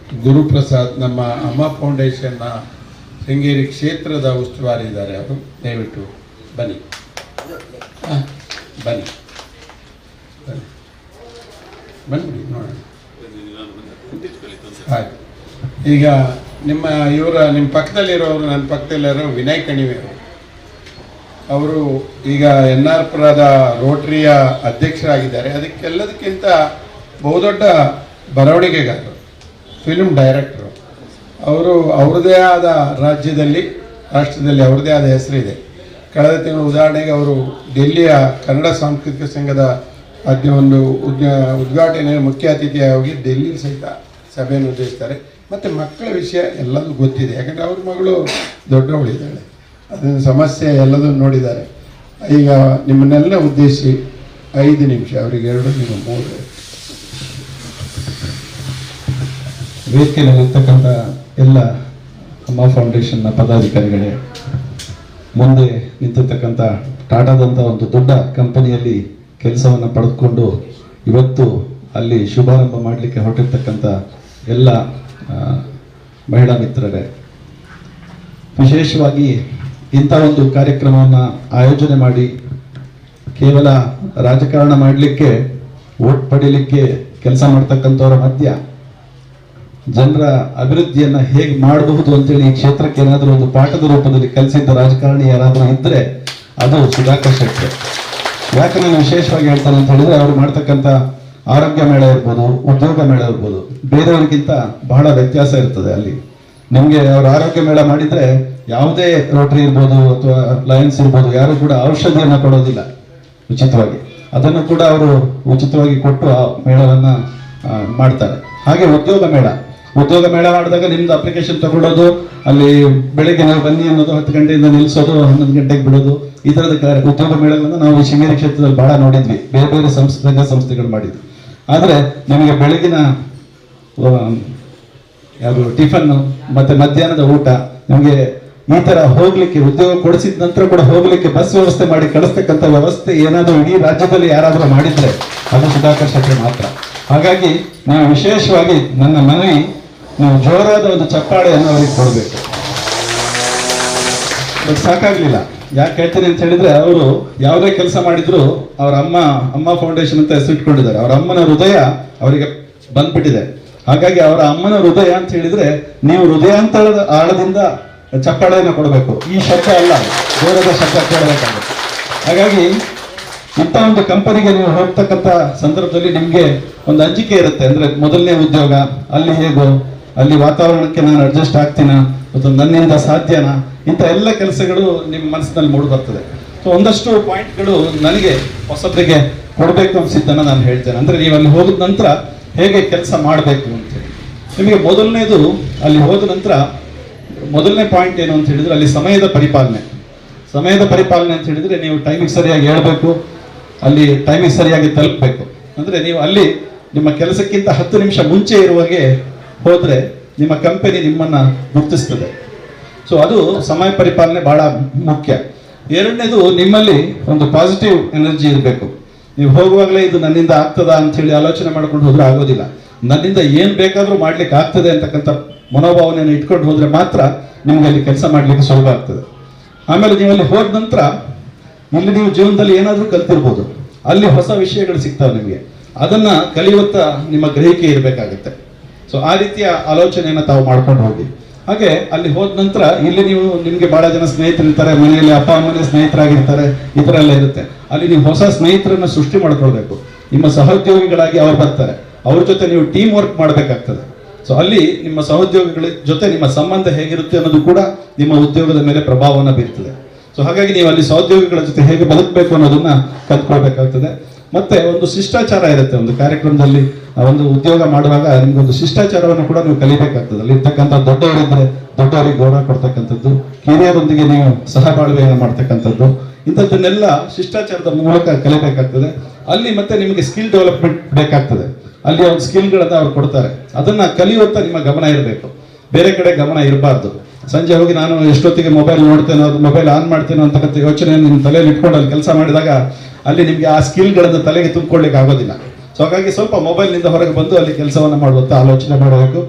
ಗುರುಪ್ರಸಾದ್ ನಮ್ಮ ಅಮ್ಮ ಫೌಂಡೇಶನ್ನ ಶೃಂಗೇರಿ ಕ್ಷೇತ್ರದ ಉಸ್ತುವಾರಿ ಇದ್ದಾರೆ. ಅವರು ದಯವಿಟ್ಟು ಬನ್ನಿ ಬನ್ನಿ ಬನ್ನಿ ನೋಡೋಣ. ಆಯ್ತು. ಈಗ ನಿಮ್ಮ ಪಕ್ಕದಲ್ಲಿರೋರು, ನನ್ನ ಪಕ್ಕದಲ್ಲಿರೋ ವಿನಯ್ ಕಣಿವೆ ಅವರು ಈಗ NR ಪುರದ ರೋಟರಿಯ ಅಧ್ಯಕ್ಷರಾಗಿದ್ದಾರೆ. ಅದಕ್ಕೆಲ್ಲದಕ್ಕಿಂತ ಬಹುದೊಡ್ಡ ಬರವಣಿಗೆಗಾರರು, ಫಿಲ್ಮ್ ಡೈರೆಕ್ಟರು. ಅವರು ಅವ್ರದ್ದೇ ಆದ ರಾಷ್ಟ್ರದಲ್ಲಿ ಅವ್ರದ್ದೇ ಆದ ಹೆಸರಿದೆ. ಕಳೆದ ತಿಂಗಳು ಉದಾಹರಣೆಗೆ ಅವರು ಡೆಲ್ಲಿಯ ಕನ್ನಡ ಸಾಂಸ್ಕೃತಿಕ ಸಂಘದ ಒಂದು ಉದ್ಘಾಟನೆ ಮುಖ್ಯ ಅತಿಥಿಯಾಗಿ ಡೆಲ್ಲಿ ಸಹಿತ ಸಭೆಯನ್ನು ಉದ್ದೇಶಿಸ್ತಾರೆ. ಮತ್ತು ಮಕ್ಕಳ ವಿಷಯ ಎಲ್ಲದೂ ಗೊತ್ತಿದೆ, ಯಾಕಂದರೆ ಅವ್ರ ಮಗಳು ದೊಡ್ಡವಳಿದ್ದಾಳೆ, ಅದನ್ನು ಸಮಸ್ಯೆ ಎಲ್ಲದೂ ನೋಡಿದ್ದಾರೆ. ಈಗ ನಿಮ್ಮನ್ನೆಲ್ಲ ಉದ್ದೇಶಿಸಿ 5 ನಿಮಿಷ, ಅವರಿಗೆ 2, ನೀವು 3. ವೇದಿಕೆಯಲ್ಲಿರ್ತಕ್ಕಂಥ ಎಲ್ಲ ಅಮ್ಮ ಫೌಂಡೇಶನ್ನ ಪದಾಧಿಕಾರಿಗಳೇ, ಮುಂದೆ ನಿಂತಿರ್ತಕ್ಕಂಥ ಟಾಟಾದಂಥ ಒಂದು ದೊಡ್ಡ ಕಂಪನಿಯಲ್ಲಿ ಕೆಲಸವನ್ನು ಪಡೆದುಕೊಂಡು ಇವತ್ತು ಅಲ್ಲಿ ಶುಭಾರಂಭ ಮಾಡಲಿಕ್ಕೆ ಹೊರಟಿರ್ತಕ್ಕಂಥ ಎಲ್ಲ ಮಹಿಳಾ ಮಿತ್ರರೇ, ವಿಶೇಷವಾಗಿ ಇಂಥ ಒಂದು ಕಾರ್ಯಕ್ರಮವನ್ನು ಆಯೋಜನೆ ಮಾಡಿ ಕೇವಲ ರಾಜಕಾರಣ ಮಾಡಲಿಕ್ಕೆ, ವೋಟ್ ಪಡೀಲಿಕ್ಕೆ ಕೆಲಸ ಮಾಡ್ತಕ್ಕಂಥವ್ರ ಮಧ್ಯ ಜನರ ಅಭಿವೃದ್ಧಿಯನ್ನು ಹೇಗೆ ಮಾಡಬಹುದು ಅಂತೇಳಿ ಈ ಕ್ಷೇತ್ರಕ್ಕೆ ಏನಾದರೂ ಒಂದು ಪಾಠದ ರೂಪದಲ್ಲಿ ಕಲಿಸಿದ್ದ ರಾಜಕಾರಣಿ ಯಾರಾದರೂ ಇದ್ದರೆ ಅದು ಸುಧಾಕರ್ ಶೆಟ್ಟರ್. ಯಾಕೆ ನಾನು ವಿಶೇಷವಾಗಿ ಹೇಳ್ತಾನೆ ಅಂತ ಹೇಳಿದ್ರೆ, ಅವರು ಮಾಡ್ತಕ್ಕಂಥ ಆರೋಗ್ಯ ಮೇಳ ಇರ್ಬೋದು, ಉದ್ಯೋಗ ಮೇಳ ಇರ್ಬೋದು, ಬೇರೆಯವರಿಗಿಂತ ಬಹಳ ವ್ಯತ್ಯಾಸ ಇರ್ತದೆ. ಅಲ್ಲಿ ನಿಮಗೆ ಅವರು ಆರೋಗ್ಯ ಮೇಳ ಮಾಡಿದ್ರೆ ಯಾವುದೇ ರೋಟರಿ ಇರ್ಬೋದು ಅಥವಾ ಲಯನ್ಸ್ ಇರ್ಬೋದು, ಯಾರು ಕೂಡ ಔಷಧಿಯನ್ನು ಕೊಡೋದಿಲ್ಲ ಉಚಿತವಾಗಿ. ಅದನ್ನು ಕೂಡ ಅವರು ಉಚಿತವಾಗಿ ಕೊಟ್ಟು ಆ ಮೇಳವನ್ನು ಮಾಡ್ತಾರೆ. ಹಾಗೆ ಉದ್ಯೋಗ ಮೇಳ ಮಾಡಿದಾಗ ನಿಮ್ದು ಅಪ್ಲಿಕೇಶನ್ ತಗೊಳ್ಳೋದು, ಅಲ್ಲಿ ಬೆಳಿಗ್ಗೆ ನಾವು ಬನ್ನಿ ಅನ್ನೋದು, 10 ಗಂಟೆಯಿಂದ ನಿಲ್ಲಿಸೋದು, 11 ಗಂಟೆಗೆ ಬಿಡೋದು, ಈ ಥರದ ಉದ್ಯೋಗ ಮೇಳಗಳನ್ನು ನಾವು ಈ ಶೃಂಗೇರಿ ಕ್ಷೇತ್ರದಲ್ಲಿ ಬಹಳ ನೋಡಿದ್ವಿ. ಬೇರೆ ಬೇರೆ ಸಂಘ ಸಂಸ್ಥೆಗಳು ಮಾಡಿದ್ವಿ. ಆದರೆ ನಿಮಗೆ ಬೆಳಗಿನ ಯಾವುದು ಟಿಫನ್ನು ಮತ್ತು ಮಧ್ಯಾಹ್ನದ ಊಟ, ನಿಮಗೆ ಈ ಥರ ಹೋಗ್ಲಿಕ್ಕೆ ಉದ್ಯೋಗ ಕೊಡಿಸಿದ ನಂತರ ಕೂಡ ಹೋಗ್ಲಿಕ್ಕೆ ಬಸ್ ವ್ಯವಸ್ಥೆ ಮಾಡಿ ಕಳಿಸ್ತಕ್ಕಂಥ ವ್ಯವಸ್ಥೆ ಏನಾದರೂ ಇಡೀ ರಾಜ್ಯದಲ್ಲಿ ಯಾರಾದರೂ ಮಾಡಿದ್ರೆ ಅದು ಸುಧಾಕರ್ ಶೆಟ್ಟರ್ ಮಾತ್ರ. ಹಾಗಾಗಿ ನೀವು ವಿಶೇಷವಾಗಿ ನನ್ನ ಮನವಿ, ನೀವು ಜೋರಾದ ಒಂದು ಚಪ್ಪಾಳೆಯನ್ನು ಅವರಿಗೆ ಕೊಡಬೇಕು. ಬಟ್ ಸಾಕಾಗ್ಲಿಲ್ಲ. ಯಾಕೆ ಹೇಳ್ತೀನಿ ಅಂತ ಹೇಳಿದ್ರೆ, ಅವರು ಯಾವುದೇ ಕೆಲಸ ಮಾಡಿದ್ರು ಅವರ ಅಮ್ಮ ಫೌಂಡೇಶನ್ ಅಂತ ಹೆಸರಿಟ್ಕೊಂಡಿದ್ದಾರೆ. ಅವರ ಅಮ್ಮನ ಹೃದಯ ಅವರಿಗೆ ಬಂದ್ಬಿಟ್ಟಿದೆ. ಹಾಗಾಗಿ ಅವರ ಅಮ್ಮನ ಹೃದಯ ಅಂತ ಹೇಳಿದ್ರೆ ನೀವು ಹೃದಯಾಂತರದ ಆಳದಿಂದ ಚಪ್ಪಾಳೆಯನ್ನು ಕೊಡಬೇಕು. ಈ ಶಬ್ದ ಅಲ್ಲ, ಜೋರದ ಶಬ್ದ ಕೇಳಬೇಕಾಗುತ್ತೆ. ಹಾಗಾಗಿ ಇಂಥ ಒಂದು ಕಂಪನಿಗೆ ನೀವು ಹೋಗ್ತಕ್ಕಂಥ ಸಂದರ್ಭದಲ್ಲಿ ನಿಮಗೆ ಒಂದು ಅಂಜಿಕೆ ಇರುತ್ತೆ. ಅಂದ್ರೆ ಮೊದಲನೇ ಉದ್ಯೋಗ, ಅಲ್ಲಿ ಹೇಗೋ, ಅಲ್ಲಿ ವಾತಾವರಣಕ್ಕೆ ನಾನು ಅಡ್ಜಸ್ಟ್ ಆಗ್ತೀನಾ, ಮತ್ತು ನನ್ನಿಂದ ಸಾಧ್ಯನಾ, ಇಂಥ ಎಲ್ಲ ಕೆಲಸಗಳು ನಿಮ್ಮ ಮನಸ್ಸಿನಲ್ಲಿ ಮೂಡಿ ಬರ್ತದೆ. ಸೊ ಒಂದಷ್ಟು ಪಾಯಿಂಟ್ಗಳು ನನಗೆ ಹೊಸಬರಿಗೆ ಕೊಡಬೇಕು ಅನ್ಸಿದ್ದನ್ನು ನಾನು ಹೇಳ್ತೇನೆ. ಅಂದ್ರೆ ನೀವು ಅಲ್ಲಿ ಹೋದ ನಂತರ ಹೇಗೆ ಕೆಲಸ ಮಾಡಬೇಕು ಅಂತೇಳಿ. ನಿಮಗೆ ಮೊದಲನೇದು, ಅಲ್ಲಿ ಹೋದ ನಂತರ ಮೊದಲನೇ ಪಾಯಿಂಟ್ ಏನು ಅಂತ ಹೇಳಿದ್ರೆ ಅಲ್ಲಿ ಸಮಯದ ಪರಿಪಾಲನೆ ಅಂತ ಹೇಳಿದ್ರೆ ನೀವು ಟೈಮಿಗೆ ಸರಿಯಾಗಿ ಹೇಳ್ಬೇಕು, ಅಲ್ಲಿ ಟೈಮಿಗೆ ಸರಿಯಾಗಿ ತಲುಪಬೇಕು. ಅಂದ್ರೆ ನೀವು ಅಲ್ಲಿ ನಿಮ್ಮ ಕೆಲಸಕ್ಕಿಂತ 10 ನಿಮಿಷ ಮುಂಚೆ ಇರುವಾಗೆ ಹೋದ್ರೆ ನಿಮ್ಮ ಕಂಪನಿ ನಿಮ್ಮನ್ನ ಗುರುತಿಸ್ತದೆ. ಸೊ ಅದು ಸಮಯ ಪರಿಪಾಲನೆ ಬಹಳ ಮುಖ್ಯ. ಎರಡನೇದು, ನಿಮ್ಮಲ್ಲಿ ಒಂದು ಪಾಸಿಟಿವ್ ಎನರ್ಜಿ ಇರಬೇಕು. ನೀವು ಹೋಗುವಾಗಲೇ ಇದು ನನ್ನಿಂದ ಆಗ್ತದಾ ಅಂತ ಹೇಳಿ ಆಲೋಚನೆ ಮಾಡ್ಕೊಂಡು ಹೋದ್ರೆ ಆಗೋದಿಲ್ಲ. ನನ್ನಿಂದ ಏನ್ ಬೇಕಾದ್ರೂ ಮಾಡ್ಲಿಕ್ಕೆ ಆಗ್ತದೆ ಅಂತಕ್ಕಂಥ ಮನೋಭಾವನೆಯನ್ನು ಇಟ್ಕೊಂಡು ಹೋದ್ರೆ ಮಾತ್ರ ನಿಮ್ಗೆ ಅಲ್ಲಿ ಕೆಲಸ ಮಾಡ್ಲಿಕ್ಕೆ ಸುಲಭ ಆಗ್ತದೆ. ಆಮೇಲೆ ನೀವು ಅಲ್ಲಿ ಹೋದ ನಂತರ ಇಲ್ಲಿ ನೀವು ಜೀವನದಲ್ಲಿ ಏನಾದ್ರೂ ಕಲ್ತಿರ್ಬೋದು, ಅಲ್ಲಿ ಹೊಸ ವಿಷಯಗಳು ಸಿಗ್ತಾವೆ ನಿಮಗೆ, ಅದನ್ನ ಕಲಿಯುವಂತ ನಿಮ್ಮ ಗ್ರಹಿಕೆ ಇರಬೇಕಾಗುತ್ತೆ. ಸೊ ಆ ರೀತಿಯ ಆಲೋಚನೆಯನ್ನು ತಾವು ಮಾಡ್ಕೊಂಡು ಹೋಗಿ. ಹಾಗೆ ಅಲ್ಲಿ ಹೋದ ನಂತರ ಇಲ್ಲಿ ನಿಮ್ಗೆ ಬಹಳ ಜನ ಸ್ನೇಹಿತರು ಇರ್ತಾರೆ, ಮನೆಯಲ್ಲಿ ಅಪ್ಪ ಅಮ್ಮನೇ ಸ್ನೇಹಿತರಾಗಿರ್ತಾರೆ, ಈ ಥರ ಎಲ್ಲ ಇರುತ್ತೆ. ಅಲ್ಲಿ ನೀವು ಹೊಸ ಸ್ನೇಹಿತರನ್ನ ಸೃಷ್ಟಿ ಮಾಡ್ಕೊಳ್ಬೇಕು. ನಿಮ್ಮ ಸಹೋದ್ಯೋಗಿಗಳಾಗಿ ಅವ್ರು ಬರ್ತಾರೆ, ಅವ್ರ ಜೊತೆ ನೀವು ಟೀಮ್ ವರ್ಕ್ ಮಾಡಬೇಕಾಗ್ತದೆ. ಸೊ ಅಲ್ಲಿ ನಿಮ್ಮ ಸಹೋದ್ಯೋಗಿಗಳ ಜೊತೆ ನಿಮ್ಮ ಸಂಬಂಧ ಹೇಗಿರುತ್ತೆ ಅನ್ನೋದು ಕೂಡ ನಿಮ್ಮ ಉದ್ಯೋಗದ ಮೇಲೆ ಪ್ರಭಾವವನ್ನು ಬೀರ್ತದೆ. ಸೊ ಹಾಗಾಗಿ ನೀವು ಅಲ್ಲಿ ಸಹೋದ್ಯೋಗಿಗಳ ಜೊತೆ ಹೇಗೆ ಬದುಕಬೇಕು ಅನ್ನೋದನ್ನ ಕಲ್ತ್ಕೊಳ್ಬೇಕಾಗ್ತದೆ. ಮತ್ತೆ ಒಂದು ಶಿಷ್ಟಾಚಾರ ಇರುತ್ತೆ ಒಂದು ಕಾರ್ಯಕ್ರಮದಲ್ಲಿ, ಒಂದು ಉದ್ಯೋಗ ಮಾಡುವಾಗ ನಿಮ್ಗೊಂದು ಶಿಷ್ಟಾಚಾರವನ್ನು ಕೂಡ ನೀವು ಕಲಿಬೇಕಾಗ್ತದೆ. ಅಲ್ಲಿ ಇರ್ತಕ್ಕಂಥ ದೊಡ್ಡವರಿದ್ರೆ ದೊಡ್ಡವರಿಗೆ ಗೌರವ ಕೊಡ್ತಕ್ಕಂಥದ್ದು, ಕಿರಿಯರೊಂದಿಗೆ ನೀವು ಸಹಬಾಳ್ವೆಯನ್ನು ಮಾಡ್ತಕ್ಕಂಥದ್ದು, ಇಂಥದ್ದನ್ನೆಲ್ಲ ಶಿಷ್ಟಾಚಾರದ ಮೂಲಕ ಕಲಿಬೇಕಾಗ್ತದೆ. ಅಲ್ಲಿ ಮತ್ತೆ ನಿಮಗೆ ಸ್ಕಿಲ್ ಡೆವಲಪ್ಮೆಂಟ್ ಬೇಕಾಗ್ತದೆ. ಅಲ್ಲಿ ಒಂದು ಸ್ಕಿಲ್ಗಳನ್ನ ಅವ್ರು ಕೊಡ್ತಾರೆ, ಅದನ್ನ ಕಲಿಯುವಂತ ನಿಮ್ಮ ಗಮನ ಇರಬೇಕು, ಬೇರೆ ಕಡೆ ಗಮನ ಇರಬಾರ್ದು. ಸಂಜೆ ಹೋಗಿ ನಾನು ಎಷ್ಟೊತ್ತಿಗೆ ಮೊಬೈಲ್ ನೋಡ್ತೇನೋ, ಅದು ಮೊಬೈಲ್ ಆನ್ ಮಾಡ್ತೇನೋ ಅಂತಕ್ಕಂಥ ಯೋಚನೆಯನ್ನು ನಿಮ್ಮ ತಲೆಯಲ್ಲಿ ಇಟ್ಕೊಂಡು ಅಲ್ಲಿ ಕೆಲಸ ಮಾಡಿದಾಗ ಅಲ್ಲಿ ನಿಮಗೆ ಆ ಸ್ಕಿಲ್ಗಳನ್ನು ತಲೆಗೆ ತುಂಬಿಕೊಳ್ಳಿಕ್ಕೆ ಆಗೋದಿಲ್ಲ. ಸೊ ಹಾಗಾಗಿ ಸ್ವಲ್ಪ ಮೊಬೈಲ್ನಿಂದ ಹೊರಗೆ ಬಂದು ಅಲ್ಲಿ ಕೆಲಸವನ್ನು ಮಾಡುವಂತ ಆಲೋಚನೆ ಮಾಡಬೇಕು.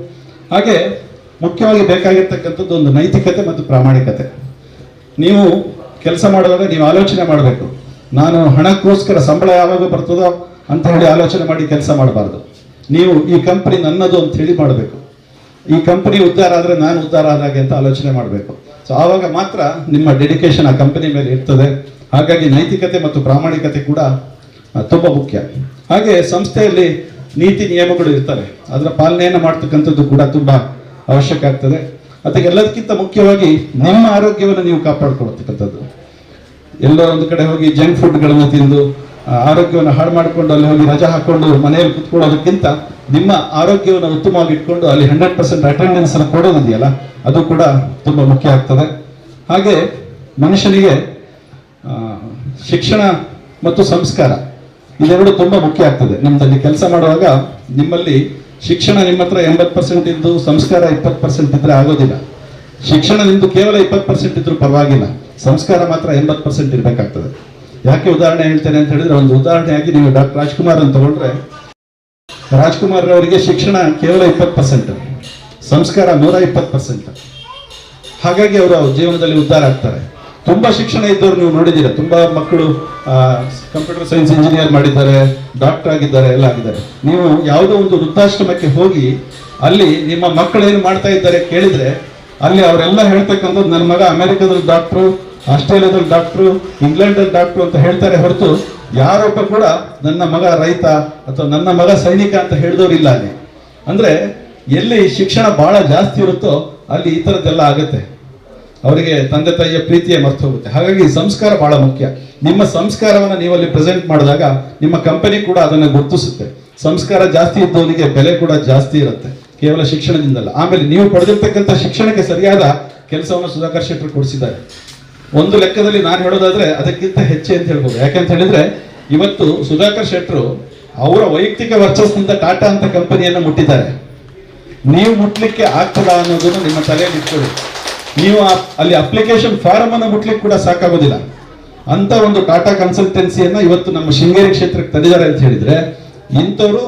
ಹಾಗೆ ಮುಖ್ಯವಾಗಿ ಬೇಕಾಗಿರ್ತಕ್ಕಂಥದ್ದು ಒಂದು ನೈತಿಕತೆ ಮತ್ತು ಪ್ರಾಮಾಣಿಕತೆ. ನೀವು ಕೆಲಸ ಮಾಡುವಾಗ ನೀವು ಆಲೋಚನೆ ಮಾಡಬೇಕು, ನಾನು ಹಣಕ್ಕೋಸ್ಕರ ಸಂಬಳ ಯಾವಾಗ ಬರ್ತದೋ ಅಂತ ಹೇಳಿ ಆಲೋಚನೆ ಮಾಡಿ ಕೆಲಸ ಮಾಡಬಾರ್ದು. ನೀವು ಈ ಕಂಪನಿ ನನ್ನದು ಅಂತ ಹೇಳಿ ಮಾಡಬೇಕು. ಈ ಕಂಪನಿ ಉದ್ಧಾರ ಆದ್ರೆ ನಾನು ಉದ್ಧಾರ ಆದಾಗೆ ಅಂತ ಆಲೋಚನೆ ಮಾಡಬೇಕು. ಸೊ ಆವಾಗ ಮಾತ್ರ ನಿಮ್ಮ ಡೆಡಿಕೇಶನ್ ಆ ಕಂಪನಿ ಮೇಲೆ ಇರ್ತದೆ. ಹಾಗಾಗಿ ನೈತಿಕತೆ ಮತ್ತು ಪ್ರಾಮಾಣಿಕತೆ ಕೂಡ ತುಂಬಾ ಮುಖ್ಯ. ಹಾಗೆ ಸಂಸ್ಥೆಯಲ್ಲಿ ನೀತಿ ನಿಯಮಗಳು ಇರ್ತವೆ, ಅದರ ಪಾಲನೆಯನ್ನು ಮಾಡ್ತಕ್ಕಂಥದ್ದು ಕೂಡ ತುಂಬಾ ಅವಶ್ಯಕ ಆಗ್ತದೆ. ಅದಕ್ಕೆ ಎಲ್ಲದಕ್ಕಿಂತ ಮುಖ್ಯವಾಗಿ ನಿಮ್ಮ ಆರೋಗ್ಯವನ್ನು ನೀವು ಕಾಪಾಡ್ಕೊಳ್ತಕ್ಕಂಥದ್ದು. ಎಲ್ಲೋ ಒಂದು ಕಡೆ ಹೋಗಿ ಜಂಕ್ ಫುಡ್ಗಳನ್ನು ತಿಂದು ಆರೋಗ್ಯವನ್ನು ಹಾಳು ಮಾಡಿಕೊಂಡು ಅಲ್ಲಿ ಹೋಗಿ ರಜಾ ಹಾಕೊಂಡು ಮನೆಯಲ್ಲಿ ಕುತ್ಕೊಳ್ಳೋದಕ್ಕಿಂತ ನಿಮ್ಮ ಆರೋಗ್ಯವನ್ನು ಉತ್ತಮವಾಗಿ ಇಟ್ಕೊಂಡು ಅಲ್ಲಿ 100% ಅಟೆಂಡೆನ್ಸ್ ಅನ್ನು ಕೊಡೋದಿದೆಯಲ್ಲ, ಅದು ಕೂಡ ತುಂಬಾ ಮುಖ್ಯ ಆಗ್ತದೆ. ಹಾಗೆ ಮನುಷ್ಯನಿಗೆ ಶಿಕ್ಷಣ ಮತ್ತು ಸಂಸ್ಕಾರ ಇದೆರಡು ತುಂಬಾ ಮುಖ್ಯ ಆಗ್ತದೆ. ನಿಮ್ಮದಲ್ಲಿ ಕೆಲಸ ಮಾಡುವಾಗ ನಿಮ್ಮಲ್ಲಿ ಶಿಕ್ಷಣ ನಿಮ್ಮ ಹತ್ರ 80% ಇದ್ದು ಸಂಸ್ಕಾರ 20% ಇದ್ರೆ ಆಗೋದಿಲ್ಲ. ಶಿಕ್ಷಣ ನಿಮ್ದು ಕೇವಲ 20% ಇದ್ರೂ ಪರವಾಗಿಲ್ಲ, ಸಂಸ್ಕಾರ ಮಾತ್ರ 80% ಇರಬೇಕಾಗ್ತದೆ. ಯಾಕೆ ಉದಾಹರಣೆ ಹೇಳ್ತೇನೆ ಅಂತ ಹೇಳಿದ್ರೆ, ಒಂದು ಉದಾಹರಣೆಯಾಗಿ ನೀವು ಡಾಕ್ಟರ್ ರಾಜ್ಕುಮಾರ್ ಅಂತ ತಗೊಂಡ್ರೆ, ರಾಜ್ಕುಮಾರ್ ಅವರಿಗೆ ಶಿಕ್ಷಣ ಕೇವಲ 20%, ಸಂಸ್ಕಾರ 120%. ಹಾಗಾಗಿ ಅವರು ಜೀವನದಲ್ಲಿ ಉದ್ಧಾರ ಆಗ್ತಾರೆ. ತುಂಬಾ ಶಿಕ್ಷಣ ಇದ್ದವ್ರು ನೀವು ನೋಡಿದ್ದೀರಾ, ತುಂಬಾ ಮಕ್ಕಳು ಕಂಪ್ಯೂಟರ್ ಸೈನ್ಸ್ ಇಂಜಿನಿಯರ್ ಮಾಡಿದ್ದಾರೆ, ಡಾಕ್ಟರ್ ಆಗಿದ್ದಾರೆ, ಎಲ್ಲ ಆಗಿದ್ದಾರೆ. ನೀವು ಯಾವುದೋ ಒಂದು ವೃದ್ಧಾಶ್ರಮಕ್ಕೆ ಹೋಗಿ ಅಲ್ಲಿ ನಿಮ್ಮ ಮಕ್ಕಳು ಏನು ಮಾಡ್ತಾ ಇದ್ದಾರೆ ಕೇಳಿದ್ರೆ, ಅಲ್ಲಿ ಅವರೆಲ್ಲ ಹೇಳ್ತಕ್ಕಂಥದ್ದು ನನ್ನ ಮಗ ಅಮೆರಿಕದಲ್ಲಿ ಡಾಕ್ಟ್ರು, ಆಸ್ಟ್ರೇಲಿಯಾದಲ್ಲಿ ಡಾಕ್ಟ್ರು, ಇಂಗ್ಲೆಂಡಲ್ಲಿ ಡಾಕ್ಟ್ರು ಅಂತ ಹೇಳ್ತಾರೆ ಹೊರತು ಯಾರೊಬ್ಬ ಕೂಡ ನನ್ನ ಮಗ ರೈತ ಅಥವಾ ನನ್ನ ಮಗ ಸೈನಿಕ ಅಂತ ಹೇಳಿದವ್ರಿಲ್ಲ ಅಲ್ಲಿ. ಅಂದ್ರೆ ಎಲ್ಲಿ ಶಿಕ್ಷಣ ಬಹಳ ಜಾಸ್ತಿ ಇರುತ್ತೋ ಅಲ್ಲಿ ಈ ಥರದ್ದೆಲ್ಲ ಆಗುತ್ತೆ. ಅವರಿಗೆ ತಂದೆ ತಾಯಿಯ ಪ್ರೀತಿಯೇ ಮರ್ತು ಹೋಗುತ್ತೆ. ಹಾಗಾಗಿ ಸಂಸ್ಕಾರ ಬಹಳ ಮುಖ್ಯ. ನಿಮ್ಮ ಸಂಸ್ಕಾರವನ್ನು ನೀವಲ್ಲಿ ಪ್ರೆಸೆಂಟ್ ಮಾಡಿದಾಗ ನಿಮ್ಮ ಕಂಪನಿ ಕೂಡ ಅದನ್ನು ಗುರುತಿಸುತ್ತೆ. ಸಂಸ್ಕಾರ ಜಾಸ್ತಿ ಇದ್ದವನಿಗೆ ಬೆಲೆ ಕೂಡ ಜಾಸ್ತಿ ಇರುತ್ತೆ, ಕೇವಲ ಶಿಕ್ಷಣದಿಂದಲ್ಲ. ಆಮೇಲೆ ನೀವು ಪಡೆದಿರ್ತಕ್ಕಂಥ ಶಿಕ್ಷಣಕ್ಕೆ ಸರಿಯಾದ ಕೆಲಸವನ್ನು ಸುಧಾಕರ್ ಶೆಟ್ಟರು ಕೊಡಿಸಿದ್ದಾರೆ. ಒಂದು ಲೆಕ್ಕದಲ್ಲಿ ನಾನು ಹೇಳೋದಾದ್ರೆ ಅದಕ್ಕಿಂತ ಹೆಚ್ಚೆ ಅಂತ ಹೇಳ್ಬೋದು. ಯಾಕೆಂತ ಹೇಳಿದ್ರೆ ಇವತ್ತು ಸುಧಾಕರ್ ಶೆಟ್ಟರು ಅವರ ವೈಯಕ್ತಿಕ ವರ್ಚಸ್ಸಿನಿಂದ ಟಾಟಾ ಅಂತ ಕಂಪನಿಯನ್ನು ಮುಟ್ಟಿದ್ದಾರೆ. ನೀವು ಮುಟ್ಲಿಕ್ಕೆ ಆಗ್ತದ ಅನ್ನೋದನ್ನು ನಿಮ್ಮ ತಲೆಯಲ್ಲಿ ಇಟ್ಕೊಳ್ಳಿ. ನೀವು ಅಲ್ಲಿ ಅಪ್ಲಿಕೇಶನ್ ಫಾರಂ ಅನ್ನು ಮುಟ್ಲಿಕ್ಕೆ ಕೂಡ ಸಾಕಾಗೋದಿಲ್ಲ. ಅಂತ ಒಂದು ಟಾಟಾ ಕನ್ಸಲ್ಟೆನ್ಸಿಯನ್ನ ಇವತ್ತು ನಮ್ಮ ಶೃಂಗೇರಿ ಕ್ಷೇತ್ರಕ್ಕೆ ತಂದಿದ್ದಾರೆ ಅಂತ ಹೇಳಿದ್ರೆ, ಇಂಥವ್ರು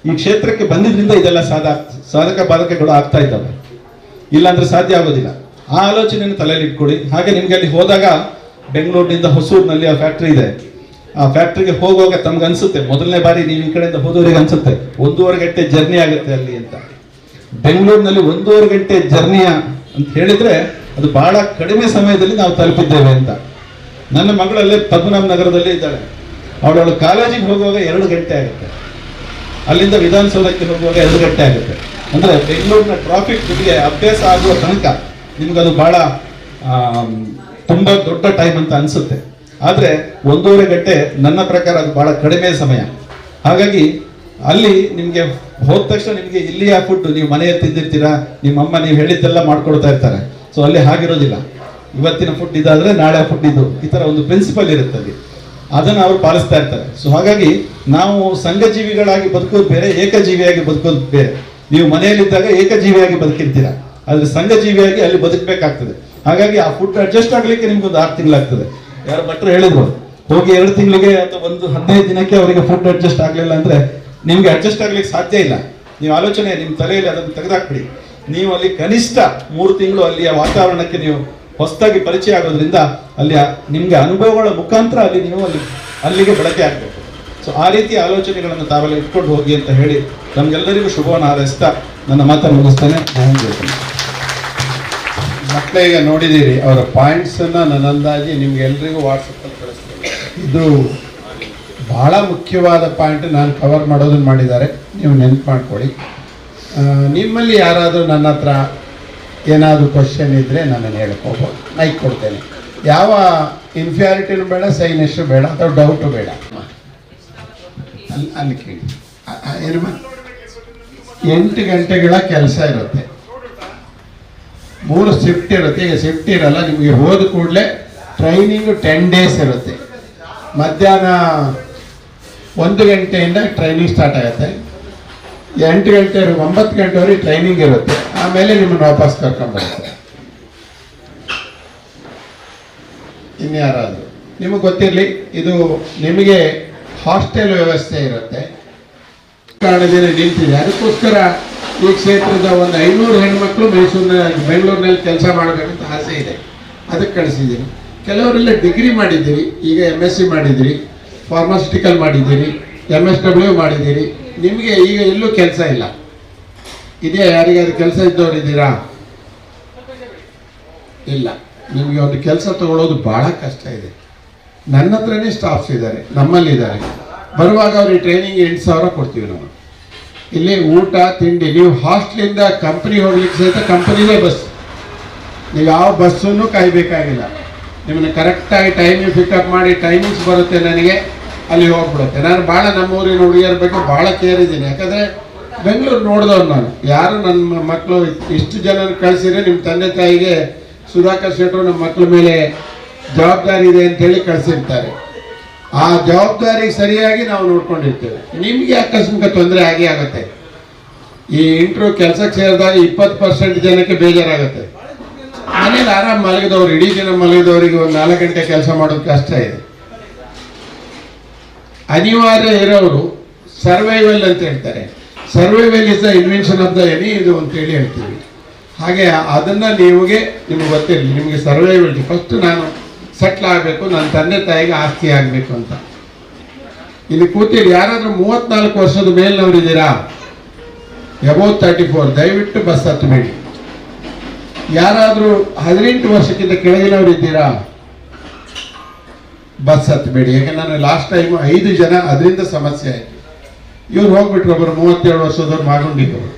ಈ ಕ್ಷೇತ್ರಕ್ಕೆ ಬಂದಿದ್ರಿಂದ ಇದೆಲ್ಲ ಸಾಧಕ ಬಾಧಕಗಳು ಆಗ್ತಾ ಇದ್ದಾವೆ. ಇಲ್ಲಾಂದ್ರೆ ಸಾಧ್ಯ ಆಗೋದಿಲ್ಲ. ಆ ಆಲೋಚನೆಯನ್ನು ತಲೆಯಲ್ಲಿ ಇಟ್ಕೊಳ್ಳಿ. ಹಾಗೆ ನಿಮ್ಗೆ ಅಲ್ಲಿ ಹೋದಾಗ ಬೆಂಗಳೂರಿನಿಂದ ಹೊಸೂರಿನಲ್ಲಿ ಆ ಫ್ಯಾಕ್ಟ್ರಿ ಇದೆ. ಆ ಫ್ಯಾಕ್ಟ್ರಿಗೆ ಹೋಗುವಾಗ ತಮ್ಗೆ ಅನ್ಸುತ್ತೆ, ಮೊದಲನೇ ಬಾರಿ ನೀವು ಈ ಕಡೆಯಿಂದ ಹೋದವರಿಗೆ ಅನ್ಸುತ್ತೆ 1.5 ಗಂಟೆ ಜರ್ನಿ ಆಗುತ್ತೆ ಅಲ್ಲಿ ಅಂತ. ಬೆಂಗಳೂರಿನಲ್ಲಿ 1.5 ಗಂಟೆ ಜರ್ನಿಯ ಅಂತ ಹೇಳಿದ್ರೆ ಅದು ಬಹಳ ಕಡಿಮೆ ಸಮಯದಲ್ಲಿ ನಾವು ತಲುಪಿದ್ದೇವೆ ಅಂತ. ನನ್ನ ಮಗಳಲ್ಲೇ ಪದ್ಮನಾಭ ನಗರದಲ್ಲೇ ಇದ್ದಾಳೆ. ಅವಳವಳು ಕಾಲೇಜಿಗೆ ಹೋಗುವಾಗ 2 ಗಂಟೆ ಆಗುತ್ತೆ, ಅಲ್ಲಿಂದ ವಿಧಾನಸೌಧಕ್ಕೆ ಹೋಗುವಾಗ 2 ಗಂಟೆ ಆಗುತ್ತೆ. ಅಂದರೆ ಬೆಂಗಳೂರಿನ ಟ್ರಾಫಿಕ್ ನಿಮಗೆ ಅಭ್ಯಾಸ ಆಗುವ ತನಕ ನಿಮ್ಗದು ಭಾಳ ತುಂಬ ದೊಡ್ಡ ಟೈಮ್ ಅಂತ ಅನಿಸುತ್ತೆ. ಆದರೆ 1.5 ಗಂಟೆ ನನ್ನ ಪ್ರಕಾರ ಅದು ಭಾಳ ಕಡಿಮೆ ಸಮಯ. ಹಾಗಾಗಿ ಅಲ್ಲಿ ನಿಮಗೆ ಹೋದ ತಕ್ಷಣ ನಿಮಗೆ ಇಲ್ಲಿಯ ಫುಡ್ ನೀವು ಮನೆಯಲ್ಲಿ ತಿಂದಿರ್ತೀರಾ, ನಿಮ್ಮಮ್ಮ ನೀವು ಹೇಳಿದ್ದೆಲ್ಲ ಮಾಡ್ಕೊಡ್ತಾ ಇರ್ತಾರೆ. ಸೊ ಅಲ್ಲಿ ಹಾಗಿರೋದಿಲ್ಲ, ಇವತ್ತಿನ ಫುಡ್ ಇದಾದರೆ ನಾಳೆ ಫುಡ್ ಇದು, ಈ ಥರ ಒಂದು ಪ್ರಿನ್ಸಿಪಲ್ ಇರುತ್ತೆ ಅಲ್ಲಿ, ಅದನ್ನು ಅವರು ಪಾಲಿಸ್ತಾ ಇರ್ತಾರೆ. ಸೊ ಹಾಗಾಗಿ ನಾವು ಸಂಘಜೀವಿಗಳಾಗಿ ಬದುಕೋದು ಬೇರೆ, ಏಕಜೀವಿಯಾಗಿ ಬದುಕೋದು ಬೇರೆ. ನೀವು ಮನೆಯಲ್ಲಿದ್ದಾಗ ಏಕಜೀವಿಯಾಗಿ ಬದುಕಿರ್ತೀರಾ, ಆದರೆ ಸಂಘಜೀವಿಯಾಗಿ ಅಲ್ಲಿ ಬದುಕಬೇಕಾಗ್ತದೆ. ಹಾಗಾಗಿ ಆ ಫುಡ್ ಅಡ್ಜಸ್ಟ್ ಆಗಲಿಕ್ಕೆ ನಿಮ್ಗೊಂದು 6 ತಿಂಗಳಾಗ್ತದೆ. ಯಾರು ಭಟ್ರು ಹೇಳಿದ್ರು, ಹೋಗಿ 2 ತಿಂಗಳಿಗೆ ಅಥವಾ 15 ದಿನಕ್ಕೆ ಅವರಿಗೆ ಫುಡ್ ಅಡ್ಜಸ್ಟ್ ಆಗಲಿಲ್ಲ ಅಂದರೆ ನಿಮ್ಗೆ ಅಡ್ಜಸ್ಟ್ ಆಗ್ಲಿಕ್ಕೆ ಸಾಧ್ಯ ಇಲ್ಲ. ನೀವು ಆಲೋಚನೆ ನಿಮ್ಮ ತಲೆಯಲ್ಲಿ ಅದನ್ನು ತೆಗೆದಾಕ್ಬಿಡಿ. ನೀವು ಅಲ್ಲಿ ಕನಿಷ್ಠ 3 ತಿಂಗಳು ಅಲ್ಲಿಯ ವಾತಾವರಣಕ್ಕೆ ನೀವು ಹೊಸದಾಗಿ ಪರಿಚಯ ಆಗೋದ್ರಿಂದ ಅಲ್ಲಿಯ ನಿಮಗೆ ಅನುಭವಗಳ ಮುಖಾಂತರ ಅಲ್ಲಿ ನೀವು ಅಲ್ಲಿಗೆ ಬಳಕೆ ಆಗಬೇಕು. ಸೊ ಆ ರೀತಿ ಆಲೋಚನೆಗಳನ್ನು ತಾವೆಲ್ಲ ಇಟ್ಕೊಂಡು ಹೋಗಿ ಅಂತ ಹೇಳಿ ನಮಗೆಲ್ಲರಿಗೂ ಶುಭವನ್ನು ಹಾರೈಸ್ತಾ ನನ್ನ ಮಾತನ್ನು ಮುಗಿಸ್ತೇನೆ. ಮಕ್ಕಳಿಗೆ ನೋಡಿದ್ದೀರಿ ಅವರ ಪಾಯಿಂಟ್ಸನ್ನು ನನ್ನ ಅಂದಾಜಿ ನಿಮ್ಗೆಲ್ರಿಗೂ ವಾಟ್ಸಪ್ಪಲ್ಲಿ ಕಳಿಸ್ತೇನೆ. ಇದು ಭಾಳ ಮುಖ್ಯವಾದ ಪಾಯಿಂಟ್ ನಾನು ಕವರ್ ಮಾಡೋದನ್ನು ಮಾಡಿದ್ದಾರೆ, ನೀವು ನೆನಪು ಮಾಡ್ಕೊಳ್ಳಿ. ನಿಮ್ಮಲ್ಲಿ ಯಾರಾದರೂ ನನ್ನ ಹತ್ರ ಏನಾದರೂ ಕ್ವಶನ್ ಇದ್ದರೆ ನನ್ನನ್ನು ಹೇಳ್ಕೋಬೋದು, ಮೈಕ್ ಕೊಡ್ತೇನೆ. ಯಾವ ಇನ್ಫ್ಯಾರಿಟಿನೂ ಬೇಡ, ಸೈನಿಷ್ಟು ಬೇಡ, ಅಥವಾ ಡೌಟು ಬೇಡ. ಅಲ್ಲಿ ಕೇಳಿ ಏನು 8 ಗಂಟೆಗಳ ಕೆಲಸ ಇರುತ್ತೆ, 3 ಶಿಫ್ಟ್ ಇರುತ್ತೆ. ಈಗ ಶಿಫ್ಟ್ ಇರಲ್ಲ, ನಿಮಗೆ ಹೋದ ಕೂಡಲೇ ಟ್ರೈನಿಂಗು 10 ಡೇಸ್ ಇರುತ್ತೆ. ಮಧ್ಯಾಹ್ನ 1 ಗಂಟೆಯಿಂದ ಟ್ರೈನಿಂಗ್ ಸ್ಟಾರ್ಟ್ ಆಗುತ್ತೆ, 8 ಗಂಟೆ 9 ಗಂಟೆವರೆಗೆ ಟ್ರೈನಿಂಗ್ ಇರುತ್ತೆ. ಆಮೇಲೆ ನಿಮ್ಮನ್ನು ವಾಪಸ್ ಕರ್ಕೊಂಡ್ಬರ್ತಾರೆ. ಇನ್ಯಾರಾದರೂ ನಿಮಗೆ ಗೊತ್ತಿರಲಿ, ಇದು ನಿಮಗೆ ಹಾಸ್ಟೆಲ್ ವ್ಯವಸ್ಥೆ ಇರುತ್ತೆ. ಕಾರಣದಿಂದ ನಿಂತಿದೆ, ಅದಕ್ಕೋಸ್ಕರ ಈ ಕ್ಷೇತ್ರದ ಒಂದು 500 ಹೆಣ್ಮಕ್ಳು ಬೆಂಗಳೂರಿನಲ್ಲಿ ಕೆಲಸ ಮಾಡಬೇಕಂತ ಆಸೆ ಇದೆ, ಅದಕ್ಕೆ ಕಳಿಸಿದ್ದೀನಿ. ಕೆಲವರೆಲ್ಲ ಡಿಗ್ರಿ ಮಾಡಿದ್ದೀರಿ, ಈಗ MSc ಮಾಡಿದ್ದೀರಿ, ಫಾರ್ಮಾಸ್ಯೂಟಿಕಲ್ ಮಾಡಿದ್ದೀರಿ, MSW ಮಾಡಿದ್ದೀರಿ. ನಿಮಗೆ ಈಗ ಎಲ್ಲೂ ಕೆಲಸ ಇಲ್ಲ. ಇದೇ ಯಾರಿಗಾದ್ರು ಕೆಲಸ ಇದ್ದವ್ರು ಇದ್ದೀರಾ? ಇಲ್ಲ. ನಿಮಗೆ ಒಂದು ಕೆಲಸ ತಗೊಳ್ಳೋದು ಭಾಳ ಕಷ್ಟ ಇದೆ. ನನ್ನ ಹತ್ರನೇ ಸ್ಟಾಫ್ಸ್ ಇದ್ದಾರೆ, ನಮ್ಮಲ್ಲಿದ್ದಾರೆ. ಬರುವಾಗ ಅವ್ರಿಗೆ ಟ್ರೈನಿಂಗ್ 8,000 ಕೊಡ್ತೀವಿ ನಾವು. ಇಲ್ಲಿ ಊಟ ತಿಂಡಿ, ನೀವು ಹಾಸ್ಟ್ಲಿಂದ ಕಂಪ್ನಿ ಹೋಗ್ಲಿಕ್ಕೆ ಸಹಿತ ಕಂಪನಿಲೇ ಬಸ್, ನೀವು ಯಾವ ಬಸ್ಸನ್ನು ಕಾಯಬೇಕಾಗಿಲ್ಲ. ನಿಮ್ಮನ್ನು ಕರೆಕ್ಟಾಗಿ ಟೈಮಿಗೆ ಪಿಕಪ್ ಮಾಡಿ ಟೈಮಿಂಗ್ಸ್ ಬರುತ್ತೆ, ನನಗೆ ಅಲ್ಲಿ ಹೋಗ್ಬಿಡುತ್ತೆ. ನಾನು ಭಾಳ ನಮ್ಮೂರಿನ ಹುಡುಗಿಯರ ಬಗ್ಗೆ ಭಾಳ ಕೇರ್ ಇದ್ದೀನಿ, ಯಾಕಂದರೆ ಬೆಂಗಳೂರು ನೋಡಿದವ್ರು ನಾನು. ಯಾರು ನನ್ನ ಮಕ್ಕಳು ಇಷ್ಟು ಜನ ಕಳಿಸಿದ್ರೆ ನಿಮ್ಮ ತಂದೆ ತಾಯಿಗೆ ಸುಧಾಕರ್ ಶೆಟ್ಟರು ನಮ್ಮ ಮಕ್ಕಳ ಮೇಲೆ ಜವಾಬ್ದಾರಿ ಇದೆ ಅಂತೇಳಿ ಕಳಿಸಿರ್ತಾರೆ. ಆ ಜವಾಬ್ದಾರಿಗೆ ಸರಿಯಾಗಿ ನಾವು ನೋಡ್ಕೊಂಡಿರ್ತೇವೆ. ನಿಮಗೆ ಆಕಸ್ಮಿಕ ತೊಂದರೆ ಆಗೇ ಆಗುತ್ತೆ. ಈ ಇಂಟ್ರ್ಯೂ ಕೆಲಸಕ್ಕೆ ಸೇರಿದಾಗ 20% ಜನಕ್ಕೆ ಬೇಜಾರಾಗುತ್ತೆ. ಮನೇಲಿ ಆರಾಮ್ ಮಲಗಿದವ್ರು, ಇಡೀ ದಿನ ಮಲಗಿದವರಿಗೆ ಒಂದು 4 ಗಂಟೆ ಕೆಲಸ ಮಾಡೋದು ಕಷ್ಟ ಇದೆ. ಅನಿವಾರ್ಯ ಇರೋರು ಸರ್ವೈವಲ್ ಅಂತ ಹೇಳ್ತಾರೆ. Survival is the invention of the any ಇದು ಅಂತೇಳಿ ಹೇಳ್ತೀವಿ. ಹಾಗೆ ಅದನ್ನು ನಿಮಗೆ ಗೊತ್ತಿರಲಿ, ನಿಮಗೆ ಸರ್ವೈವಲ್ ಫಸ್ಟ್ ನಾನು ಸೆಟ್ಲ್ ಆಗಬೇಕು, ನನ್ನ ತಂದೆ ತಾಯಿಗೆ ಆಸ್ತಿ ಆಗಬೇಕು ಅಂತ. ಇಲ್ಲಿ ಕೂತಿರಿ ಯಾರಾದರೂ 34 ವರ್ಷದ ಮೇಲಿನವರಿದ್ದೀರಾ, ಅಬೌವ್ 34, ದಯವಿಟ್ಟು ಬಸ್ ಹತ್ತಬೇಡಿ. ಯಾರಾದರೂ 18 ವರ್ಷಕ್ಕಿಂತ ಕೆಳಗಿನವರಿದ್ದೀರಾ, ಬಸ್ ಹತ್ತಬೇಡಿ. ಯಾಕೆ ನಾನು ಲಾಸ್ಟ್ ಟೈಮ್ 5 ಜನ ಅದರಿಂದ ಸಮಸ್ಯೆ ಆಯಿತು. ಇವ್ರು ಹೋಗ್ಬಿಟ್ರು, ಒಬ್ಬರು 37 ವರ್ಷದವ್ರು ಮಾಗೊಂಡಿದ್ದವರು,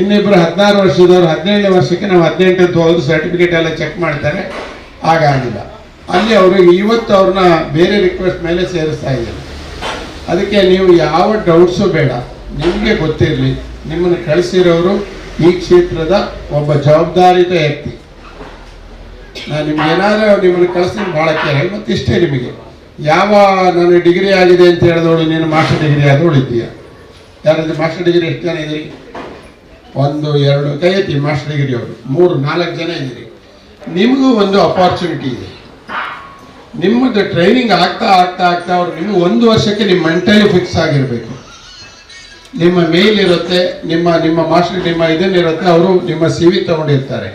ಇನ್ನಿಬ್ಬರು 16 ವರ್ಷದವ್ರು. 17ನೇ ವರ್ಷಕ್ಕೆ ನಾವು 18 ಅಂತ ಹೋದ್ರು, ಸರ್ಟಿಫಿಕೇಟ್ ಎಲ್ಲ ಚೆಕ್ ಮಾಡ್ತಾರೆ, ಆಗಾಗಿಲ್ಲ. ಅಲ್ಲಿ ಅವರು ಇವತ್ತು ಅವ್ರನ್ನ ಬೇರೆ ರಿಕ್ವೆಸ್ಟ್ ಮೇಲೆ ಸೇರಿಸ್ತಾ ಇದ್ದಾರೆ. ಅದಕ್ಕೆ ನೀವು ಯಾವ ಡೌಟ್ಸು ಬೇಡ, ನಿಮಗೆ ಗೊತ್ತಿರಲಿ, ನಿಮ್ಮನ್ನು ಕಳಿಸಿರೋರು ಈ ಕ್ಷೇತ್ರದ ಒಬ್ಬ ಜವಾಬ್ದಾರಿತ ವ್ಯಕ್ತಿ. ನಾನು ನಿಮ್ಗೆ ಏನಾದರೂ ನಿಮ್ಮನ್ನು ಕಳಿಸ್ತೀನಿ ಭಾಳ ಕೇಳಿ. ಮತ್ತು ಇಷ್ಟೇ, ನಿಮಗೆ ಯಾವ ನಾನು ಡಿಗ್ರಿ ಆಗಿದೆ ಅಂತ ಹೇಳಿದವಳು ನೀನು ಮಾಸ್ಟರ್ ಡಿಗ್ರಿ ಆದವಳು ಇದ್ದೀಯಾ? ಯಾರಾದ್ರೂ ಮಾಸ್ಟರ್ ಡಿಗ್ರಿ ಎಷ್ಟು ಜನ ಇದ್ದೀರಿ? 1 2 ಕೈ ಎತ್ತಿ. ಮಾಸ್ಟರ್ ಡಿಗ್ರಿ ಅವರು 3 4 ಜನ ಇದ್ದೀರಿ. ನಿಮಗೂ ಒಂದು ಅಪಾರ್ಚುನಿಟಿ ಇದೆ. ನಿಮ್ಮದು ಟ್ರೈನಿಂಗ್ ಆಗ್ತಾ ಆಗ್ತಾ ಆಗ್ತಾ ಅವ್ರು ನಿಮಗೆ 1 ವರ್ಷಕ್ಕೆ ನಿಮ್ಮ ಮೆಂಟಲಿ ಫಿಕ್ಸ್ ಆಗಿರಬೇಕು. ನಿಮ್ಮ ಮೇಲ್ ಇರುತ್ತೆ, ನಿಮ್ಮ ಮಾಸ್ಟರ್ ನಿಮ್ಮ ಇದನ್ನಿರುತ್ತೆ, ಅವರು ನಿಮ್ಮ CV ತಗೊಂಡಿರ್ತಾರೆ.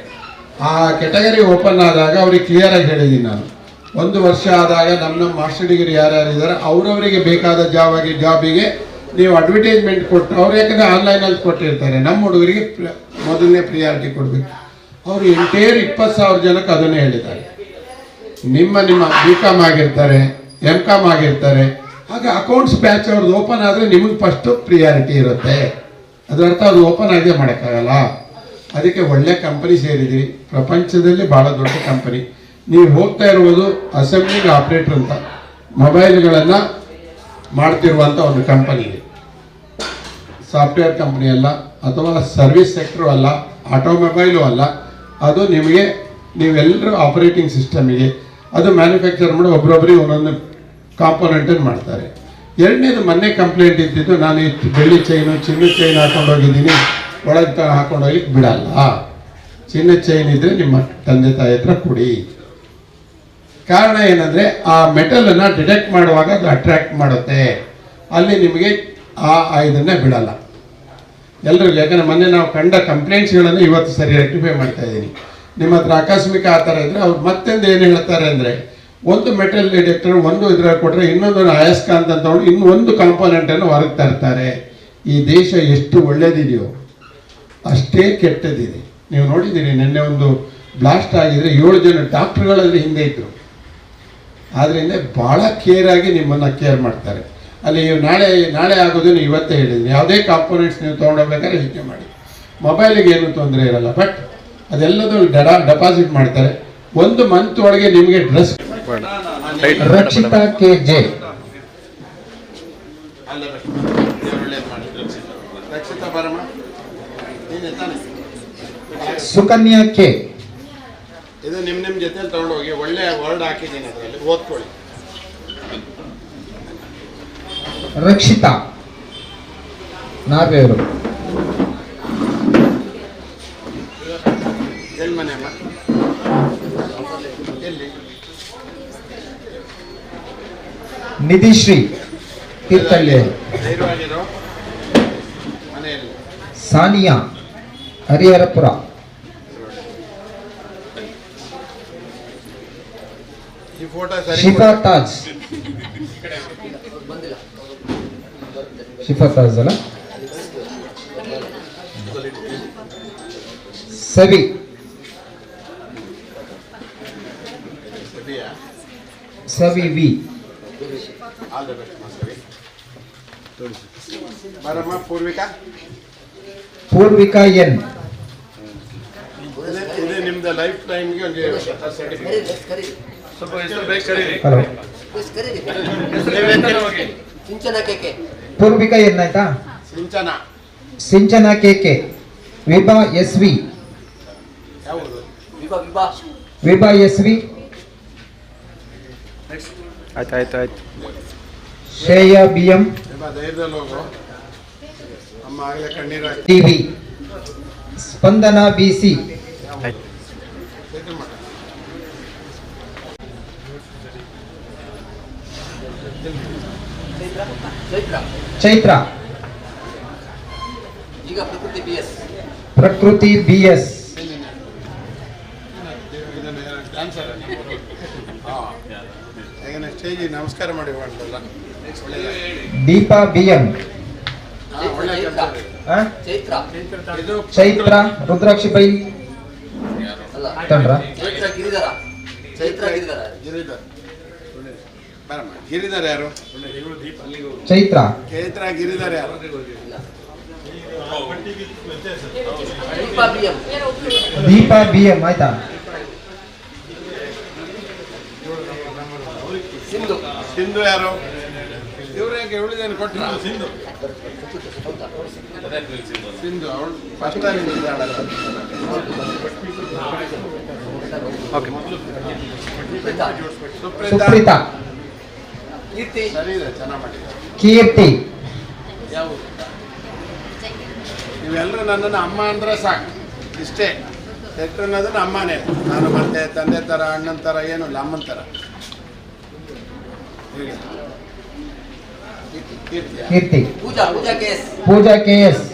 ಆ ಕೆಟಗರಿ ಓಪನ್ ಆದಾಗ ಅವ್ರಿಗೆ ಕ್ಲಿಯರಾಗಿ ಹೇಳಿದ್ದೀನಿ ನಾನು. 1 ವರ್ಷ ಆದಾಗ ನಮ್ಮ ಮಾಸ್ಟರ್ ಡಿಗ್ರಿ ಯಾರ್ಯಾರಿದ್ದಾರೆ ಅವರವರಿಗೆ ಬೇಕಾದ ಜಾಬಿಗೆ ನೀವು ಅಡ್ವರ್ಟೈಸ್ಮೆಂಟ್ ಕೊಟ್ಟು, ಅವ್ರು ಯಾಕಂದರೆ ಆನ್ಲೈನಲ್ಲಿ ಕೊಟ್ಟಿರ್ತಾರೆ, ನಮ್ಮ ಹುಡುಗರಿಗೆ ಮೊದಲನೇ ಪ್ರಿಯಾರಿಟಿ ಕೊಡಬೇಕು. ಅವರು ಎಂಟೇರ್ 20,000 ಜನಕ್ಕೆ ಅದನ್ನೇ ಹೇಳಿದ್ದಾರೆ. ನಿಮ್ಮ BCom ಆಗಿರ್ತಾರೆ, MCom ಆಗಿರ್ತಾರೆ, ಹಾಗೆ ಅಕೌಂಟ್ಸ್ ಬ್ಯಾಚ್ ಅವ್ರದ್ದು ಓಪನ್ ಆದರೆ ನಿಮಗೆ ಫಸ್ಟು ಪ್ರಿಯಾರಿಟಿ ಇರುತ್ತೆ. ಅದರರ್ಥ ಅದು ಓಪನ್ ಆಗೇ ಮಾಡೋಕ್ಕಾಗಲ್ಲ. ಅದಕ್ಕೆ ಒಳ್ಳೆ ಕಂಪನಿ ಸೇರಿದ್ರಿ, ಪ್ರಪಂಚದಲ್ಲಿ ಭಾಳ ದೊಡ್ಡ ಕಂಪನಿ. ನೀವು ಹೋಗ್ತಾ ಇರುವುದು ಅಸೆಂಬ್ಲಿಂಗ್ ಆಪ್ರೇಟರ್ ಅಂತ ಮೊಬೈಲ್ಗಳನ್ನು ಮಾಡ್ತಿರುವಂಥ ಒಂದು ಕಂಪನಿಗೆ. ಸಾಫ್ಟ್ವೇರ್ ಕಂಪನಿ ಅಲ್ಲ, ಅಥವಾ ಸರ್ವಿಸ್ ಸೆಕ್ಟ್ರು ಅಲ್ಲ, ಆಟೋಮೊಬೈಲು ಅಲ್ಲ. ಅದು ನಿಮಗೆ ನೀವೆಲ್ಲರೂ ಆಪರೇಟಿಂಗ್ ಸಿಸ್ಟಮಿಗೆ ಅದು ಮ್ಯಾನುಫ್ಯಾಕ್ಚರ್ ಮಾಡಿ ಒಬ್ಬರೊಬ್ಬರಿಗೆ ಒಂದೊಂದು ಕಾಂಪೋನೆಂಟನ್ನು ಮಾಡ್ತಾರೆ. ಎರಡನೇದು ಮೊನ್ನೆ ಕಂಪ್ಲೇಂಟ್ ಇದ್ದಿದ್ದು, ನಾನು ಈ ಬೆಳ್ಳಿ ಚೈನು ಚಿನ್ನದ ಚೈನ್ ಹಾಕೊಂಡು ಹೋಗಿದ್ದೀನಿ, ಒಳಗೆ ಹಾಕೊಂಡು ಹೋಗ್ಲಿಕ್ಕೆ ಬಿಡಲ್ಲ. ಚಿನ್ನದ ಚೈನ್ ಇದ್ದರೆ ನಿಮ್ಮ ತಂದೆ ತಾಯಿ ಹತ್ರ ಕೊಡಿ. ಕಾರಣ ಏನಂದರೆ ಆ ಮೆಟಲನ್ನು ಡಿಟೆಕ್ಟ್ ಮಾಡುವಾಗ ಅದು ಅಟ್ರ್ಯಾಕ್ಟ್ ಮಾಡುತ್ತೆ, ಅಲ್ಲಿ ನಿಮಗೆ ಇದನ್ನೇ ಬಿಡಲ್ಲ ಎಲ್ರಿಗೂ. ಯಾಕಂದರೆ ಮೊನ್ನೆ ನಾವು ಕಂಡ ಕಂಪ್ಲೇಂಟ್ಸ್ಗಳನ್ನು ಇವತ್ತು ಸರಿ ರೆಕ್ಟಿಫೈ ಮಾಡ್ತಾ ಇದ್ದೀನಿ. ನಿಮ್ಮ ಹತ್ರ ಆಕಸ್ಮಿಕ ಆ ಥರ ಇದ್ದರೆ ಅವ್ರು ಮತ್ತೊಂದು ಏನು ಹೇಳ್ತಾರೆ ಅಂದರೆ, ಒಂದು ಮೆಟಲ್ ಡಿಟೆಕ್ಟರ್ ಒಂದು ಇದ್ರಲ್ಲಿ ಕೊಟ್ಟರೆ ಇನ್ನೊಂದು ಅಯಸ್ಕಾಂತ ಅಂತ ತಗೊಂಡು ಇನ್ನೊಂದು ಕಾಂಪೋನೆಂಟನ್ನು ಹೊರಗೆ ತರ್ತಾರೆ. ಈ ದೇಶ ಎಷ್ಟು ಒಳ್ಳೇದಿದೆಯೋ ಅಷ್ಟೇ ಕೆಟ್ಟದಿದೆ. ನೀವು ನೋಡಿದ್ದೀರಿ, ನಿನ್ನೆ ಒಂದು ಬ್ಲಾಸ್ಟ್ ಆಗಿದ್ರೆ 7 ಜನ ಡಾಕ್ಟ್ರುಗಳಲ್ಲಿ ಹಿಂದೆ ಇದ್ದರು. ಆದ್ದರಿಂದ ಭಾಳ ಕೇರಾಗಿ ನಿಮ್ಮನ್ನು ಕೇರ್ ಮಾಡ್ತಾರೆ. ಅಲ್ಲಿ ನಾಳೆ ಆಗೋದನ್ನು ಇವತ್ತೇ ಹೇಳಿದ್ದೀನಿ. ಯಾವುದೇ ಕಾಂಪೋನೆಂಟ್ಸ್ ನೀವು ತೊಗೊಂಡೋಗ್ಬೇಕಾದ್ರೆ ಹೀಗೆ ಮಾಡಿ. ಮೊಬೈಲಿಗೆ ಏನೂ ತೊಂದರೆ ಇರಲ್ಲ, ಬಟ್ ಅದೆಲ್ಲದೂ ಡೆಪಾಸಿಟ್ ಮಾಡ್ತಾರೆ. 1 ಮಂತ್ ಒಳಗೆ ನಿಮಗೆ dress. Rakshita K J, Rakshita ಬರಮ್ಮ, ಸುಕನ್ಯಾ ಕೆ. ಇದು ನಿಮ್ಮ ಜೊತೆಲಿ ತಗೊಂಡೋಗಿ ಒಳ್ಳೆ ವರ್ಡ್ ಹಾಕಿದ್ದೀನಿ, ಅದರಲ್ಲಿ ಓದ್ಕೊಳ್ಳಿ. ರಕ್ಷಿತಾ ನಾರ್ವೆಯವರು. ಎಲ್ಲಿ ಮನೆ ಅಮ್ಮ? ಎಲ್ಲಿ? ನಿಧಿಶ್ರೀ ತೀರ್ಥಹಳ್ಳಿ. ಧೈರ್ಯವಾಗಿರೋ ಮನೆಯಲ್ಲಿ. ಸಾನಿಯಾ ಹರಿಹರಪುರ. ಈ ಫೋಟೋ ಸರಿ. ಶಿಫಾ ತಾಜ್. ಶಿಫಾ ತಾಜ್ ಅಲ್ಲ, Savi. Savi V. All the best Savi. ಬರಮ್ಮ ಪೂರ್ವಿಕಾ. ಪೂರ್ವಿಕಾ ಎನ್. ಇದು ನಿಮ್ದು ಲೈಫ್ ಟೈಮ್ಗೆ ಒಂದು ಸರ್ಟಿಫಿಕೇಟ್. ಸ್ವಲ್ಪ ಹೆಸರು ಬೇಕು ಕರೀರಿ. Hello, Sinchana K K. Poorvika N ಆಯ್ತಾ? Sinchana. Sinchana K K. Vibha S V. ಯಾವುದು? Vibha S V. ಆಯ್ತು. Shreya B M. ಧೈರ್ಯದಲ್ಲಿ ಹೋಗು ಅಮ್ಮ, ಆಗಲೇ ಕಣ್ಣೀರು ಹಾಕಿ. T V. Spandana B C. Chaitra. ಈಗ Prakriti B S. Prakriti B S. ಸ್ಟೇಜಿಗೆ ನಮಸ್ಕಾರ ಮಾಡಿ ಮಾಡಲ್ಲ. Deepa B M. ಒಳ್ಳೆ ಕೆಲಸ. ಚೈತ್ರ. ಇದು ಚೈತ್ರ ರುದ್ರಾಕ್ಷಿ ಬೈ ತಂಡ್ರ. ಚೈತ್ರ ಗಿರಿಧರ. ಚೈತ್ರ ಗಿರಿಧರ. ಗಿರಿಧರ್. ಬರಮ್ಮ. ಗಿರಿಧರ್ ಯಾರು? ಚೈತ್ರ. ಚೈತ್ರ ಗಿರಿಧರ್ ಯಾರು? Deepa B M. Deepa B M ಆಯ್ತಾ? ಸಿಂಧು. ಸಿಂಧು ಯಾರು? ಇವ್ರಿಗೆ ಉಳಿದೇನು ಕೊಟ್ಟರು? ಸಿಂಧು ಅವಳು ಫಸ್ಟ್ ಟೈಮ್ ಸುಪ್ರೀತಾ. ಕೀರ್ತಿ. ಸರಿ ಇದೆ, ಚೆನ್ನಾಗಿ ಮಾಡಿದ್ದಾರೆ. ಕೀರ್ತಿ. ಯಾವ? ನೀವೆಲ್ಲರೂ ನನ್ನನ್ನು ಅಮ್ಮ ಅಂದರೆ ಸಾಕು, ಇಷ್ಟೇ. ಸೆಕ್ಟ್ರ್ ಅನ್ನೋದನ್ನ ಅಮ್ಮನೇ. ನಾನು ಮತ್ತೆ ತಂದೆ ಥರ ಅಣ್ಣನ ಥರ ಏನೂ ಇಲ್ಲ, ಅಮ್ಮನ ಥರ. ಕೀರ್ತಿ. ಪೂಜಾ ಕೆ ಎಸ್. ಪೂಜಾ ಕೆ ಎಸ್.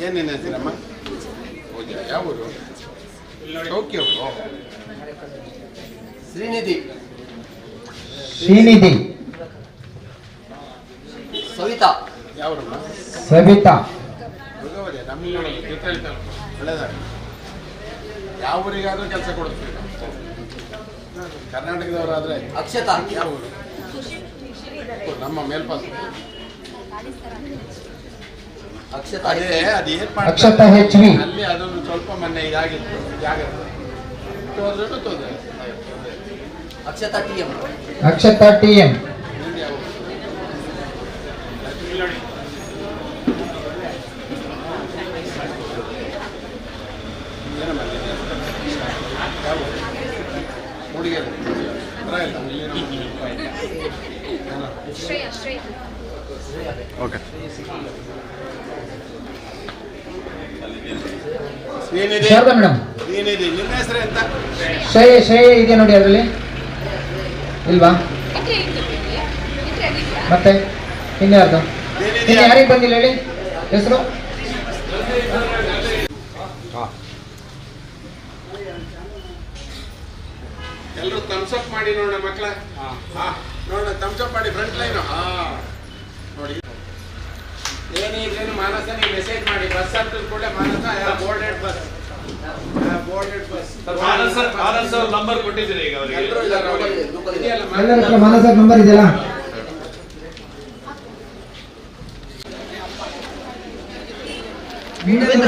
ಏನೇನು ಹೇಳ್ತೀರಮ್ಮ? ಪೂಜಾ ಯಾವ ಊರು? ಓಕೆ. ಶ್ರೀನಿಧಿ. ಶ್ರೀನಿಧಿ. ಸವಿತಾ. ಯಾವೂರಮ್ಮ? ಸವಿತಾ. ನಮಗೆ ಜೊತೆ ಒಳ್ಳೆಯದಾಗ ಯಾವ ಊರಿಗಾದ್ರೂ ಕೆಲಸ ಕೊಡ್ತೀವಿ. ಕರ್ನಾಟಕದವರಾದ್ರೆ ಅಕ್ಷತಾ. ಯಾವ ಊರು? ನಮ್ಮ ಮೇಲ್ಪಾಸ. ಅಕ್ಷತಾ. ಅದೇ ಅದು ಏನ್ ಅಕ್ಷತಾ ಮಾಡ್ತಾರೆ HV. ಅಲ್ಲಿ ಅದೊಂದು ಸ್ವಲ್ಪ ಮೊನ್ನೆ ಇದಾಗಿತ್ತು ಜಾಗ ತೊಂದರೆ. ಅಕ್ಷತಾ TM. ಅಕ್ಷತಾ TM. ನಿಮ್ದು ಯಾವ ಊರು? ಏನಮ್ಮ ಇದು? ಯಾವ ಊರು? ಮೂಡಿಗೆರೆ. ಪರವಾಗಿಲ್ಲ, ಇಲ್ಲೇನೋ ಏನೋ. ಓಕೆ. ಶ್ರೀನಿಧಿ. ಶಾರದಾ ಮೇಡಮ್. ಶ್ರೀನಿಧಿ, ನಿಮ್ಮ ಹೆಸರು ಎಂತ? ಶ್ರೇಯ ಇದೆ ನೋಡಿ ಅದರಲ್ಲಿ ಇಲ್ವಾ? ಮತ್ತೆ ಇನ್ಯಾರ್ದು? ಇನ್ನು ಯಾರಿಗೆ ಬಂದಿಲ್ಲ ಹೇಳಿ ಹೆಸರು? ಎಲ್ಲರೂ ಥಮ್ಸಪ್ ಮಾಡಿ ನೋಡೋಣ ಮಕ್ಕಳ. ನೋಡೋಣ, ಥಮ್ಸಪ್ ಮಾಡಿ ಫ್ರಂಟ್ ಲೈನು. ನೋಡಿ, ಏನೇನು ಮಾನಸ ನೀವು ಮೆಸೇಜ್ ಮಾಡಿ. ಬಸ್ ಹತ್ತಿದ ಕೂಡ ಮಾನಸ ಬೋರ್ಡೆಡ್ ಬಸ್, ಬೋರ್ಡೆಡ್ ಬಸ್. ಮಾನಸ ನಂಬರ್ ಕೊಟ್ಟಿದ್ದೀರಿ ಈಗ ಅವರಿಗೆ. ಎಲ್ಲರೂ ಇದ್ದಾರೆ ನೋಡಿ. ಇದೆಯಲ್ಲ ಎಲ್ಲರ ಹತ್ರ ಮಾನಸ ನಂಬರ್ ಇದೆಯಲ್ಲ? ಮೊನ್ನೆದು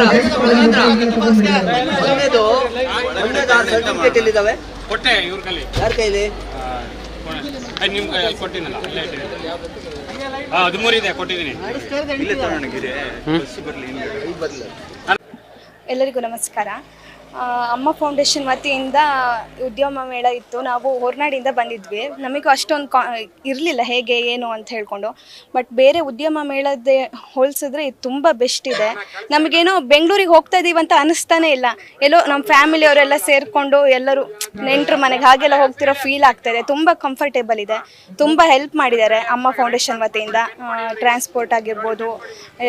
ಸರ್ಟಿಫಿಕೇಟ್ ಎಲ್ಲಿದ್ದಾವೆ? ಕೊಟ್ಟೆ ಇವ್ರ ಕೈಲಿ. ಯಾರ ಕೈಲಿ? ನಿಮ್ಮ ಕೊಟ್ಟಿದ್ದಲ್ಲ, ಅಲ್ಲೇ ಇಟ್ಟಿದ್ದೀನಿ. 13 ಇದೆ, ಕೊಟ್ಟಿದ್ದೀನಿ. ಇಲ್ಲೇ ತಗೊಂಡಿದ್ದೀರಿ. ಬಸ್ ಬರಲಿ. ಎಲ್ಲರಿಗೂ ನಮಸ್ಕಾರ. ಅಮ್ಮ ಫೌಂಡೇಶನ್ ವತಿಯಿಂದ ಉದ್ಯಮ ಮೇಳ ಇತ್ತು. ನಾವು ಹೊರನಾಡಿಂದ ಬಂದಿದ್ವಿ. ನಮಗೂ ಅಷ್ಟೊಂದು ಇರಲಿಲ್ಲ ಹೇಗೆ ಏನು ಅಂತ ಹೇಳ್ಕೊಂಡು. ಬಟ್ ಬೇರೆ ಉದ್ಯಮ ಮೇಳದ ಹೋಲಿಸಿದ್ರೆ ಇದು ತುಂಬ ಬೆಸ್ಟ್ ಇದೆ. ನಮಗೇನೋ ಬೆಂಗಳೂರಿಗೆ ಹೋಗ್ತಾ ಇದ್ದೀವಿ ಅಂತ ಅನ್ನಿಸ್ತಾನೆ ಇಲ್ಲ. ಎಲ್ಲೋ ನಮ್ಮ ಫ್ಯಾಮಿಲಿಯವರೆಲ್ಲ ಸೇರಿಕೊಂಡು ಎಲ್ಲರೂ ನೆಂಟರು ಮನೆಗೆ ಹಾಗೆಲ್ಲ ಹೋಗ್ತಿರೋ ಫೀಲ್ ಆಗ್ತಾಯಿದೆ. ತುಂಬ ಕಂಫರ್ಟೇಬಲ್ ಇದೆ. ತುಂಬ ಹೆಲ್ಪ್ ಮಾಡಿದ್ದಾರೆ ಅಮ್ಮ ಫೌಂಡೇಶನ್ ವತಿಯಿಂದ. ಟ್ರಾನ್ಸ್ಪೋರ್ಟ್ ಆಗಿರ್ಬೋದು,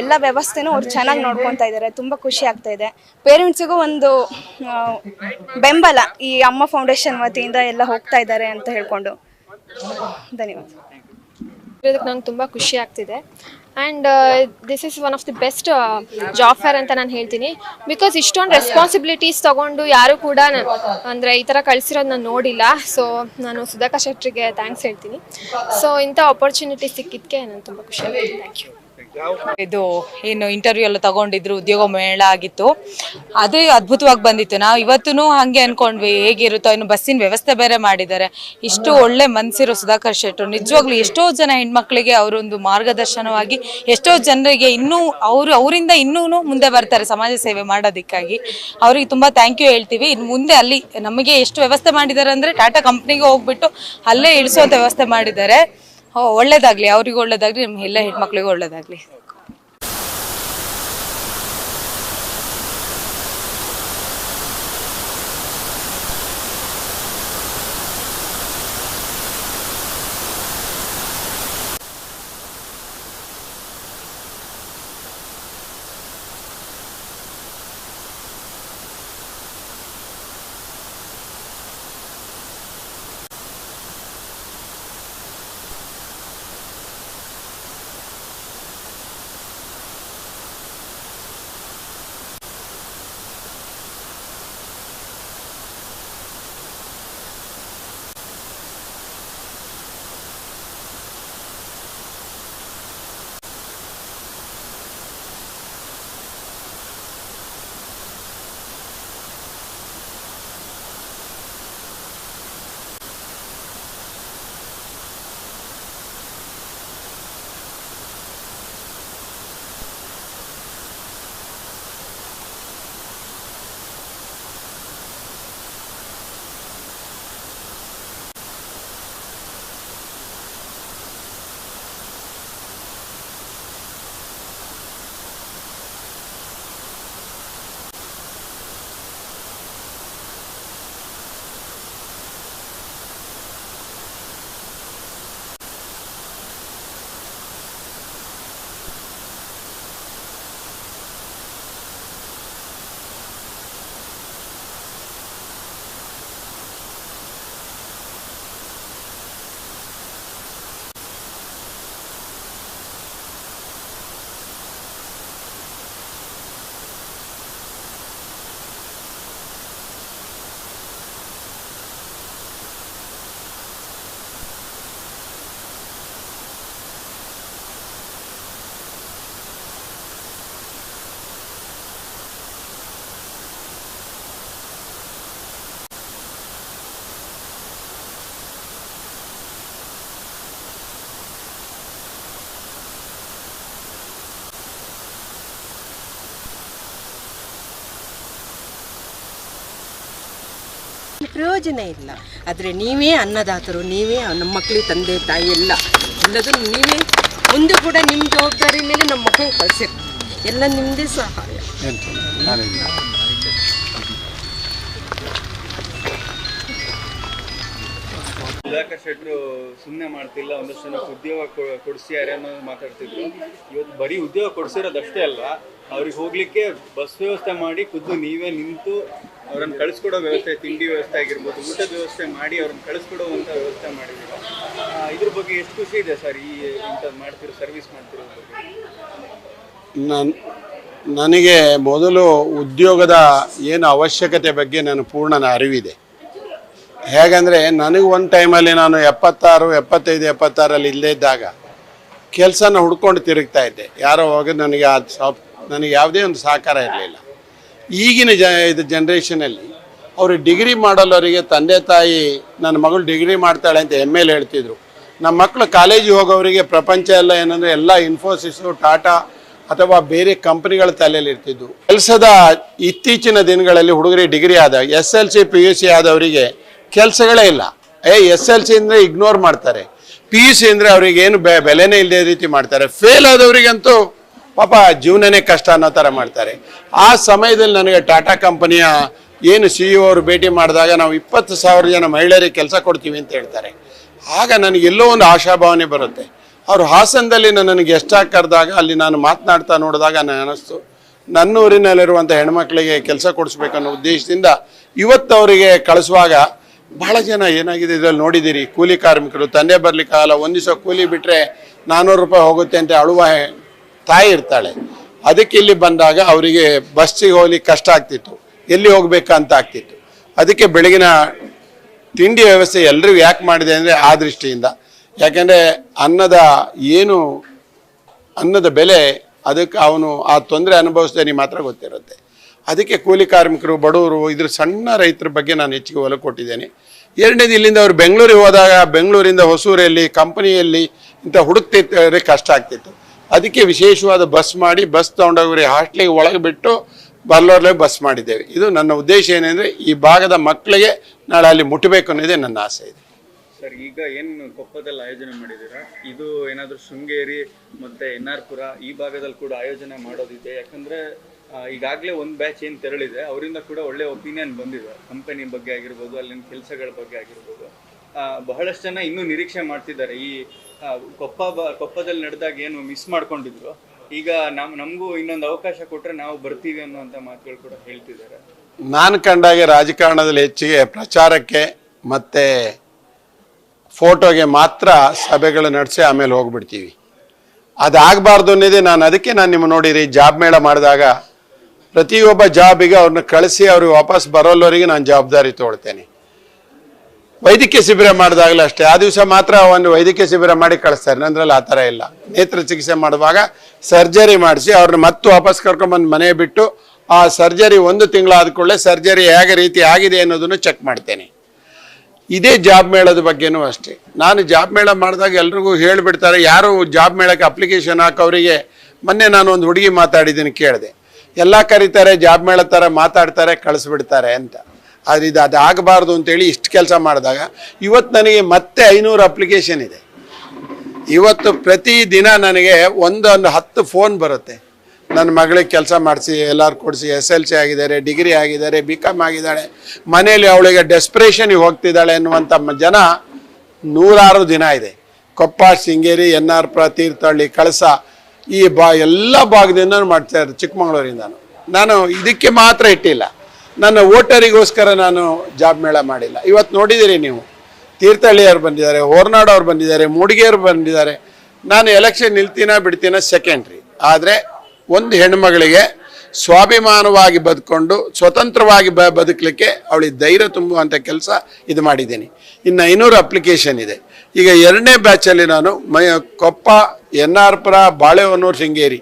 ಎಲ್ಲ ವ್ಯವಸ್ಥೆನೂ ಅವ್ರು ಚೆನ್ನಾಗಿ ನೋಡ್ಕೊತಾ ಇದ್ದಾರೆ. ತುಂಬ ಖುಷಿ ಆಗ್ತಾ ಇದೆ. ಪೇರೆಂಟ್ಸಿಗೂ ಒಂದು ಬೆಂಬಲ ಈ ಅಮ್ಮ ಫೌಂಡೇಶನ್ ವತಿಯಿಂದ ಎಲ್ಲ ಹೋಗ್ತಾ ಇದ್ದಾರೆ ಅಂತ ಹೇಳ್ಕೊಂಡು. ಧನ್ಯವಾದ. ನಂಗೆ ತುಂಬ ಖುಷಿ ಆಗ್ತಿದೆ. And this is one of the best job fair ಅಂತ ನಾನು ಹೇಳ್ತೀನಿ. ಬಿಕಾಸ್ ಇಷ್ಟೊಂದು ರೆಸ್ಪಾನ್ಸಿಬಿಲಿಟೀಸ್ ತೊಗೊಂಡು ಯಾರು ಕೂಡ ಅಂದರೆ ಈ ಥರ ಕಳಿಸಿರೋದು ನಾನು ನೋಡಿಲ್ಲ. ಸೊ ನಾನು ಸುಧಾಕರ್ ಶೆಟ್ಟರಿಗೆ ಥ್ಯಾಂಕ್ಸ್ ಹೇಳ್ತೀನಿ. ಸೊ ಇಂಥ ಆಪರ್ಚುನಿಟಿ ಸಿಕ್ಕಿದ್ದಕ್ಕೆ ನಾನು ತುಂಬ ಖುಷಿ ಆಗ್ತೀನಿ. Thank you. ಇದು ಏನು ಇಂಟರ್ವ್ಯೂ ಎಲ್ಲ ತಗೊಂಡಿದ್ರು, ಉದ್ಯೋಗ ಮೇಳ ಆಗಿತ್ತು. ಅದೇ ಅದ್ಭುತವಾಗಿ ಬಂದಿತ್ತು. ನಾವು ಇವತ್ತೂ ಹಾಗೆ ಅನ್ಕೊಂಡ್ವಿ ಹೇಗಿರುತ್ತೋ. ಇನ್ನು ಬಸ್ಸಿನ ವ್ಯವಸ್ಥೆ ಬೇರೆ ಮಾಡಿದ್ದಾರೆ. ಇಷ್ಟು ಒಳ್ಳೆ ಮನಸ್ಸಿರೋ ಸುಧಾಕರ್ ಶೆಟ್ಟರು ನಿಜವಾಗ್ಲೂ ಎಷ್ಟೋ ಜನ ಹೆಣ್ಮಕ್ಳಿಗೆ ಅವರೊಂದು ಮಾರ್ಗದರ್ಶನವಾಗಿ ಎಷ್ಟೋ ಜನರಿಗೆ ಇನ್ನೂ ಅವರಿಂದ ಇನ್ನೂ ಮುಂದೆ ಬರ್ತಾರೆ ಸಮಾಜ ಸೇವೆ ಮಾಡೋದಕ್ಕಾಗಿ. ಅವ್ರಿಗೆ ತುಂಬ ಥ್ಯಾಂಕ್ ಯು ಹೇಳ್ತೀವಿ. ಇನ್ನು ಮುಂದೆ ಅಲ್ಲಿ ನಮಗೆ ಎಷ್ಟು ವ್ಯವಸ್ಥೆ ಮಾಡಿದ್ದಾರೆ ಅಂದರೆ ಟಾಟಾ ಕಂಪ್ನಿಗೆ ಹೋಗ್ಬಿಟ್ಟು ಅಲ್ಲೇ ಇಳಿಸುವಂಥ ವ್ಯವಸ್ಥೆ ಮಾಡಿದ್ದಾರೆ. ಒಳ್ಳೇದಾಗಲಿ, ಅವ್ರಿಗೂ ಒಳ್ಳೇದಾಗಲಿ, ನಮ್ಮ ಎಲ್ಲ ಹೆಣ್ಮಕ್ಳಿಗೂ ಒಳ್ಳೇದಾಗಲಿ. ಪ್ರಯೋಜನ ಇಲ್ಲ. ಆದರೆ ನೀವೇ ಅನ್ನದಾತರು, ನೀವೇ ನಮ್ಮ ಮಕ್ಕಳಿಗೆ ತಂದೆ ತಾಯಿ ಎಲ್ಲದೂ ನೀವೇ. ಮುಂದೆ ಕೂಡ ನಿಮ್ಮ ಜವಾಬ್ದಾರಿ ಮೇಲೆ ನಮ್ಮ ಮಕ್ಕಳನ್ನ ಕಳಿಸಿರಿ. ಎಲ್ಲ ನಿಮ್ಮದೇ ಸಹಾಯ. ಸುಧಾಕರ್ ಶೆಟ್ಟರು ಸುಮ್ಮನೆ ಮಾಡ್ತಿಲ್ಲ, ಒಂದಷ್ಟು ಜನಕ್ಕೆ ಉದ್ಯೋಗ ಕೊಡಿಸ್ಯಾರೆ ಅನ್ನೋದು ಮಾತಾಡ್ತಿದ್ರು. ಇವತ್ತು ಬರೀ ಉದ್ಯೋಗ ಕೊಡಿಸಿರೋದಷ್ಟೇ ಅಲ್ಲ, ಅವ್ರಿಗೆ ಹೋಗ್ಲಿಕ್ಕೆ ಬಸ್ ವ್ಯವಸ್ಥೆ ಮಾಡಿ ಖುದ್ದು ನೀವೇ ನಿಂತು ಅವ್ರನ್ನ ಕಳಿಸ್ಕೊಡೋ ವ್ಯವಸ್ಥೆ, ತಿಂಡಿ ವ್ಯವಸ್ಥೆ ಆಗಿರ್ಬೋದು, ಊಟದ ವ್ಯವಸ್ಥೆ ಮಾಡಿ ಅವ್ರನ್ನ ಕಳಿಸ್ಕೊಡುವಂಥ ವ್ಯವಸ್ಥೆ ಮಾಡಿದ್ದೀರಾ. ಇದ್ರ ಬಗ್ಗೆ ಎಷ್ಟು ಖುಷಿ ಇದೆ ಸರ್, ಈ ಇಂಥದ್ದು ಮಾಡ್ತಿರೋ ಸರ್ವಿಸ್ ಮಾಡ್ತಿರೋ ಬಗ್ಗೆ? ನನಗೆ ಮೊದಲು ಉದ್ಯೋಗದ ಏನು ಅವಶ್ಯಕತೆ ಬಗ್ಗೆ ನಾನು ಪೂರ್ಣ ಅರಿವಿದೆ. ಹೇಗಂದರೆ ನನಗೆ ಒಂದು ಟೈಮಲ್ಲಿ ನಾನು 76, 75, 76 ಇಲ್ಲದೇ ಇದ್ದಾಗ ಕೆಲಸನ ಹುಡ್ಕೊಂಡು ತಿರುಗ್ತಾ ಇದ್ದೆ. ಯಾರೋ ಹೋಗಿ ನನಗೆ ನನಗೆ ಯಾವುದೇ ಒಂದು ಸಹಕಾರ ಇರಲಿಲ್ಲ. ಈಗಿನ ಇದು ಜನ್ರೇಷನಲ್ಲಿ ಅವರು ಡಿಗ್ರಿ ಮಾಡೋಲ್ಲವರಿಗೆ ತಂದೆ ತಾಯಿ ನನ್ನ ಮಗಳು ಡಿಗ್ರಿ ಮಾಡ್ತಾಳೆ ಅಂತ ಹೆಮ್ಮೆಯಲ್ಲಿ ಹೇಳ್ತಿದ್ರು. ನಮ್ಮ ಮಕ್ಕಳು ಕಾಲೇಜಿಗೆ ಹೋಗೋವರಿಗೆ ಪ್ರಪಂಚ ಎಲ್ಲ ಏನಂದರೆ ಎಲ್ಲ ಇನ್ಫೋಸಿಸು, ಟಾಟಾ ಅಥವಾ ಬೇರೆ ಕಂಪ್ನಿಗಳ ತಲೆಯಲ್ಲಿ ಇರ್ತಿದ್ವು. ಕೆಲಸದ ಇತ್ತೀಚಿನ ದಿನಗಳಲ್ಲಿ ಹುಡುಗರಿಗೆ ಡಿಗ್ರಿ ಆದಾಗ SLC PUC ಆದವರಿಗೆ ಕೆಲಸಗಳೇ ಇಲ್ಲ. SLC ಅಂದರೆ ಇಗ್ನೋರ್ ಮಾಡ್ತಾರೆ, PUC ಅಂದರೆ ಅವ್ರಿಗೆ ಏನು ಬೆಲೆನೇ ಇಲ್ಲದೆ ರೀತಿ ಮಾಡ್ತಾರೆ. ಫೇಲ್ ಆದವರಿಗಂತೂ ಪಾಪ ಜೀವನನೇ ಕಷ್ಟ ಅನ್ನೋ ಥರ ಮಾಡ್ತಾರೆ. ಆ ಸಮಯದಲ್ಲಿ ನನಗೆ ಟಾಟಾ ಕಂಪನಿಯ ಏನು CEO ಅವರು ಭೇಟಿ ಮಾಡಿದಾಗ ನಾವು 20,000 ಜನ ಮಹಿಳೆಯರಿಗೆ ಕೆಲಸ ಕೊಡ್ತೀವಿ ಅಂತ ಹೇಳ್ತಾರೆ. ಆಗ ನನಗೆಲ್ಲೋ ಒಂದು ಆಶಾಭಾವನೆ ಬರುತ್ತೆ. ಅವರು ಹಾಸನದಲ್ಲಿ ನನಗೆ ಎಷ್ಟಾಗಿ ಕರೆದಾಗ ಅಲ್ಲಿ ನಾನು ಮಾತನಾಡ್ತಾ ನೋಡಿದಾಗ ನನಗೆ ಅನ್ನಿಸ್ತು, ನನ್ನೂರಿನಲ್ಲಿರುವಂಥ ಹೆಣ್ಮಕ್ಳಿಗೆ ಕೆಲಸ ಕೊಡಿಸ್ಬೇಕನ್ನೋ ಉದ್ದೇಶದಿಂದ ಇವತ್ತು ಅವರಿಗೆ ಕಳಿಸುವಾಗ ಬಹಳ ಜನ ಏನಾಗಿದೆ ಇದರಲ್ಲಿ ನೋಡಿದ್ದೀರಿ, ಕೂಲಿ ಕಾರ್ಮಿಕರು ತಂದೆ ಬರಲಿಕ್ಕಾಗಲ್ಲ, ಒಂದು ದಿವಸ ಕೂಲಿ ಬಿಟ್ಟರೆ 400 ರೂಪಾಯಿ ಹೋಗುತ್ತೆ ಅಂತ ಅಳುವ ತಾಯಿ ಇರ್ತಾಳೆ. ಅದಕ್ಕೆ ಇಲ್ಲಿ ಬಂದಾಗ ಅವರಿಗೆ ಬಸ್ಸಿಗೆ ಹೋಗ್ಲಿಕ್ಕೆ ಕಷ್ಟ ಆಗ್ತಿತ್ತು, ಎಲ್ಲಿ ಹೋಗ್ಬೇಕಂತ ಆಗ್ತಿತ್ತು. ಅದಕ್ಕೆ ಬೆಳಗಿನ ತಿಂಡಿ ವ್ಯವಸ್ಥೆ ಎಲ್ರಿಗೂ ಯಾಕೆ ಮಾಡಿದೆ ಅಂದರೆ ಆ ದೃಷ್ಟಿಯಿಂದ. ಯಾಕೆಂದರೆ ಅನ್ನದ ಬೆಲೆ ಅದಕ್ಕೆ ಅವನು ಆ ತೊಂದರೆ ಅನುಭವಿಸ್ದೇನೆ ಮಾತ್ರ ಗೊತ್ತಿರುತ್ತೆ. ಅದಕ್ಕೆ ಕೂಲಿ ಕಾರ್ಮಿಕರು, ಬಡವರು, ಇದ್ರ ಸಣ್ಣ ರೈತರ ಬಗ್ಗೆ ನಾನು ಹೆಚ್ಚಿಗೆ ಒಲವು ಕೊಟ್ಟಿದ್ದೇನೆ. ಎರಡನೇದು, ಇಲ್ಲಿಂದ ಅವರು ಬೆಂಗಳೂರಿಗೆ ಹೋದಾಗ ಬೆಂಗಳೂರಿಂದ ಹೊಸೂರಲ್ಲಿ ಕಂಪನಿಯಲ್ಲಿ ಇಂಥ ಹುಡುಕ್ತಿದ್ರೆ ಕಷ್ಟ ಆಗ್ತಿತ್ತು. ಅದಕ್ಕೆ ವಿಶೇಷವಾದ ಬಸ್ ಮಾಡಿ ಬಸ್ ತೊಗೊಂಡೋಗ್ರಿ ಹಾಸ್ಟ್ಲಿಗೆ ಒಳಗೆ ಬಿಟ್ಟು ಬಲ್ಲೋರ್ಲೆ ಬಸ್ ಮಾಡಿದ್ದೇವೆ. ಇದು ನನ್ನ ಉದ್ದೇಶ ಏನೆಂದರೆ ಈ ಭಾಗದ ಮಕ್ಕಳಿಗೆ ನಾಳೆ ಅಲ್ಲಿ ಮುಟ್ಟಬೇಕು ಅನ್ನೋದೇ ನನ್ನ ಆಸೆ ಇದೆ. ಸರ್, ಈಗ ಏನು ಕೊಪ್ಪದಲ್ಲಿ ಆಯೋಜನೆ ಮಾಡಿದ್ದೀರಾ, ಇದು ಏನಾದರೂ ಶೃಂಗೇರಿ ಮತ್ತು NR-ಪುರ ಈ ಭಾಗದಲ್ಲಿ ಕೂಡ ಆಯೋಜನೆ ಮಾಡೋದಿದೆ? ಯಾಕಂದರೆ ಈಗಾಗಲೇ ಒಂದು ಬ್ಯಾಚ್ ಏನು ತೆರಳಿದೆ, ಅವರಿಂದ ಕೂಡ ಒಳ್ಳೆ ಒಪಿನಿಯನ್ ಬಂದಿದೆ, ಕಂಪನಿ ಬಗ್ಗೆ ಆಗಿರ್ಬೋದು, ಅಲ್ಲಿನ ಕೆಲಸಗಳ ಬಗ್ಗೆ ಆಗಿರ್ಬೋದು. ಬಹಳಷ್ಟು ಜನ ಇನ್ನೂ ನಿರೀಕ್ಷೆ ಮಾಡ್ತಿದ್ದಾರೆ. ಈ ಕೊಪ್ಪದಲ್ಲಿ ನಡೆದಾಗ ಏನು ಮಿಸ್ ಮಾಡ್ಕೊಂಡಿದ್ರು, ಈಗ ನಮಗೂ ಇನ್ನೊಂದು ಅವಕಾಶ ಕೊಟ್ಟರೆ ನಾವು ಬರ್ತೀವಿ ಅನ್ನುವಂಥ ಮಾತುಗಳು ಕೂಡ ಹೇಳ್ತಿದ್ದಾರೆ. ನಾನು ಕಂಡಾಗೆ ರಾಜಕಾರಣದಲ್ಲಿ ಹೆಚ್ಚಿಗೆ ಪ್ರಚಾರಕ್ಕೆ ಮತ್ತು ಫೋಟೋಗೆ ಮಾತ್ರ ಸಭೆಗಳು ನಡೆಸಿ ಆಮೇಲೆ ಹೋಗ್ಬಿಡ್ತೀವಿ. ಅದಾಗಬಾರ್ದು ಅನ್ನೋದೇ ಅದಕ್ಕೆ ನಾನು ನಿಮ್ಮ ನೋಡಿರಿ ಜಾಬ್ ಮೇಳ ಮಾಡಿದಾಗ ಪ್ರತಿಯೊಬ್ಬ ಜಾಬಿಗೆ ಅವ್ರನ್ನ ಕಳಿಸಿ ಅವ್ರಿಗೆ ವಾಪಸ್ ಬರೋಲ್ಲವರಿಗೆ ನಾನು ಜವಾಬ್ದಾರಿ ತೊಗೊಳ್ತೇನೆ. ವೈದ್ಯಕೀಯ ಶಿಬಿರ ಮಾಡಿದಾಗಲೂ ಅಷ್ಟೇ, ಆ ದಿವಸ ಮಾತ್ರ ಒಂದು ವೈದ್ಯಕೀಯ ಶಿಬಿರ ಮಾಡಿ ಕಳಿಸ್ತಾರೆ. ನಂದ್ರಲ್ಲಿ ಆ ಥರ ಇಲ್ಲ. ನೇತ್ರ ಚಿಕಿತ್ಸೆ ಮಾಡುವಾಗ ಸರ್ಜರಿ ಮಾಡಿಸಿ ಅವ್ರನ್ನ ಮತ್ತೆ ವಾಪಸ್ ಕರ್ಕೊಂಡ್ಬಂದು ಮನೆ ಬಿಟ್ಟು ಆ ಸರ್ಜರಿ 1 ತಿಂಗಳಾದ ಕೂಡಲೇ ಸರ್ಜರಿ ಹೇಗೆ ರೀತಿ ಆಗಿದೆ ಅನ್ನೋದನ್ನು ಚೆಕ್ ಮಾಡ್ತೇನೆ. ಇದೇ ಜಾಬ್ ಮೇಳದ ಬಗ್ಗೆನೂ ಅಷ್ಟೇ. ನಾನು ಜಾಬ್ ಮೇಳ ಮಾಡಿದಾಗ ಎಲ್ರಿಗೂ ಹೇಳಿಬಿಡ್ತಾರೆ, ಯಾರು ಜಾಬ್ ಮೇಳಕ್ಕೆ ಅಪ್ಲಿಕೇಶನ್ ಹಾಕೋರಿಗೆ. ಮೊನ್ನೆ ನಾನು ಒಂದು ಹುಡುಗಿ ಮಾತಾಡಿದ್ದೀನಿ, ಕೇಳಿದೆ, ಎಲ್ಲ ಕರೀತಾರೆ ಜಾಬ್ ಮೇಳ ಥರ ಮಾತಾಡ್ತಾರೆ ಕಳಿಸ್ಬಿಡ್ತಾರೆ ಅಂತ. ಆದರೆ ಅದು ಆಗಬಾರ್ದು ಅಂತೇಳಿ ಇಷ್ಟು ಕೆಲಸ ಮಾಡಿದಾಗ ಇವತ್ತು ನನಗೆ ಮತ್ತೆ 500 ಅಪ್ಲಿಕೇಶನ್ ಇದೆ. ಇವತ್ತು ಪ್ರತಿದಿನ ನನಗೆ ಒಂದು 10 ಫೋನ್ ಬರುತ್ತೆ. ನನ್ನ ಮಗಳಿಗೆ ಕೆಲಸ ಮಾಡಿಸಿ, ಎಲ್ಲರೂ ಕೊಡಿಸಿ, SLC ಆಗಿದ್ದಾರೆ, ಡಿಗ್ರಿ ಆಗಿದ್ದಾರೆ, BCom ಆಗಿದ್ದಾಳೆ, ಮನೇಲಿ ಅವಳಿಗೆ ಡೆಸ್ಪ್ರೇಷನಿಗೆ ಹೋಗ್ತಿದ್ದಾಳೆ ಅನ್ನುವಂಥ ಜನ 106 ದಿನ ಇದೆ. ಕೊಪ್ಪ, ಶೃಂಗೇರಿ, NR-ಪುರ, ತೀರ್ಥಹಳ್ಳಿ, ಕಳಸ ಈ ಎಲ್ಲ ಭಾಗದಿಂದ ಮಾಡ್ತಾರೆ, ಚಿಕ್ಕಮಗಳೂರಿಂದಾನು. ನಾನು ಇದಕ್ಕೆ ಮಾತ್ರ ಇಟ್ಟಿಲ್ಲ, ನನ್ನ ವೋಟರಿಗೋಸ್ಕರ ನಾನು ಜಾಬ್ ಮೇಳ ಮಾಡಿಲ್ಲ. ಇವತ್ತು ನೋಡಿದ್ದೀರಿ ನೀವು, ತೀರ್ಥಹಳ್ಳಿಯವ್ರು ಬಂದಿದ್ದಾರೆ, ಹೊರನಾಡು ಅವ್ರು ಬಂದಿದ್ದಾರೆ, ಮೂಡಿಗೆಯವ್ರು ಬಂದಿದ್ದಾರೆ. ನಾನು ಎಲೆಕ್ಷನ್ ನಿಲ್ತೀನ ಬಿಡ್ತೀನ ಸೆಕೆಂಡ್ರಿ. ಆದರೆ ಒಂದು ಹೆಣ್ಮಗಳಿಗೆ ಸ್ವಾಭಿಮಾನವಾಗಿ ಬದುಕೊಂಡು ಸ್ವತಂತ್ರವಾಗಿ ಬದುಕಲಿಕ್ಕೆ ಅವಳಿಗೆ ಧೈರ್ಯ ತುಂಬುವಂಥ ಕೆಲಸ ಇದು ಮಾಡಿದ್ದೀನಿ. ಇನ್ನು 500 ಅಪ್ಲಿಕೇಶನ್ ಇದೆ. ಈಗ 2ನೇ ಬ್ಯಾಚಲ್ಲಿ ನಾನು ಕೊಪ್ಪ, NR-ಪುರ, ಬಾಳೆಹೊನ್ನೂರು, ಶೃಂಗೇರಿ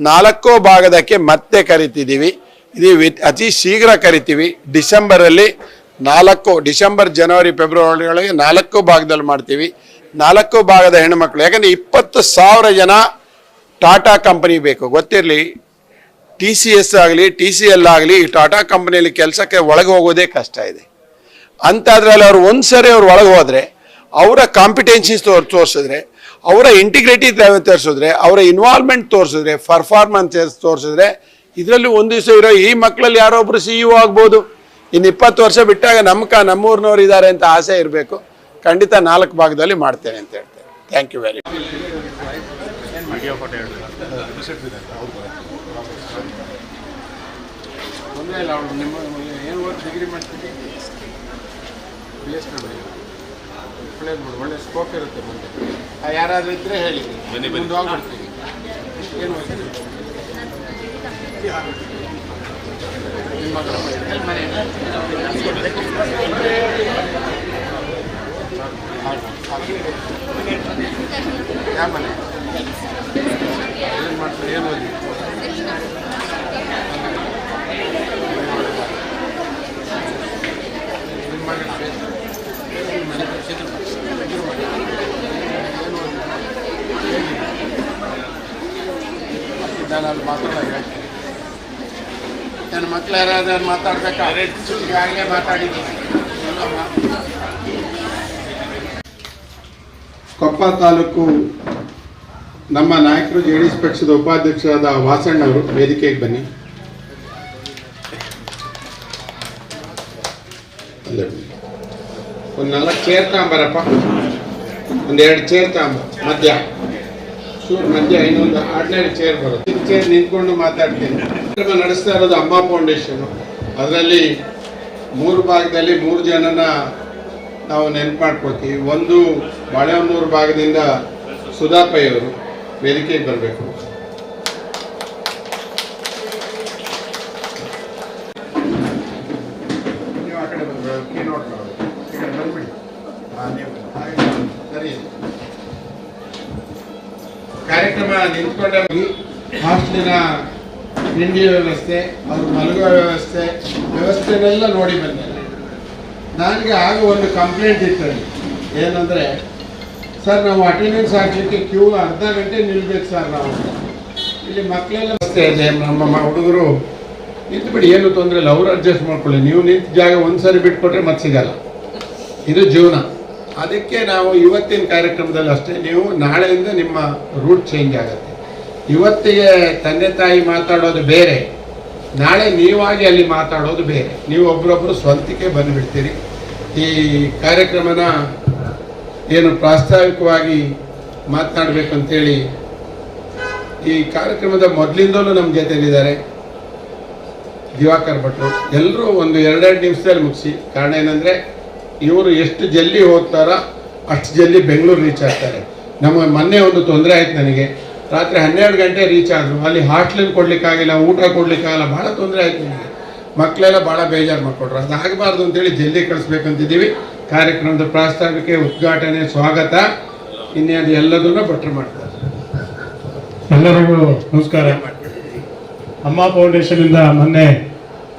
4 ಭಾಗದಕ್ಕೆ ಮತ್ತೆ ಕರಿತಿದ್ದೀವಿ. ಇದು ಅತಿ ಶೀಘ್ರ ಕರಿತೀವಿ. ಡಿಸೆಂಬರಲ್ಲಿ 4 ಡಿಸೆಂಬರ್, ಜನವರಿ, ಫೆಬ್ರವರಿ ಒಳಗೆ 4 ಭಾಗದಲ್ಲಿ ಮಾಡ್ತೀವಿ. 4 ಭಾಗದ ಹೆಣ್ಣುಮಕ್ಳು, ಯಾಕಂದರೆ 20,000 ಜನ ಟಾಟಾ ಕಂಪನಿ ಬೇಕು. ಗೊತ್ತಿರಲಿ, TCS ಆಗಲಿ TCL ಆಗಲಿ ಈ ಟಾಟಾ ಕಂಪನಿಯಲ್ಲಿ ಕೆಲಸಕ್ಕೆ ಒಳಗೆ ಹೋಗೋದೇ ಕಷ್ಟ ಇದೆ. ಅಂತಾದ್ರಲ್ಲಿ ಅವ್ರು ಒಂದ್ಸರಿ ಅವ್ರು ಒಳಗೆ ಹೋದರೆ ಅವರ ಕಾಂಪಿಟೆನ್ಸೀಸ್ ತೋರಿಸಿದ್ರೆ, ಅವರ ಇಂಟಿಗ್ರಿಟಿ ತೋರಿಸಿದ್ರೆ, ಅವರ ಇನ್ವಾಲ್ವ್ಮೆಂಟ್ ತೋರಿಸಿದ್ರೆ, ಪರ್ಫಾರ್ಮೆನ್ಸಸ್ ತೋರಿಸಿದ್ರೆ, ಇದರಲ್ಲಿ ಒಂದು ದಿವಸ ಇರೋ ಈ ಮಕ್ಕಳಲ್ಲಿ ಯಾರೋ ಒಬ್ರು CEO ಆಗ್ಬೋದು. ಇನ್ನು 20 ವರ್ಷ ಬಿಟ್ಟಾಗ ನಮ್ಮೂರಿನವ್ರು ಇದ್ದಾರೆ ಅಂತ ಆಸೆ ಇರಬೇಕು. ಖಂಡಿತ 4 ಭಾಗದಲ್ಲಿ ಮಾಡ್ತೇನೆ ಅಂತ ಹೇಳ್ತೇನೆ. Thank you very much. ತೊಂದರೆ ಇಲ್ಲ. ಅವಳು ನಿಮ್ಮ ಏನು ಓದಿ ಡಿಗ್ರಿ ಮಾಡ್ತೀವಿ, ಒಳ್ಳೇದು, ಒಳ್ಳೆ ಸ್ಕೋಪ್ ಇರುತ್ತೆ ಮುಂದೆ. ಯಾರಾದರೂ ಇದ್ದರೆ ಹೇಳಿ, ಮುಂದೆ ಹೋಗ್ಬಿಡ್ತೀವಿ. ಏನು ನಿಮ್ಮ ಯಾವ ಮನೆ ಏನು ಮಾಡ್ತಾರೆ, ಏನು ಓದಿ? ನಾನು ಅಲ್ಲಿ ಮಾತಾಡೋದು ಹೇಳ್ತೀನಿ. ನನ್ನ ಮಕ್ಕಳು ಯಾರಾದ್ರೂ ಮಾತಾಡ್ಬೇಕಾ? ಈಗಾಗಲೇ ಮಾತಾಡಿದ್ದೀನಿ. ಕೊಪ್ಪ ತಾಲೂಕು ನಮ್ಮ ನಾಯಕರು JDS ಪಕ್ಷದ ಉಪಾಧ್ಯಕ್ಷರಾದ ವಾಸಣ್ಣವರು ವೇದಿಕೆಗೆ ಬನ್ನಿ. ಒಂದು 4 ಚೇರ್ ತಗೊಂಬರಪ್ಪ, ಒಂದು 2 ಚೇರ್ ತಗೊಂಬ. ಮಧ್ಯ ಇನ್ನೊಂದು ಆರ್ಡಿನರಿ ಚೇರ್ ಬರುತ್ತೆ. ಚೇರ್ ನಿಂತ್ಕೊಂಡು ಮಾತಾಡ್ತೀನಿ. ನಡೆಸ್ತಾ ಇರೋದು ಅಮ್ಮ ಫೌಂಡೇಶನ್. ಅದರಲ್ಲಿ 3 ಭಾಗದಲ್ಲಿ 3 ಜನನ ನಾವು ನೆನಪು ಮಾಡ್ಕೊಳ್ತೀವಿ. ಒಂದು ಬಾಳೆಹೊನ್ನೂರು ಭಾಗದಿಂದ ಸುಧಾಪಯ್ಯವರು ವೇದಿಕೆಗೆ ಬರಬೇಕು. ನೀವು ಆ ಕಡೆ ಬಂದ್ಬಿಡಿ, ಕೀನೋಟ್ ಬಂದ್ಬಿಡಿ. ಸರಿ, ಕಾರ್ಯಕ್ರಮ ನಿಂತ್ಕೊಂಡೆ. ಹಾಸ್ಟೆಲಿನ ತಿಂಡಿ ವ್ಯವಸ್ಥೆ, ಅವರು ಮಲಗುವ ವ್ಯವಸ್ಥೆನೆಲ್ಲ ನೋಡಿ ಬಂದೆ. ನನಗೆ ಆಗ ಒಂದು ಕಂಪ್ಲೇಂಟ್ ಇತ್ತಲ್ಲಿ, ಏನಂದರೆ ಸರ್ ನಾವು ಅಟೆಂಡೆನ್ಸ್ ಹಾಕಲಿಕ್ಕೆ ಕ್ಯೂ ಅರ್ಧ ಗಂಟೆ ನಿಲ್ಬೇಕು ಸರ್. ನಾವು ಇಲ್ಲಿ ಮಕ್ಕಳೆಲ್ಲ ಇದೆ, ನಮ್ಮ ಹುಡುಗರು ನಿಂತುಬಿಡಿ, ಏನು ತೊಂದರೆ ಇಲ್ಲ, ಅವರು ಅಡ್ಜಸ್ಟ್ ಮಾಡ್ಕೊಳ್ಳಿ. ನೀವು ನಿಂತ ಜಾಗ ಒಂದ್ಸರಿ ಬಿಟ್ಕೊಟ್ರೆ ಮತ್ತೆ ಸಿಗಲ್ಲ. ಇದು ಜೀವನ. ಅದಕ್ಕೆ ನಾವು ಇವತ್ತಿನ ಕಾರ್ಯಕ್ರಮದಲ್ಲಿ ಅಷ್ಟೇ, ನೀವು ನಾಳೆಯಿಂದ ನಿಮ್ಮ ರೂಟ್ ಚೇಂಜ್ ಆಗುತ್ತೆ. ಇವತ್ತಿಗೆ ತಂದೆ ತಾಯಿ ಮಾತಾಡೋದು ಬೇರೆ, ನಾಳೆ ನೀವಾಗಿ ಅಲ್ಲಿ ಮಾತಾಡೋದು ಬೇರೆ. ನೀವು ಒಬ್ರೊಬ್ರು ಸ್ವಂತಕ್ಕೆ ಬಂದುಬಿಡ್ತೀರಿ. ಈ ಕಾರ್ಯಕ್ರಮನ ಏನು ಪ್ರಾಸ್ತಾವಿಕವಾಗಿ ಮಾತನಾಡಬೇಕಂತೇಳಿ ಈ ಕಾರ್ಯಕ್ರಮದ ಮೊದಲಿಂದಲೂ ನಮ್ಮ ಜೊತೆಲಿದ್ದಾರೆ ದಿವಾಕರ್ ಭಟ್ರು. ಎಲ್ಲರೂ ಒಂದು 2 ನಿಮಿಷದಲ್ಲಿ ಮುಗಿಸಿ. ಕಾರಣ ಏನಂದರೆ ಇವರು ಎಷ್ಟು ಜಲ್ದಿ ಹೋಗ್ತಾರೋ ಅಷ್ಟು ಜಲ್ದಿ ಬೆಂಗಳೂರು ರೀಚ್ ಆಗ್ತಾರೆ. ನಮಗೆ ಮೊನ್ನೆ ಒಂದು ತೊಂದರೆ ಆಯ್ತು. ನನಗೆ ರಾತ್ರಿ 12 ಗಂಟೆ ರೀಚ್ ಆದರು. ಅಲ್ಲಿ ಹಾಸ್ಟೆಲ್ ಕೊಡಲಿಕ್ಕಾಗಿಲ್ಲ, ಊಟ ಕೊಡಲಿಕ್ಕಾಗಲ್ಲ, ಭಾಳ ತೊಂದರೆ ಆಯ್ತು ನನಗೆ. ಮಕ್ಕಳೆಲ್ಲ ಭಾಳ ಬೇಜಾರು ಮಾಡಿಕೊಟ್ರು. ಅದು ಆಗಬಾರ್ದು ಅಂತೇಳಿ ಜಲ್ದಿ ಕಳಿಸ್ಬೇಕಂತಿದ್ದೀವಿ. ಕಾರ್ಯಕ್ರಮದ ಪ್ರಾಸ್ತಾವಿಕೆ, ಉದ್ಘಾಟನೆ, ಸ್ವಾಗತ, ಇನ್ನೇನು ಎಲ್ಲದನ್ನು ಭಟ್ರು ಮಾಡ್ತಾರೆ. ಎಲ್ಲರಿಗೂ ನಮಸ್ಕಾರ. ಅಮ್ಮ ಫೌಂಡೇಶನಿಂದ ಮೊನ್ನೆ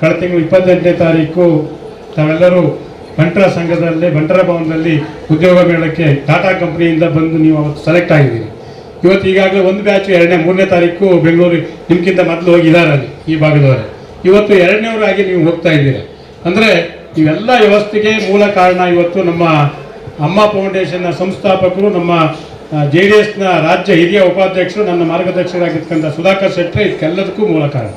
ಕಳೆದ ತಿಂಗಳು 28ನೇ ತಾರೀಕು ತಾವೆಲ್ಲರೂ ಬಂಟರ ಸಂಘದಲ್ಲಿ, ಬಂಟರ ಭವನದಲ್ಲಿ ಉದ್ಯೋಗ ಮೇಳಕ್ಕೆ ಟಾಟಾ ಕಂಪ್ನಿಯಿಂದ ಬಂದು ನೀವು ಅವತ್ತು ಸೆಲೆಕ್ಟ್ ಆಗಿದ್ದೀರಿ. ಇವತ್ತು ಈಗಾಗಲೇ ಒಂದು ಬ್ಯಾಚ್ 2ನೇ 3ನೇ ತಾರೀಕು ಬೆಂಗಳೂರು ನಿಮ್ಗಿಂತ ಮೊದಲು ಹೋಗಿದ್ದಾರೆ ಅಲ್ಲಿ ಈ ಭಾಗದವರೇ. ಇವತ್ತು 2ನೇವರಾಗಿ ನೀವು ಹೋಗ್ತಾ ಇದ್ದೀರಿ. ಅಂದರೆ ಇವೆಲ್ಲ ವ್ಯವಸ್ಥೆಗೆ ಮೂಲ ಕಾರಣ ಇವತ್ತು ನಮ್ಮ ಅಮ್ಮ ಫೌಂಡೇಶನ್ನ ಸಂಸ್ಥಾಪಕರು, ನಮ್ಮ JDSನ ರಾಜ್ಯ ಹಿರಿಯ ಉಪಾಧ್ಯಕ್ಷರು, ನನ್ನ ಮಾರ್ಗದರ್ಶಕರಾಗಿರ್ತಕ್ಕಂಥ ಸುಧಾಕರ್ ಶೆಟ್ಟರೆ ಇದಕ್ಕೆಲ್ಲದಕ್ಕೂ ಮೂಲ ಕಾರಣ.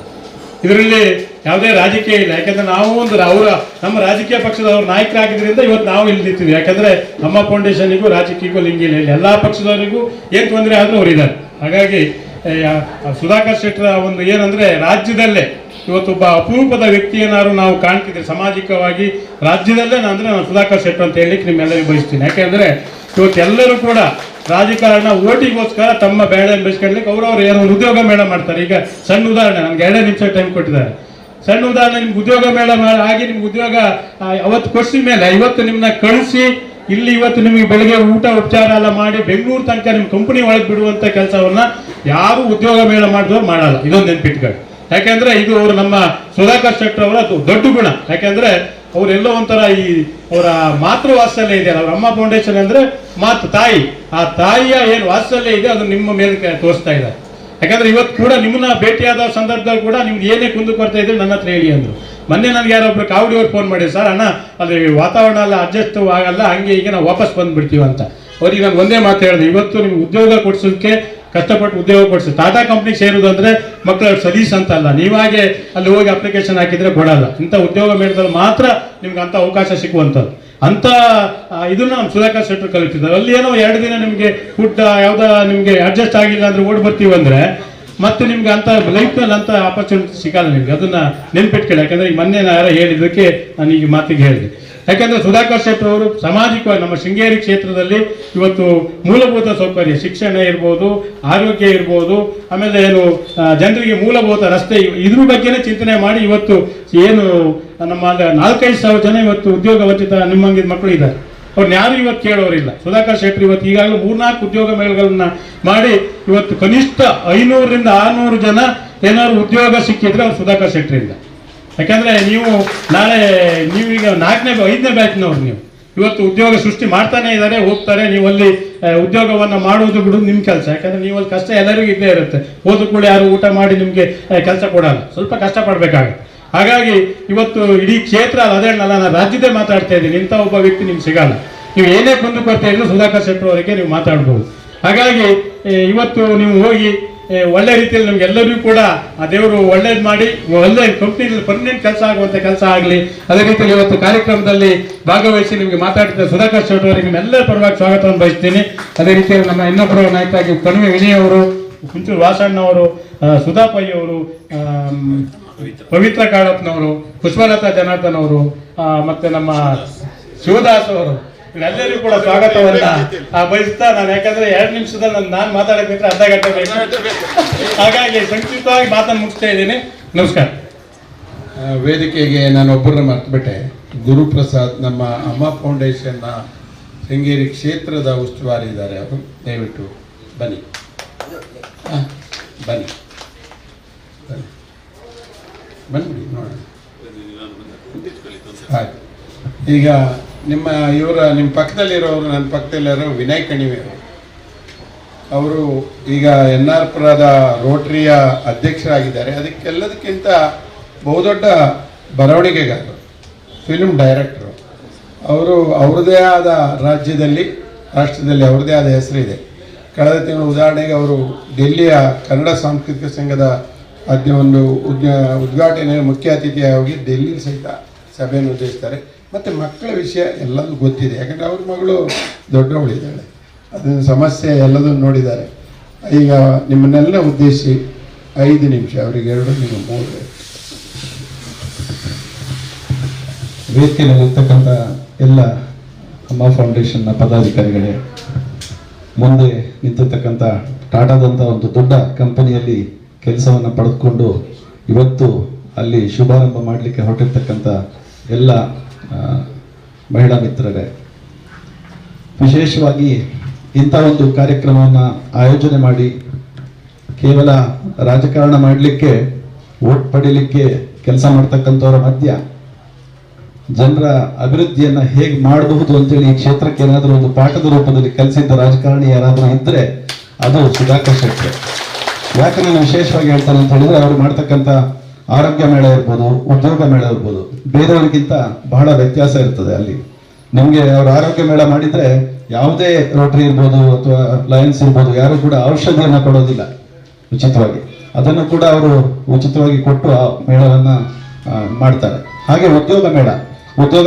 ಇದರಲ್ಲಿ ಯಾವುದೇ ರಾಜಕೀಯ ಇಲ್ಲ. ಯಾಕೆಂದರೆ ನಾವು ನಮ್ಮ ರಾಜಕೀಯ ಪಕ್ಷದವ್ರ ನಾಯಕರಾಗಿದ್ದರಿಂದ ಇವತ್ತು ನಾವು ಇಲ್ಲಿ ನಿಂತಿದ್ದೀವಿ. ಯಾಕೆಂದರೆ ಅಮ್ಮ ಫೌಂಡೇಶನಿಗೂ ರಾಜಕೀಯಕ್ಕೂ ಲಿಂಕ್ ಇಲ್ಲ. ಎಲ್ಲ ಪಕ್ಷದವರಿಗೂ ಏನು ತೊಂದರೆ ಆದರೂ ಅವರಿದ್ದಾರೆ. ಹಾಗಾಗಿ ಸುಧಾಕರ್ ಶೆಟ್ಟರ ಒಂದು ಏನಂದರೆ ರಾಜ್ಯದಲ್ಲೇ ಇವತ್ತೊಬ್ಬ ಅಪರೂಪದ ವ್ಯಕ್ತಿಯನ್ನಾರು ನಾವು ಕಾಣ್ತಿದ್ದೀವಿ ಸಾಮಾಜಿಕವಾಗಿ ರಾಜ್ಯದಲ್ಲೇ. ನಾನು ಸುಧಾಕರ್ ಶೆಟ್ಟರ್ ಅಂತ ಹೇಳಲಿಕ್ಕೆ ನಿಮ್ಮೆಲ್ಲರಿಗೂ ಬಯಸ್ತೀನಿ. ಯಾಕೆಂದರೆ ಇವತ್ತೆಲ್ಲರೂ ಕೂಡ ರಾಜಕಾರಣ ಓಟಿಗೋಸ್ಕರ ತಮ್ಮ ಬೇಳೆ ಬೆಳೆಸ್ಕೊಳ್ಳಿಕ್ಕೆ ಅವರವ್ರು ಏನೋ ಒಂದು ಉದ್ಯೋಗ ಮೇಳ ಮಾಡ್ತಾರೆ. ಈಗ ಸಣ್ಣ ಉದಾಹರಣೆ, ನನಗೆ 2 ನಿಮಿಷ ಟೈಮ್ ಕೊಟ್ಟಿದ್ದಾರೆ. ಸಣ್ಣ ಉದಾಹರಣೆ, ನಿಮ್ಗೆ ಉದ್ಯೋಗ ಮೇಳ ಆಗಿ ನಿಮ್ಗೆ ಉದ್ಯೋಗ ಅವತ್ತು ಕೊಡಿಸಿದ ಮೇಲೆ ಇವತ್ತು ನಿಮ್ಮನ್ನ ಕಳಿಸಿ ಇಲ್ಲಿ ಇವತ್ತು ನಿಮಗೆ ಬೆಳಗ್ಗೆ ಊಟ ಉಪಚಾರ ಎಲ್ಲ ಮಾಡಿ ಬೆಂಗಳೂರು ತನಕ ನಿಮ್ಮ ಕಂಪನಿ ಒಳಗೆ ಬಿಡುವಂಥ ಕೆಲಸವನ್ನ ಯಾರು ಉದ್ಯೋಗ ಮೇಳ ಮಾಡಿದವ್ರು ಮಾಡಲ್ಲ. ಇದೊಂದು ನೆನ್ಪಿಟ್ಕೊಳ್ಳಿ. ಯಾಕೆಂದ್ರೆ ಇದು ಅವರು ನಮ್ಮ ಸುಧಾಕರ್ ಶೆಟ್ಟರ್ ಅವರ ದೊಡ್ಡ ಗುಣ. ಯಾಕೆಂದ್ರೆ ಅವರೆಲ್ಲೋ ಒಂಥರ ಅವರ ಮಾತೃ ವಾತ್ಸಲ್ಯ ಇದೆ. ಅವ್ರ ಅಮ್ಮ ಫೌಂಡೇಶನ್ ಅಂದ್ರೆ ಮಾತು ತಾಯಿ, ಆ ತಾಯಿಯ ಏನು ವಾತ್ಸಲ್ಯ ಇದೆ ಅದು ನಿಮ್ಮ ಮೇಲೆ ತೋರಿಸ್ತಾ ಇದ್ದಾರೆ. ಯಾಕಂದ್ರೆ ಇವತ್ತು ಕೂಡ ನಿಮ್ಮನ್ನ ಭೇಟಿಯಾದ ಸಂದರ್ಭದಲ್ಲಿ ಕೂಡ ನಿಮ್ಗೆ ಏನೇ ಕುಂದು ಕೊಡ್ತಾ ಇದ್ರೆ ನನ್ನ ಹತ್ರ ಹೇಳಿ ಅಂದ್ರು. ಮೊನ್ನೆ ನನಗೆ ಯಾರೊಬ್ರು ಕಾವಡಿಯವ್ರು ಫೋನ್ ಮಾಡಿ, ಸರ್ ಅಣ್ಣ ಅಲ್ಲಿ ವಾತಾವರಣ ಎಲ್ಲ ಅಡ್ಜಸ್ಟ್ ಆಗಲ್ಲ, ಹಂಗೆ ಹೀಗೆ ನಾವು ವಾಪಸ್ ಬಂದುಬಿಡ್ತೀವಿ ಅಂತ. ಅವ್ರಿಗೆ ನಾನು ಒಂದೇ ಮಾತು ಹೇಳಿದೆ, ಇವತ್ತು ನಿಮ್ಗೆ ಉದ್ಯೋಗ ಕೊಡ್ಸೋದಕ್ಕೆ ಕಷ್ಟಪಟ್ಟು ಉದ್ಯೋಗ ಕೊಡಿಸಿ ಟಾಟಾ ಕಂಪ್ನಿಗೆ ಸೇರೋದು ಅಂದರೆ ಮಕ್ಕಳ ಸಲೀಸ್ ಅಂತ ಅಲ್ಲ, ನೀವಾಗೆ ಅಲ್ಲಿ ಹೋಗಿ ಅಪ್ಲಿಕೇಶನ್ ಹಾಕಿದರೆ ಕೊಡಲ್ಲ. ಇಂಥ ಉದ್ಯೋಗ ಮೇಳದಲ್ಲಿ ಮಾತ್ರ ನಿಮ್ಗೆ ಅಂಥ ಅವಕಾಶ ಸಿಗುವಂಥದ್ದು. ಅಂಥ ಇದನ್ನು ನಮ್ಮ ಸುಧಾಕರ್ ಶೆಟ್ಟರು ಕಲಿತಿದ್ದಾರೆ. ಅಲ್ಲಿ ಏನೋ 2 ದಿನ ನಿಮಗೆ ಫುಡ್ ಯಾವುದೋ ನಿಮಗೆ ಅಡ್ಜಸ್ಟ್ ಆಗಿಲ್ಲ ಅಂದರೆ ಓಡಿ ಬರ್ತೀವಿ ಅಂದರೆ ಮತ್ತೆ ನಿಮ್ಗೆ ಅಂಥ ಲೈಫ್ನಲ್ಲಿ ಅಂಥ ಆಪರ್ಚುನಿಟಿ ಸಿಗಲ್ಲ ನಿಮ್ಗೆ. ಅದನ್ನು ನೆನ್ಪಿಟ್ಕೊಳ್ಳಿ. ಯಾಕಂದರೆ ಈಗ ಮೊನ್ನೆ ಯಾರೋ ಹೇಳಿದ್ದಕ್ಕೆ ನಾನು ಈಗ ಮಾತಿಗೆ ಹೇಳಿದೆ. ಯಾಕಂದರೆ ಸುಧಾಕರ್ ಶೆಟ್ಟರ್ ಅವರು ಸಾಮಾಜಿಕವಾಗಿ ನಮ್ಮ ಶೃಂಗೇರಿ ಕ್ಷೇತ್ರದಲ್ಲಿ ಇವತ್ತು ಮೂಲಭೂತ ಸೌಕರ್ಯ, ಶಿಕ್ಷಣ ಇರ್ಬೋದು, ಆರೋಗ್ಯ ಇರ್ಬೋದು, ಆಮೇಲೆ ಏನು ಜನರಿಗೆ ಮೂಲಭೂತ ರಸ್ತೆ, ಇದ್ರ ಬಗ್ಗೆನೇ ಚಿಂತನೆ ಮಾಡಿ ಇವತ್ತು ಏನು ನಮ್ಮ 4-5 ಸಾವಿರ ಜನ ಇವತ್ತು ಉದ್ಯೋಗ ವಂಚಿತ ನಿಮ್ಮಂಗಿದ ಮಕ್ಕಳು ಇದ್ದಾರೆ. ಅವ್ರನ್ನ ಯಾರು ಇವತ್ತು ಕೇಳೋರಿಲ್ಲ. ಸುಧಾಕರ್ ಶೆಟ್ಟರ್ ಇವತ್ತು ಈಗಾಗಲೇ 3-4 ಉದ್ಯೋಗ ಮೇಳಗಳನ್ನ ಮಾಡಿ ಇವತ್ತು ಕನಿಷ್ಠ 500ರಿಂದ 600 ಜನ ಏನಾದ್ರು ಉದ್ಯೋಗ ಸಿಕ್ಕಿದ್ರೆ ಅವ್ರು ಸುಧಾಕರ್ ಶೆಟ್ಟರಿಂದ. ಯಾಕಂದರೆ ನೀವು ನಾಳೆ ನೀವೀಗ 4ನೇ 5ನೇ ಬ್ಯಾಚ್ನವ್ರು, ನೀವು ಇವತ್ತು ಉದ್ಯೋಗ ಸೃಷ್ಟಿ ಮಾಡ್ತಾನೆ ಇದ್ದಾರೆ, ಹೋಗ್ತಾರೆ. ನೀವು ಅಲ್ಲಿ ಉದ್ಯೋಗವನ್ನು ಮಾಡುವುದು ಬಿಡೋದು ನಿಮ್ಮ ಕೆಲಸ. ಯಾಕಂದರೆ ನೀವು ಅಲ್ಲಿ ಕಷ್ಟ ಎಲ್ಲರಿಗೂ ಇದ್ದೇ ಇರುತ್ತೆ. ಹೋದ ಕೂಡ ಯಾರು ಊಟ ಮಾಡಿ ನಿಮಗೆ ಕೆಲಸ ಕೊಡಲ್ಲ, ಸ್ವಲ್ಪ ಕಷ್ಟಪಡಬೇಕಾಗುತ್ತೆ. ಹಾಗಾಗಿ ಇವತ್ತು ಇಡೀ ಕ್ಷೇತ್ರ ಅದೇ ನಾನು ರಾಜ್ಯದೇ ಮಾತಾಡ್ತಾ ಇದ್ದೀನಿ, ಇಂಥ ಒಬ್ಬ ವ್ಯಕ್ತಿ ನಿಮ್ಗೆ ಸಿಗಲ್ಲ. ನೀವು ಏನೇ ಕುಂದು ಕೊರತೆ ಇದ್ರು ಸುಧಾಕರ್ ಶೆಟ್ಟರ್ ಅವರಿಗೆ ನೀವು ಮಾತಾಡ್ಬೋದು. ಹಾಗಾಗಿ ಇವತ್ತು ನೀವು ಹೋಗಿ ಒಳ್ಳೆ ರೀತಿಯಲ್ಲಿ ನಮ್ಗೆ ಎಲ್ಲರಿಗೂ ಕೂಡ ಆ ದೇವರು ಒಳ್ಳೇದು ಮಾಡಿ ಒಳ್ಳೆ ಕಂಪ್ನಿಯಲ್ಲಿ ಪರ್ಮನೆಂಟ್ ಕೆಲಸ ಆಗುವಂಥ ಕೆಲಸ ಆಗಲಿ. ಅದೇ ರೀತಿಯಲ್ಲಿ ಇವತ್ತು ಕಾರ್ಯಕ್ರಮದಲ್ಲಿ ಭಾಗವಹಿಸಿ ನಿಮಗೆ ಮಾತಾಡ್ತಿದ್ದ ಸುಧಾಕರ್ ಶೆಟ್ಟರ್ ಅವರಿಗೆ ನಿಮ್ಮೆಲ್ಲರ ಪರವಾಗಿ ಸ್ವಾಗತವನ್ನು ಬಯಸ್ತೀನಿ. ಅದೇ ರೀತಿಯಲ್ಲಿ ನಮ್ಮ ಇನ್ನೊಬ್ಬರು ನಾಯಕರಾಗಿ ಕಣಿವೆ ವಿನಯ್ ಅವರು, ಕುಂಚೂರು ವಾಸಣ್ಣವರು, ಸುಧಾಪೈ ಅವರು, ಪವಿತ್ರ ಕಾಳಪ್ಪನವರು, ಪುಷ್ಪಲತಾ ಜನಾರ್ದನ್ ಅವರು, ಮತ್ತೆ ನಮ್ಮ ಶಿವದಾಸ್ ಅವರು, ಎಲ್ಲರಿಗೂ ಕೂಡ ಸ್ವಾಗತವನ್ನ ಬಯಸ್ತಾ ನಾನು, ಯಾಕಂದ್ರೆ 2 ನಿಮಿಷದಲ್ಲಿ ನಾನು ಮಾತಾಡಬೇಕಿದ್ರೆ ಅರ್ಧ ಗಂಟೆ ಬೇಕು. ಹಾಗಾಗಿ ಸಂಕ್ಷಿಪ್ತವಾಗಿ ಮಾತನ್ನು ಮುಗಿಸ್ತಾ ಇದ್ದೀನಿ. ನಮಸ್ಕಾರ. ವೇದಿಕೆಗೆ ನಾನು ಒಬ್ಬರನ್ನ ಮರ್ತುಬಿಟ್ಟೆ. ಗುರುಪ್ರಸಾದ್ ನಮ್ಮ ಅಮ್ಮ ಫೌಂಡೇಶನ್ನ ಶೃಂಗೇರಿ ಕ್ಷೇತ್ರದ ಉಸ್ತುವಾರಿ ಇದ್ದಾರೆ. ಅವರು ದಯವಿಟ್ಟು ಬನ್ನಿ ಬನ್ನಿ ಬಂದ್ಬಿಡಿ ನೋಡೋಣ. ಆಯ್ತು. ಈಗ ನಿಮ್ಮ ಪಕ್ಕದಲ್ಲಿರೋರು, ನನ್ನ ಪಕ್ಕದಲ್ಲಿರೋ ವಿನಯ್ ಕಣಿವೆ ಅವರು ಈಗ NR ಪುರದ ರೋಟರಿಯ ಅಧ್ಯಕ್ಷರಾಗಿದ್ದಾರೆ. ಅದಕ್ಕೆಲ್ಲದಕ್ಕಿಂತ ಬಹುದೊಡ್ಡ ಬರವಣಿಗೆಗಾರರು, ಫಿಲ್ಮ್ ಡೈರೆಕ್ಟರು. ಅವರು ಅವ್ರದ್ದೇ ಆದ ರಾಷ್ಟ್ರದಲ್ಲಿ ಅವ್ರದ್ದೇ ಆದ ಹೆಸರಿದೆ. ಕಳೆದ ತಿಂಗಳು ಉದಾಹರಣೆಗೆ ಅವರು ಡೆಲ್ಲಿಯ ಕನ್ನಡ ಸಾಂಸ್ಕೃತಿಕ ಸಂಘದ ಒಂದು ಉದ್ಘಾಟನೆ ಮುಖ್ಯ ಅತಿಥಿಯಾಗಿ ಡೆಲ್ಲಿ ಸಹಿತ ಸಭೆಯನ್ನು ಉದ್ದೇಶಿಸ್ತಾರೆ. ಮತ್ತು ಮಕ್ಕಳ ವಿಷಯ ಎಲ್ಲದೂ ಗೊತ್ತಿದೆ, ಯಾಕಂದರೆ ಅವ್ರ ಮಗಳು ದೊಡ್ಡವಳಿದ್ದಾಳೆ, ಅದನ್ನು ಸಮಸ್ಯೆ ಎಲ್ಲದೂ ನೋಡಿದ್ದಾರೆ. ಈಗ ನಿಮ್ಮನ್ನೆಲ್ಲ ಉದ್ದೇಶಿಸಿ 5 ನಿಮಿಷ, ಅವರಿಗೆ 2 ನೀವು 3. ವೇದಿಕೆಯಲ್ಲಿರ್ತಕ್ಕಂಥ ಎಲ್ಲ ಅಮ್ಮ ಫೌಂಡೇಶನ್ನ ಪದಾಧಿಕಾರಿಗಳೇ, ಮುಂದೆ ನಿಂತಿರ್ತಕ್ಕಂಥ ಟಾಟಾದಂಥ ಒಂದು ದೊಡ್ಡ ಕಂಪನಿಯಲ್ಲಿ ಕೆಲಸವನ್ನು ಪಡೆದುಕೊಂಡು ಇವತ್ತು ಅಲ್ಲಿ ಶುಭಾರಂಭ ಮಾಡಲಿಕ್ಕೆ ಹೊರಟಿರ್ತಕ್ಕಂಥ ಎಲ್ಲ ಮಹಿಳಾ ಮಿತ್ರರೇ, ವಿಶೇಷವಾಗಿ ಇಂಥ ಒಂದು ಕಾರ್ಯಕ್ರಮವನ್ನು ಆಯೋಜನೆ ಮಾಡಿ ಕೇವಲ ರಾಜಕಾರಣ ಮಾಡಲಿಕ್ಕೆ, ವೋಟ್ ಪಡೀಲಿಕ್ಕೆ ಕೆಲಸ ಮಾಡ್ತಕ್ಕಂಥವರ ಮಧ್ಯ ಜನರ ಅಭಿವೃದ್ಧಿಯನ್ನು ಹೇಗೆ ಮಾಡಬಹುದು ಅಂತೇಳಿ ಈ ಕ್ಷೇತ್ರಕ್ಕೆ ಏನಾದರೂ ಒಂದು ಪಾಠದ ರೂಪದಲ್ಲಿ ಕಲಿಸಿದ್ದ ರಾಜಕಾರಣಿ ಯಾರಾದರೂ ಇದ್ದರೆ ಅದು ಸುಧಾಕರ್ ಶೆಟ್ಟರ್. ಯಾಕೆ ನಾನು ವಿಶೇಷವಾಗಿ ಹೇಳ್ತಾನೆ ಅಂತ ಹೇಳಿದ್ರೆ, ಅವರು ಮಾಡ್ತಕ್ಕಂಥ ಆರೋಗ್ಯ ಮೇಳ ಇರ್ಬೋದು, ಉದ್ಯೋಗ ಮೇಳ ಇರ್ಬೋದು, ಬೇರೆಯವರಿಗಿಂತ ಬಹಳ ವ್ಯತ್ಯಾಸ ಇರ್ತದೆ. ಅಲ್ಲಿ ನಿಮಗೆ ಅವರು ಆರೋಗ್ಯ ಮೇಳ ಮಾಡಿದ್ರೆ ಯಾವುದೇ ರೋಟರಿ ಇರ್ಬೋದು ಅಥವಾ ಲಯನ್ಸ್ ಇರ್ಬೋದು, ಯಾರು ಕೂಡ ಔಷಧಿಯನ್ನು ಕೊಡೋದಿಲ್ಲ ಉಚಿತವಾಗಿ. ಅದನ್ನು ಕೂಡ ಅವರು ಉಚಿತವಾಗಿ ಕೊಟ್ಟು ಆ ಮೇಳವನ್ನು ಮಾಡ್ತಾರೆ. ಹಾಗೆ ಉದ್ಯೋಗ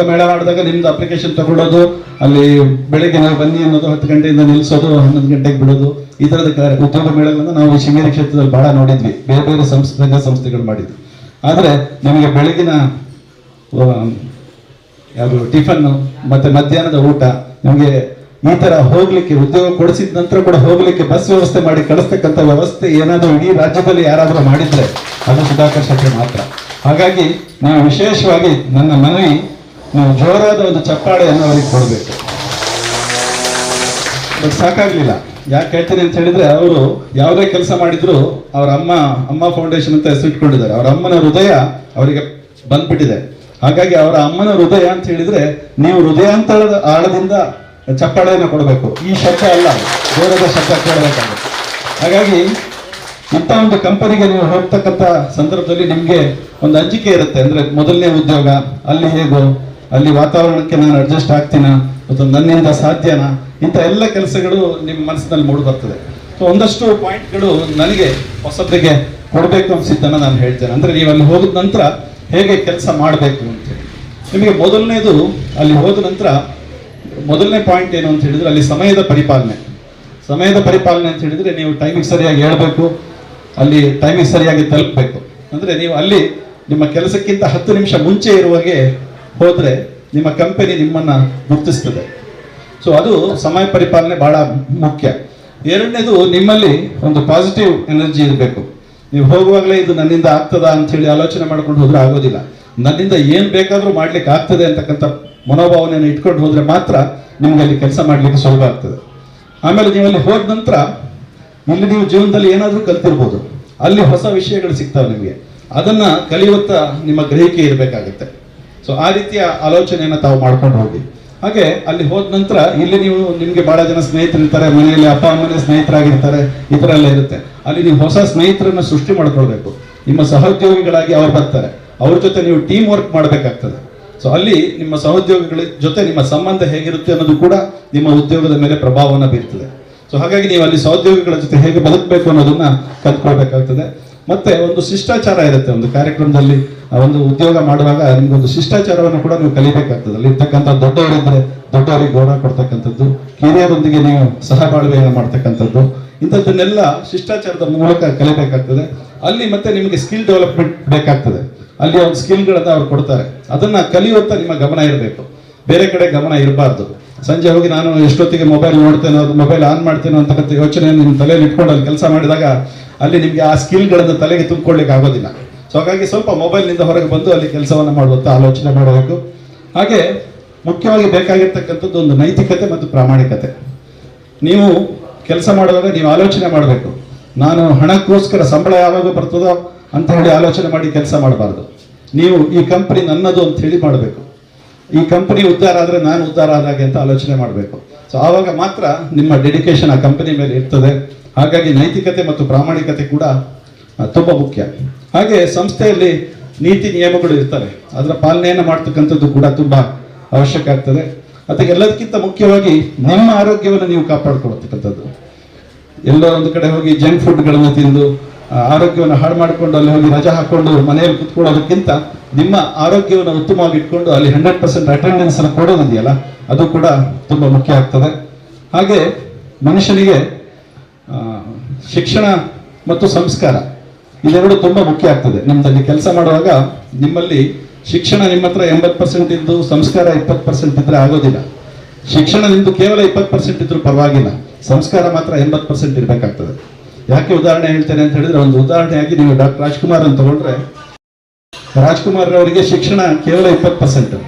ಮೇಳ ಮಾಡಿದಾಗ ನಿಮ್ದು ಅಪ್ಲಿಕೇಶನ್ ತಗೊಳ್ಳೋದು, ಅಲ್ಲಿ ಬೆಳಗ್ಗೆ ನಾವು ಬನ್ನಿ ಅನ್ನೋದು, 10 ಗಂಟೆಯಿಂದ ನಿಲ್ಲಿಸೋದು, 11 ಗಂಟೆಗೆ ಬಿಡೋದು, ಈ ಥರದ ಉದ್ಯೋಗ ಮೇಳಗಳನ್ನು ನಾವು ಶೃಂಗೇರಿ ಕ್ಷೇತ್ರದಲ್ಲಿ ಬಹಳ ನೋಡಿದ್ವಿ. ಬೇರೆ ಸಂಘ ಸಂಸ್ಥೆಗಳು ಮಾಡಿದ್ವಿ. ಆದರೆ ನಿಮಗೆ ಬೆಳಗಿನ ಯಾವುದು ಟಿಫನ್ ಮತ್ತೆ ಮಧ್ಯಾಹ್ನದ ಊಟ, ನಿಮಗೆ ಈ ತರ ಹೋಗ್ಲಿಕ್ಕೆ, ಉದ್ಯೋಗ ಕೊಡಿಸಿದ ನಂತರ ಕೂಡ ಹೋಗ್ಲಿಕ್ಕೆ ಬಸ್ ವ್ಯವಸ್ಥೆ ಮಾಡಿ ಕಳಿಸ್ತಕ್ಕಂಥ ವ್ಯವಸ್ಥೆ ಏನಾದರೂ ಇಡೀ ರಾಜ್ಯದಲ್ಲಿ ಯಾರಾದರೂ ಮಾಡಿದ್ರೆ ಅದು ಸುಧಾಕರ್ ಶೆಟ್ಟರ್ ಮಾತ್ರ. ಹಾಗಾಗಿ ನೀವು ವಿಶೇಷವಾಗಿ ನನ್ನ ಮನವಿ, ನೀವು ಜೋರಾದ ಒಂದು ಚಪ್ಪಾಳೆಯನ್ನು ಅವರಿಗೆ ಕೊಡಬೇಕು. ಸಾಕಾಗ್ಲಿಲ್ಲ. ಯಾಕೆ ಹೇಳ್ತೀನಿ ಅಂತ ಹೇಳಿದ್ರೆ, ಅವರು ಯಾವುದೇ ಕೆಲಸ ಮಾಡಿದ್ರು ಅವರ ಅಮ್ಮ ಫೌಂಡೇಶನ್ ಅಂತ ಹೆಸರಿಟ್ಕೊಂಡಿದ್ದಾರೆ. ಅವರ ಅಮ್ಮನ ಹೃದಯ ಅವರಿಗೆ ಬಂದ್ಬಿಟ್ಟಿದೆ. ಹಾಗಾಗಿ ಅವರ ಅಮ್ಮನ ಹೃದಯ ಅಂತ ಹೇಳಿದ್ರೆ ನೀವು ಹೃದಯಾಂತರದ ಆಳದಿಂದ ಚಪ್ಪಾಳೆಯನ್ನು ಕೊಡಬೇಕು. ಈ ಶಬ್ದ ಅಲ್ಲ, ಜೋರದ ಶಬ್ದ ಕೇಳಬೇಕಾಗುತ್ತೆ. ಹಾಗಾಗಿ ಇಂಥ ಒಂದು ಕಂಪನಿಗೆ ನೀವು ಹೋಗ್ತಕ್ಕಂಥ ಸಂದರ್ಭದಲ್ಲಿ ನಿಮಗೆ ಒಂದು ಅಂಜಿಕೆ ಇರುತ್ತೆ. ಅಂದ್ರೆ ಮೊದಲನೇ ಉದ್ಯೋಗ, ಅಲ್ಲಿ ಹೇಗೋ, ಅಲ್ಲಿ ವಾತಾವರಣಕ್ಕೆ ನಾನು ಅಡ್ಜಸ್ಟ್ ಆಗ್ತೀನ ಅಥವಾ ನನ್ನಿಂದ ಸಾಧ್ಯನಾ, ಇಂಥ ಎಲ್ಲ ಕೆಲಸಗಳು ನಿಮ್ಮ ಮನಸ್ಸಿನಲ್ಲಿ ಮೂಡಿ ಬರ್ತದೆ. ಸೊ ಒಂದಷ್ಟು ಪಾಯಿಂಟ್ಗಳು ನನಗೆ ಹೊಸಬ್ರಿಗೆ ಕೊಡಬೇಕು ಅನ್ಸಿದ್ದನ್ನು ನಾನು ಹೇಳ್ತೇನೆ. ಅಂದ್ರೆ ನೀವು ಅಲ್ಲಿ ಹೋದ ನಂತರ ಹೇಗೆ ಕೆಲಸ ಮಾಡಬೇಕು ಅಂತೇಳಿ. ನಿಮಗೆ ಮೊದಲನೇದು, ಅಲ್ಲಿ ಹೋದ ನಂತರ ಮೊದಲನೇ ಪಾಯಿಂಟ್ ಏನು ಅಂತ ಹೇಳಿದ್ರೆ ಅಲ್ಲಿ ಸಮಯದ ಪರಿಪಾಲನೆ. ಸಮಯದ ಪರಿಪಾಲನೆ ಅಂತ ಹೇಳಿದ್ರೆ ನೀವು ಟೈಮಿಗೆ ಸರಿಯಾಗಿ ಹೇಳ್ಬೇಕು, ಅಲ್ಲಿ ಟೈಮಿಗೆ ಸರಿಯಾಗಿ ತಲುಪಬೇಕು. ಅಂದ್ರೆ ನೀವು ಅಲ್ಲಿ ನಿಮ್ಮ ಕೆಲಸಕ್ಕಿಂತ 10 ನಿಮಿಷ ಮುಂಚೆ ಇರುವಾಗೆ ಹೋದ್ರೆ ನಿಮ್ಮ ಕಂಪನಿ ನಿಮ್ಮನ್ನ ಗುರುತಿಸ್ತದೆ. ಸೊ ಅದು ಸಮಯ ಪರಿಪಾಲನೆ ಬಹಳ ಮುಖ್ಯ. ಎರಡನೇದು, ನಿಮ್ಮಲ್ಲಿ ಒಂದು ಪಾಸಿಟಿವ್ ಎನರ್ಜಿ ಇರಬೇಕು. ನೀವು ಹೋಗುವಾಗಲೇ ಇದು ನನ್ನಿಂದ ಆಗ್ತದಾ ಅಂತ ಹೇಳಿ ಆಲೋಚನೆ ಮಾಡ್ಕೊಂಡು ಹೋದ್ರೆ ಆಗೋದಿಲ್ಲ. ನನ್ನಿಂದ ಏನ್ ಬೇಕಾದ್ರೂ ಮಾಡ್ಲಿಕ್ಕೆ ಆಗ್ತದೆ ಅಂತಕ್ಕಂಥ ಮನೋಭಾವನೆಯನ್ನು ಇಟ್ಕೊಂಡು ಹೋದ್ರೆ ಮಾತ್ರ ನಿಮ್ಗೆ ಅಲ್ಲಿ ಕೆಲಸ ಮಾಡ್ಲಿಕ್ಕೆ ಸುಲಭ ಆಗ್ತದೆ. ಆಮೇಲೆ ನೀವು ಅಲ್ಲಿ ಹೋದ ನಂತರ ಇಲ್ಲಿ ನೀವು ಜೀವನದಲ್ಲಿ ಏನಾದ್ರೂ ಕಲ್ತಿರ್ಬೋದು, ಅಲ್ಲಿ ಹೊಸ ವಿಷಯಗಳು ಸಿಗ್ತಾವೆ ನಿಮಗೆ, ಅದನ್ನ ಕಲಿಯುವಂತ ನಿಮ್ಮ ಗ್ರಹಿಕೆ ಇರಬೇಕಾಗುತ್ತೆ. ಸೊ ಆ ರೀತಿಯ ಆಲೋಚನೆಯನ್ನ ತಾವು ಮಾಡ್ಕೊಂಡು ಹೋಗಿ. ಹಾಗೆ ಅಲ್ಲಿ ಹೋದ ನಂತರ ಇಲ್ಲಿ ನೀವು ನಿಮ್ಗೆ ಬಹಳ ಜನ ಸ್ನೇಹಿತರಿರ್ತಾರೆ, ಮನೆಯಲ್ಲಿ ಅಪ್ಪ ಅಮ್ಮನೇ ಸ್ನೇಹಿತರಾಗಿರ್ತಾರೆ, ಈ ತರ ಎಲ್ಲ ಇರುತ್ತೆ. ಅಲ್ಲಿ ನೀವು ಹೊಸ ಸ್ನೇಹಿತರನ್ನ ಸೃಷ್ಟಿ ಮಾಡ್ಕೊಳ್ಬೇಕು. ನಿಮ್ಮ ಸಹೋದ್ಯೋಗಿಗಳಾಗಿ ಅವ್ರು ಬರ್ತಾರೆ, ಅವ್ರ ಜೊತೆ ನೀವು ಟೀಮ್ ವರ್ಕ್ ಮಾಡಬೇಕಾಗ್ತದೆ. ಸೊ ಅಲ್ಲಿ ನಿಮ್ಮ ಸಹೋದ್ಯೋಗಿಗಳ ಜೊತೆ ನಿಮ್ಮ ಸಂಬಂಧ ಹೇಗಿರುತ್ತೆ ಅನ್ನೋದು ಕೂಡ ನಿಮ್ಮ ಉದ್ಯೋಗದ ಮೇಲೆ ಪ್ರಭಾವವನ್ನು ಬೀರ್ತದೆ. ಸೊ ಹಾಗಾಗಿ ನೀವು ಅಲ್ಲಿ ಸಹೋದ್ಯೋಗಿಗಳ ಜೊತೆ ಹೇಗೆ ಬದುಕಬೇಕು ಅನ್ನೋದನ್ನ ಕಲ್ತ್ಕೊಳ್ಬೇಕಾಗ್ತದೆ. ಮತ್ತೆ ಒಂದು ಶಿಷ್ಟಾಚಾರ ಇರುತ್ತೆ ಒಂದು ಕಾರ್ಯಕ್ರಮದಲ್ಲಿ, ಒಂದು ಉದ್ಯೋಗ ಮಾಡುವಾಗ ನಿಮ್ಗೊಂದು ಶಿಷ್ಟಾಚಾರವನ್ನು ಕೂಡ ನೀವು ಕಲಿಬೇಕಾಗ್ತದೆ. ಅಲ್ಲಿ ಇರ್ತಕ್ಕಂಥ ದೊಡ್ಡವರಿದ್ರೆ ದೊಡ್ಡವರಿಗೆ ಗೌರವ ಕೊಡ್ತಕ್ಕಂಥದ್ದು, ಕಿರಿಯರೊಂದಿಗೆ ನೀವು ಸಹಬಾಳ್ವೆಯನ್ನು ಮಾಡ್ತಕ್ಕಂಥದ್ದು, ಇಂಥದ್ದನ್ನೆಲ್ಲ ಶಿಷ್ಟಾಚಾರದ ಮೂಲಕ ಕಲಿಬೇಕಾಗ್ತದೆ. ಅಲ್ಲಿ ಮತ್ತೆ ನಿಮಗೆ ಸ್ಕಿಲ್ ಡೆವಲಪ್ಮೆಂಟ್ ಬೇಕಾಗ್ತದೆ. ಅಲ್ಲಿ ಒಂದು ಸ್ಕಿಲ್ಗಳನ್ನ ಅವ್ರು ಕೊಡ್ತಾರೆ, ಅದನ್ನ ಕಲಿಯುವಂತ ನಿಮ್ಮ ಗಮನ ಇರಬೇಕು, ಬೇರೆ ಕಡೆ ಗಮನ ಇರಬಾರ್ದು. ಸಂಜೆ ಹೋಗಿ ನಾನು ಎಷ್ಟೊತ್ತಿಗೆ ಮೊಬೈಲ್ ನೋಡ್ತೇನೋ, ಅದು ಮೊಬೈಲ್ ಆನ್ ಮಾಡ್ತೇನೋ ಅಂತಕ್ಕಂಥ ಯೋಚನೆಯನ್ನು ನಿಮ್ಮ ತಲೆಯಲ್ಲಿ ಇಟ್ಕೊಂಡು ಅಲ್ಲಿ ಕೆಲಸ ಮಾಡಿದಾಗ ಅಲ್ಲಿ ನಿಮಗೆ ಆ ಸ್ಕಿಲ್ಗಳನ್ನು ತಲೆಗೆ ತುಂಬಿಕೊಳ್ಳಿಕ್ಕೆ ಆಗೋದಿಲ್ಲ. ಸೊ ಹಾಗಾಗಿ ಸ್ವಲ್ಪ ಮೊಬೈಲ್ನಿಂದ ಹೊರಗೆ ಬಂದು ಅಲ್ಲಿ ಕೆಲಸವನ್ನು ಮಾಡುವಂತ ಆಲೋಚನೆ ಮಾಡಬೇಕು. ಹಾಗೆ ಮುಖ್ಯವಾಗಿ ಬೇಕಾಗಿರ್ತಕ್ಕಂಥದ್ದು ಒಂದು ನೈತಿಕತೆ ಮತ್ತು ಪ್ರಾಮಾಣಿಕತೆ. ನೀವು ಕೆಲಸ ಮಾಡುವಾಗ ನೀವು ಆಲೋಚನೆ ಮಾಡಬೇಕು, ನಾನು ಹಣಕ್ಕೋಸ್ಕರ ಸಂಬಳ ಯಾವಾಗ ಬರ್ತದೋ ಅಂತ ಹೇಳಿ ಆಲೋಚನೆ ಮಾಡಿ ಕೆಲಸ ಮಾಡಬಾರ್ದು. ನೀವು ಈ ಕಂಪನಿ ನನ್ನದು ಅಂತ ಹೇಳಿ ಮಾಡಬೇಕು. ಈ ಕಂಪನಿ ಉದ್ಧಾರ ಆದ್ರೆ ನಾನು ಉದ್ಧಾರ ಆದಾಗೆ ಅಂತ ಆಲೋಚನೆ ಮಾಡಬೇಕು. ಸೊ ಆವಾಗ ಮಾತ್ರ ನಿಮ್ಮ ಡೆಡಿಕೇಶನ್ ಆ ಕಂಪನಿ ಮೇಲೆ ಇರ್ತದೆ. ಹಾಗಾಗಿ ನೈತಿಕತೆ ಮತ್ತು ಪ್ರಾಮಾಣಿಕತೆ ಕೂಡ ತುಂಬಾ ಮುಖ್ಯ. ಹಾಗೆ ಸಂಸ್ಥೆಯಲ್ಲಿ ನೀತಿ ನಿಯಮಗಳು ಇರ್ತವೆ, ಅದರ ಪಾಲನೆಯನ್ನು ಮಾಡ್ತಕ್ಕಂಥದ್ದು ಕೂಡ ತುಂಬಾ ಅವಶ್ಯಕ ಆಗ್ತದೆ. ಅದಕ್ಕೆ ಎಲ್ಲದಕ್ಕಿಂತ ಮುಖ್ಯವಾಗಿ ನಿಮ್ಮ ಆರೋಗ್ಯವನ್ನು ನೀವು ಕಾಪಾಡ್ಕೊಳ್ತಕ್ಕಂಥದ್ದು. ಎಲ್ಲೋ ಒಂದು ಕಡೆ ಹೋಗಿ ಜಂಕ್ ಫುಡ್ಗಳನ್ನು ತಿಂದು ಆರೋಗ್ಯವನ್ನು ಹಾಳು ಮಾಡಿಕೊಂಡು ಅಲ್ಲಿ ಹೋಗಿ ರಜಾ ಹಾಕೊಂಡು ಮನೆಯಲ್ಲಿ ಕುತ್ಕೊಳ್ಳೋದಕ್ಕಿಂತ ನಿಮ್ಮ ಆರೋಗ್ಯವನ್ನು ಉತ್ತಮವಾಗಿ ಇಟ್ಕೊಂಡು ಅಲ್ಲಿ 100% ಅಟೆಂಡೆನ್ಸ್ ಅನ್ನು ಕೊಡೋದಿದೆಯಲ್ಲ, ಅದು ಕೂಡ ತುಂಬಾ ಮುಖ್ಯ ಆಗ್ತದೆ. ಹಾಗೆ ಮನುಷ್ಯನಿಗೆ ಶಿಕ್ಷಣ ಮತ್ತು ಸಂಸ್ಕಾರ ಇದೆರಡು ತುಂಬಾ ಮುಖ್ಯ ಆಗ್ತದೆ. ನಿಮ್ಮಲ್ಲಿ ಕೆಲಸ ಮಾಡುವಾಗ ನಿಮ್ಮಲ್ಲಿ ಶಿಕ್ಷಣ ನಿಮ್ಮ ಹತ್ರ 80% ಇದ್ದು ಸಂಸ್ಕಾರ 20% ಇದ್ರೆ ಆಗೋದಿಲ್ಲ. ಶಿಕ್ಷಣ ನಿಮ್ದು ಕೇವಲ 20% ಇದ್ರೂ ಪರವಾಗಿಲ್ಲ, ಸಂಸ್ಕಾರ ಮಾತ್ರ 80% ಇರಬೇಕಾಗ್ತದೆ. ಯಾಕೆ ಉದಾಹರಣೆ ಹೇಳ್ತೇನೆ ಅಂತ ಹೇಳಿದ್ರೆ, ಒಂದು ಉದಾಹರಣೆಯಾಗಿ ನೀವು ಡಾಕ್ಟರ್ ರಾಜ್ಕುಮಾರ್ ಅಂತ ತಗೊಂಡ್ರೆ, ರಾಜ್ಕುಮಾರ್ ಅವರಿಗೆ ಶಿಕ್ಷಣ ಕೇವಲ 20%,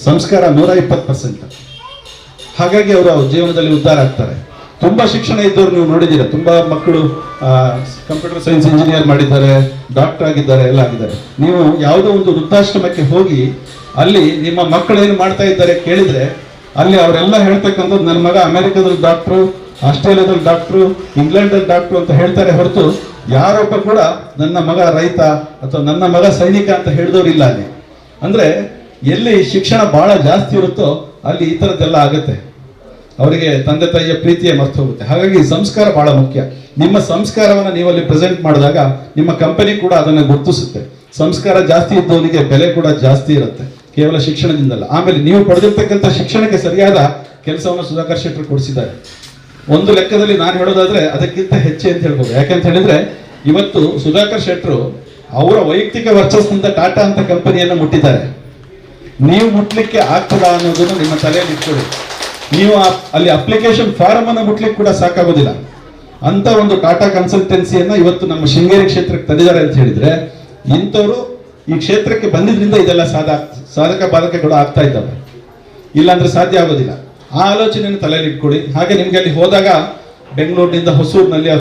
ಸಂಸ್ಕಾರ 120%. ಹಾಗಾಗಿ ಅವರು ಜೀವನದಲ್ಲಿ ಉದ್ಧಾರ ಆಗ್ತಾರೆ. ತುಂಬಾ ಶಿಕ್ಷಣ ಇದ್ದವರು ನೀವು ನೋಡಿದ್ದೀರಾ, ತುಂಬಾ ಮಕ್ಕಳು ಕಂಪ್ಯೂಟರ್ ಸೈನ್ಸ್ ಇಂಜಿನಿಯರ್ ಮಾಡಿದ್ದಾರೆ, ಡಾಕ್ಟರ್ ಆಗಿದ್ದಾರೆ, ಎಲ್ಲ ಆಗಿದ್ದಾರೆ. ನೀವು ಯಾವುದೋ ಒಂದು ವೃದ್ಧಾಶ್ರಮಕ್ಕೆ ಹೋಗಿ ಅಲ್ಲಿ ನಿಮ್ಮ ಮಕ್ಕಳು ಏನು ಮಾಡ್ತಾ ಇದ್ದಾರೆ ಕೇಳಿದ್ರೆ, ಅಲ್ಲಿ ಅವರೆಲ್ಲ ಹೇಳ್ತಕ್ಕಂಥದ್ದು ನನ್ನ ಮಗ ಅಮೆರಿಕದಲ್ಲಿ ಡಾಕ್ಟ್ರು, ಆಸ್ಟ್ರೇಲಿಯಾದಲ್ಲಿ ಡಾಕ್ಟ್ರು, ಇಂಗ್ಲೆಂಡಲ್ಲಿ ಡಾಕ್ಟ್ರು ಅಂತ ಹೇಳ್ತಾರೆ ಹೊರತು ಯಾರೊಬ್ಬ ಕೂಡ ನನ್ನ ಮಗ ರೈತ ಅಥವಾ ನನ್ನ ಮಗ ಸೈನಿಕ ಅಂತ ಹೇಳಿದವರಿಲ್ಲ ಅಲ್ಲಿ. ಅಂದ್ರೆ ಎಲ್ಲಿ ಶಿಕ್ಷಣ ಬಹಳ ಜಾಸ್ತಿ ಇರುತ್ತೋ ಅಲ್ಲಿ ಈ ಥರದ್ದೆಲ್ಲ ಆಗುತ್ತೆ. ಅವರಿಗೆ ತಂದೆ ತಾಯಿಯ ಪ್ರೀತಿಯೇ ಮರ್ತು ಹೋಗುತ್ತೆ. ಹಾಗಾಗಿ ಸಂಸ್ಕಾರ ಬಹಳ ಮುಖ್ಯ. ನಿಮ್ಮ ಸಂಸ್ಕಾರವನ್ನು ನೀವಲ್ಲಿ ಪ್ರೆಸೆಂಟ್ ಮಾಡಿದಾಗ ನಿಮ್ಮ ಕಂಪನಿ ಕೂಡ ಅದನ್ನು ಗುರುತಿಸುತ್ತೆ. ಸಂಸ್ಕಾರ ಜಾಸ್ತಿ ಇದ್ದವನಿಗೆ ಬೆಲೆ ಕೂಡ ಜಾಸ್ತಿ ಇರುತ್ತೆ, ಕೇವಲ ಶಿಕ್ಷಣದಿಂದಲ್ಲ. ಆಮೇಲೆ ನೀವು ಪಡೆದಿರ್ತಕ್ಕಂಥ ಶಿಕ್ಷಣಕ್ಕೆ ಸರಿಯಾದ ಕೆಲಸವನ್ನು ಸುಧಾಕರ್ ಶೆಟ್ಟರ್ ಕೊಡಿಸಿದ್ದಾರೆ. ಒಂದು ಲೆಕ್ಕದಲ್ಲಿ ನಾನು ಹೇಳೋದಾದ್ರೆ ಅದಕ್ಕಿಂತ ಹೆಚ್ಚೆ ಅಂತ ಹೇಳ್ಬೋದು. ಯಾಕಂತ ಹೇಳಿದ್ರೆ ಇವತ್ತು ಸುಧಾಕರ್ ಶೆಟ್ಟರು ಅವರ ವೈಯಕ್ತಿಕ ವರ್ಚಸ್ಸಿನಿಂದ ಟಾಟಾ ಅಂತ ಕಂಪನಿಯನ್ನು ಮುಟ್ಟಿದ್ದಾರೆ. ನೀವು ಮುಟ್ಲಿಕ್ಕೆ ಆಗ್ತದಾ ಅನ್ನೋದನ್ನು ನಿಮ್ಮ ತಲೆಯಲ್ಲಿ ಇಟ್ಕೊಳ್ಳಿ. ನೀವು ಅಲ್ಲಿ ಅಪ್ಲಿಕೇಶನ್ ಫಾರಂ ಅನ್ನು ಮುಟ್ಲಿಕ್ಕೆ ಕೂಡ ಸಾಕಾಗೋದಿಲ್ಲ. ಅಂತ ಒಂದು ಟಾಟಾ ಕನ್ಸಲ್ಟೆನ್ಸಿಯನ್ನ ಇವತ್ತು ನಮ್ಮ ಶೃಂಗೇರಿ ಕ್ಷೇತ್ರಕ್ಕೆ ತಂದಿದ್ದಾರೆ ಅಂತ ಹೇಳಿದ್ರೆ, ಇಂಥವ್ರು ಈ ಕ್ಷೇತ್ರಕ್ಕೆ ಬಂದಿದ್ರಿಂದ ಇದೆಲ್ಲ ಸಾಧಕ ಬಾಧಕಗಳು ಆಗ್ತಾ ಇದ್ದಾವೆ. ಇಲ್ಲಾಂದ್ರೆ ಸಾಧ್ಯ ಆಗೋದಿಲ್ಲ. ಆ ಆಲೋಚನೆಯನ್ನು ತಲೆಯಲ್ಲಿ ಇಟ್ಕೊಳ್ಳಿ. ಹಾಗೆ ನಿಮ್ಗೆ ಅಲ್ಲಿ ಹೋದಾಗ ಬೆಂಗಳೂರಿನಿಂದ ಹೊಸೂರಿನಲ್ಲಿ